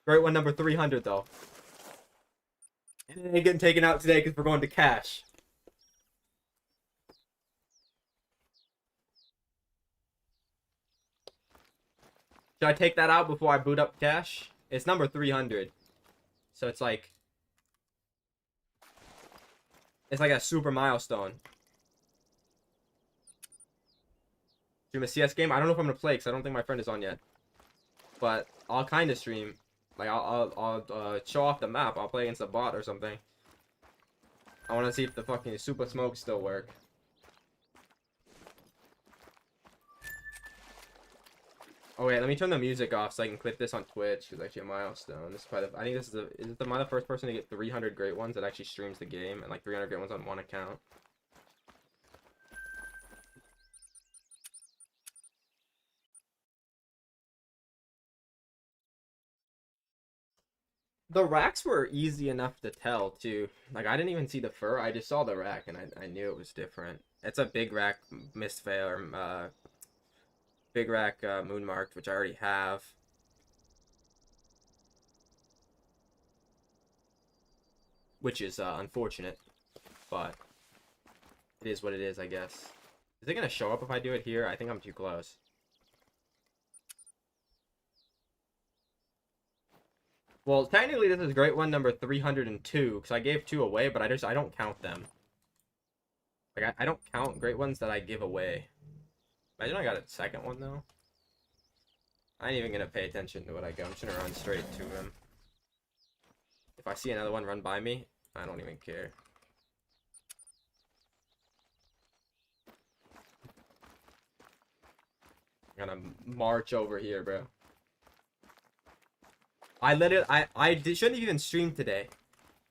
Great one, number 300 though. And it ain't getting taken out today because we're going to cash. Should I take that out before I boot up cash? It's number 300. So it's like a super milestone. Stream a CS game? I don't know if I'm gonna play because I don't think my friend is on yet. But I'll kind of stream. Like I'll show off the map. I'll play against a bot or something. I want to see if the fucking super smokes still work. Oh wait, let me turn the music off so I can clip this on Twitch, because actually a milestone. This is probably I think this is am I the first person to get 300 great ones that actually streams the game, and like 300 great ones on one account. The racks were easy enough to tell too. Like I didn't even see the fur. I just saw the rack and I knew it was different. It's a big rack misfire, big rack moon marked, which I already have. Which is unfortunate, but it is what it is, I guess. Is it gonna show up if I do it here? I think I'm too close. Well, technically this is great one number 302 because I gave 2 away, but I don't count them. Like I don't count great ones that I give away. Imagine I got a second one though. I ain't even gonna pay attention to what I go. I'm just gonna run straight to him. If I see another one run by me, I don't even care. I'm gonna march over here, bro. Shouldn't even stream today,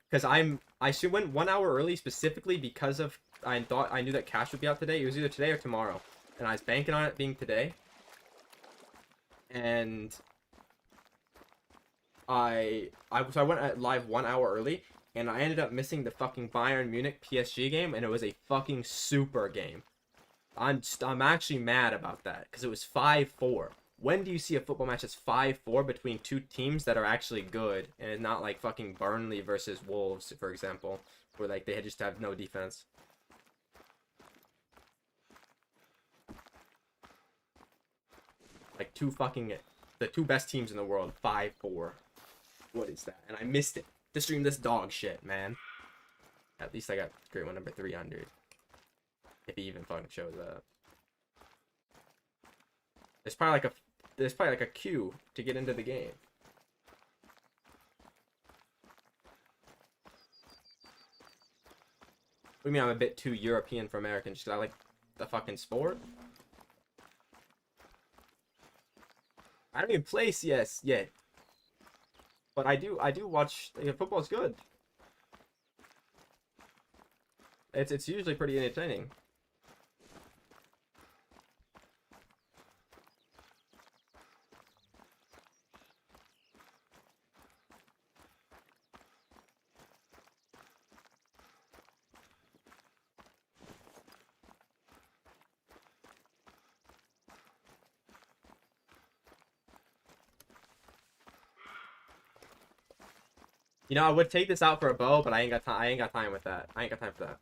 because I should went 1 hour early specifically because of I knew that cash would be out today. It was either today or tomorrow, and I was banking on it being today. And so I went live 1 hour early, and I ended up missing the fucking Bayern Munich PSG game, and it was a fucking super game. I'm actually mad about that because it was 5-4. When do you see a football match that's 5-4 between two teams that are actually good, and it's not like fucking Burnley versus Wolves, for example, where like they just have no defense? Like the two best teams in the world, 5-4. What is that? And I missed it to stream this dog shit, man. At least I got great one number 300. If he even fucking shows up. There's probably like a queue to get into the game. What do you mean I'm a bit too European for American just because I like the fucking sport? I don't even play CS yet. But I do watch, football's good. It's usually pretty entertaining. You know, I would take this out for a bow, but I ain't got time. I ain't got time with that. I ain't got time for that.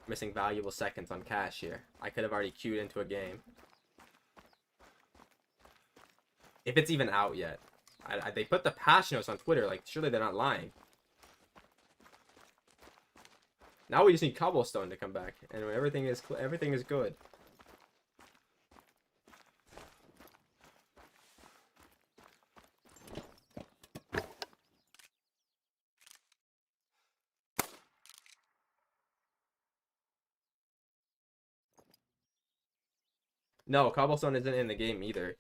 Missing valuable seconds on cash here. I could have already queued into a game. If it's even out yet. They put the patch notes on Twitter. Like, surely they're not lying. Now we just need cobblestone to come back, and everything is good. No, cobblestone isn't in the game either.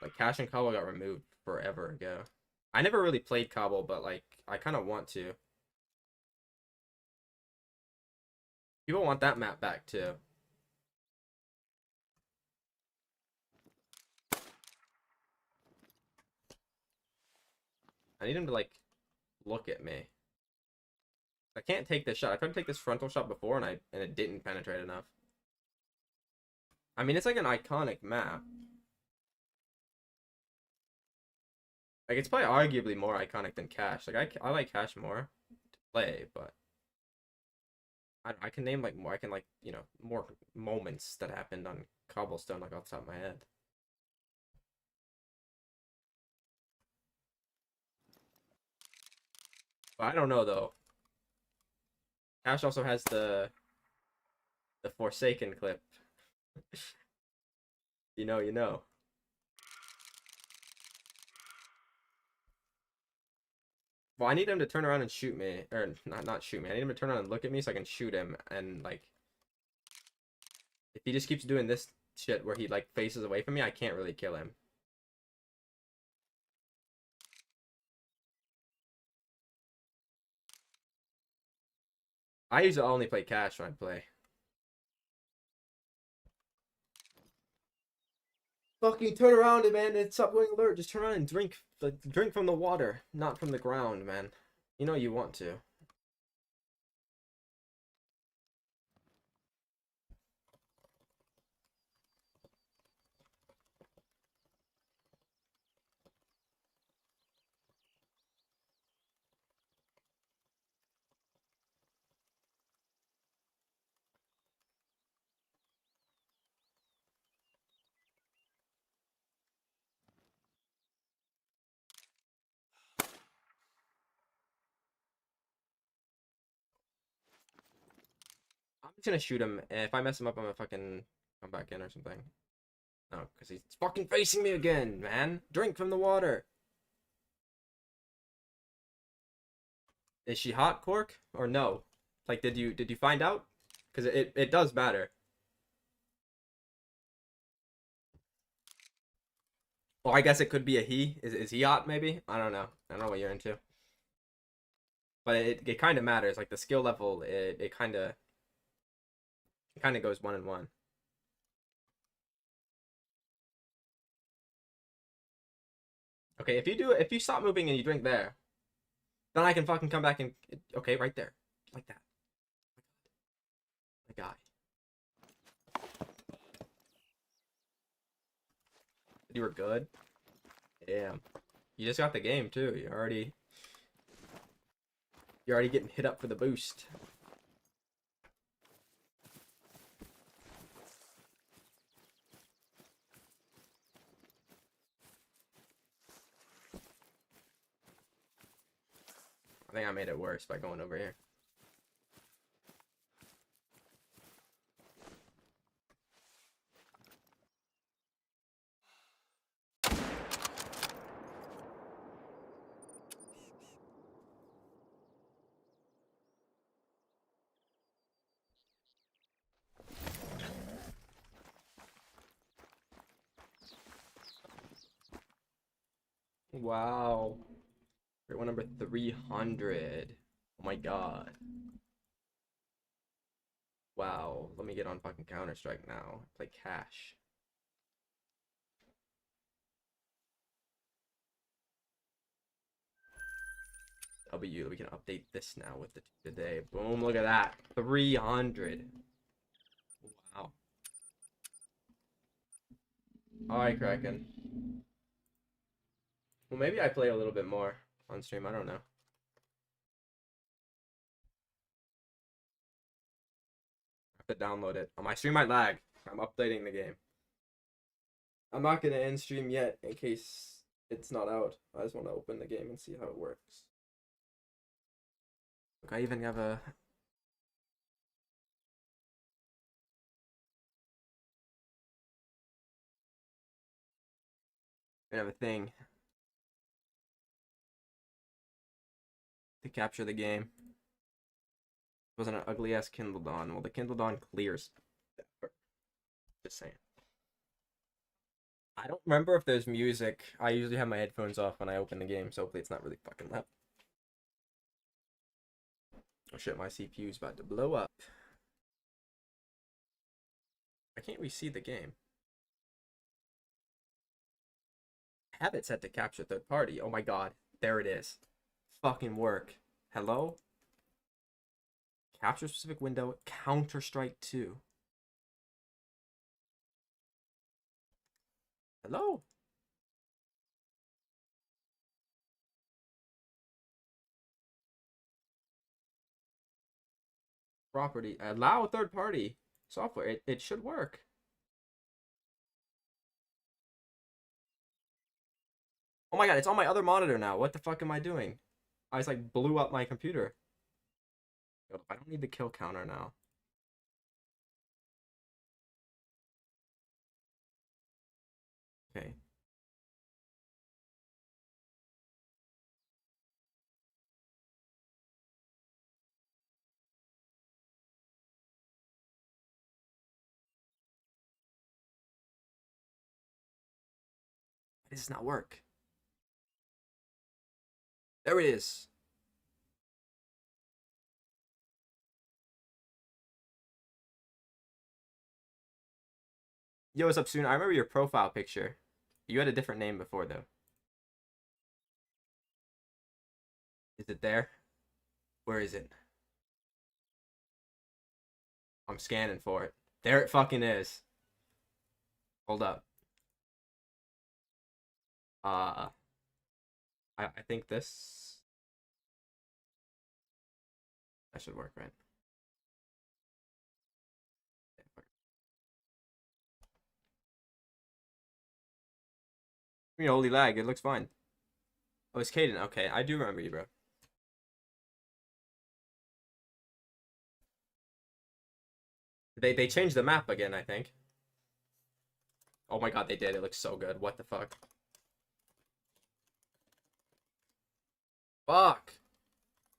Like, cash and cobble got removed forever ago. I never really played cobble, but like I kind of want to. People want that map back too. I need him to like look at me. I can't take this shot. I tried to take this frontal shot before and it didn't penetrate enough. I mean, it's like an iconic map. Like, it's probably arguably more iconic than Cash. Like, I like Cash more to play, but I can name like more. I can like, you know, more moments that happened on Cobblestone like off the top of my head. But I don't know though. Cash also has the Forsaken clip. You know, you know. Well, I need him to turn around and shoot me, or not shoot me. I need him to turn around and look at me so I can shoot him. And like, if he just keeps doing this shit where he like faces away from me, I can't really kill him. I usually only play Cash when I play. Fucking turn around, man, and stop going alert. Just turn around and drink. Like, drink from the water, not from the ground, man. You know you want to. I'm just gonna shoot him. And if I mess him up, I'm gonna fucking come back in or something. No, because he's fucking facing me again, man. Drink from the water. Is she hot, Cork? Or no? Like, did you find out? Because it does matter. Well, I guess it could be a he. Is he hot, maybe? I don't know. I don't know what you're into. But it kind of matters. Like, the skill level, it kind of goes 1-1. Okay, if you stop moving and you drink there, then I can fucking come back and okay, right there, like that. My guy, you were good. Damn, you just got the game too. You're already getting hit up for the boost. I think I made it worse by going over here. Wow. Great one, number 300. Oh my god. Wow. Let me get on fucking Counter-Strike now. Play cash. W. We can update this now with the today. Boom. Look at that. 300. Wow. Alright, Kraken. Well, maybe I play a little bit more on stream. I don't know. I have to download it. My stream might lag. I'm updating the game. I'm not gonna end stream yet in case it's not out. I just want to open the game and see how it works. Look, I even have a thing to capture the game. It wasn't an ugly ass Kindle Dawn. Well, the Kindle Dawn clears. Just saying. I don't remember if there's music. I usually have my headphones off when I open the game, so hopefully it's not really fucking loud. Oh shit, my CPU's about to blow up. I can't re-see the game. I have it set to capture third party. Oh my god. There it is. Fucking work. Hello? Capture specific window. Counter-Strike 2. Hello? Property. Allow third party software. It should work. Oh my god, it's on my other monitor now. What the fuck am I doing? I just like blew up my computer. I don't need the kill counter now. Okay. It does not work. There it is. Yo, what's up, Soon? I remember your profile picture. You had a different name before, though. Is it there? Where is it? I'm scanning for it. There it fucking is. Hold up. Uh, I think this... That should work, right? You know, holy lag. It looks fine. Oh, it's Caden. Okay, I do remember you, bro. They changed the map again, I think. Oh my god, they did. It looks so good. What the fuck? Fuck!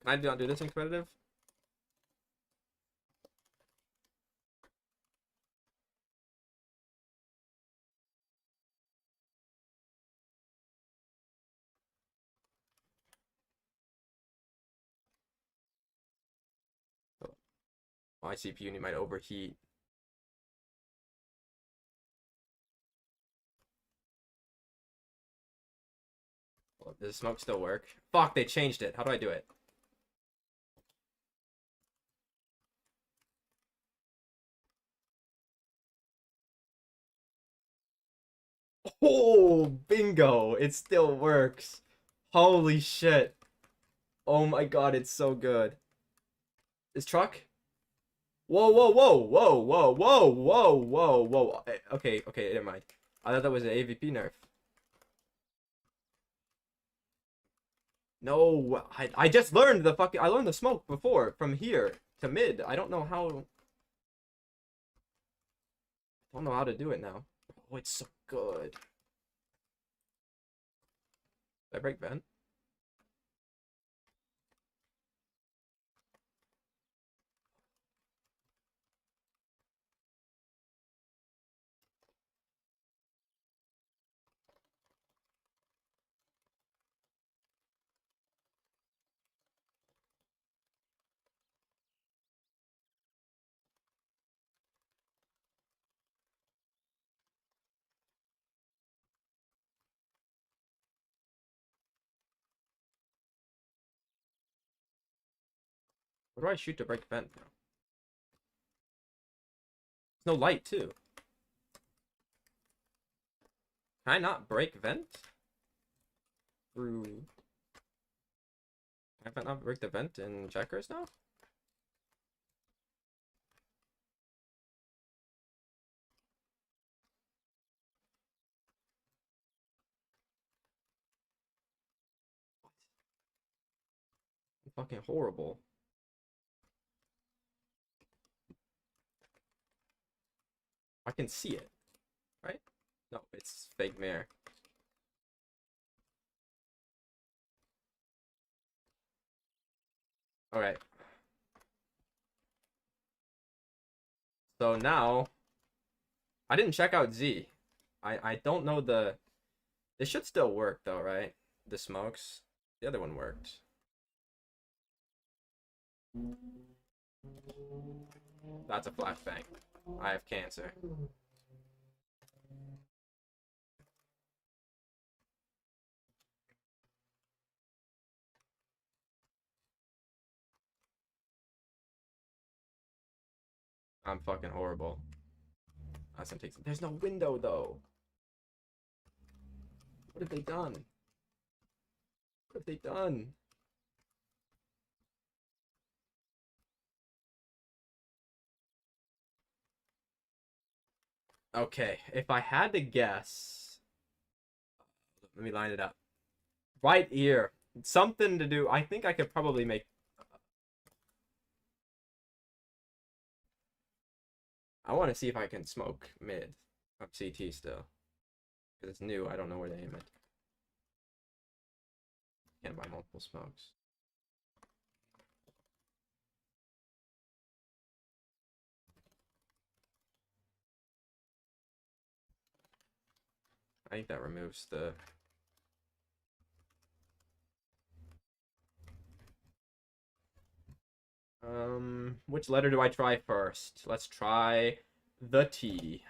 Can I not do this in competitive? My CPU might overheat. Does the smoke still work? Fuck, they changed it. How do I do it? Oh, bingo! It still works. Holy shit. Oh my god, it's so good. This truck? Whoa, whoa, whoa, whoa, whoa, whoa, whoa, whoa, whoa. Okay, okay, never mind. I thought that was an AVP nerf. No, I just learned the fucking... I learned the smoke before, from here to mid. I don't know how... I don't know how to do it now. Oh, it's so good. Did I break vent? Where do I shoot to break vent now? There's no light, too. Can I not break vent? Through... Can I not break the vent in checkers now? I'm fucking horrible. I can see it, right? No, it's fake mirror. Okay. So now, I didn't check out Z. I don't know the... It should still work though, right? The smokes. The other one worked. That's a flashbang. I have cancer. I'm fucking horrible. There's no window though. What have they done? What have they done? Okay, if I had to guess, let me line it up. Right ear. Something to do. I think I could probably make... I want to see if I can smoke mid. Up CT still. Because it's new, I don't know where to aim it. Can't buy multiple smokes. I think that removes the... Which letter do I try first? Let's try the T.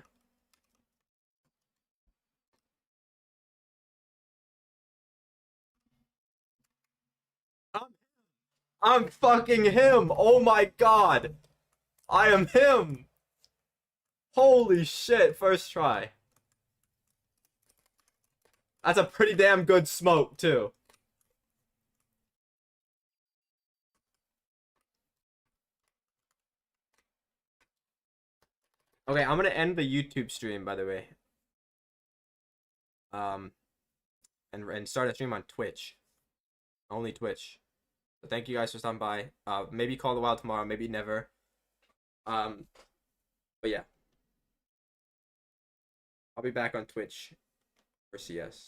I'm fucking him! Oh my god! I am him! Holy shit, first try. That's a pretty damn good smoke, too. Okay, I'm gonna end the YouTube stream, by the way. And start a stream on Twitch. Only Twitch. So thank you guys for stopping by. Maybe call a while tomorrow, maybe never. But yeah. I'll be back on Twitch for CS.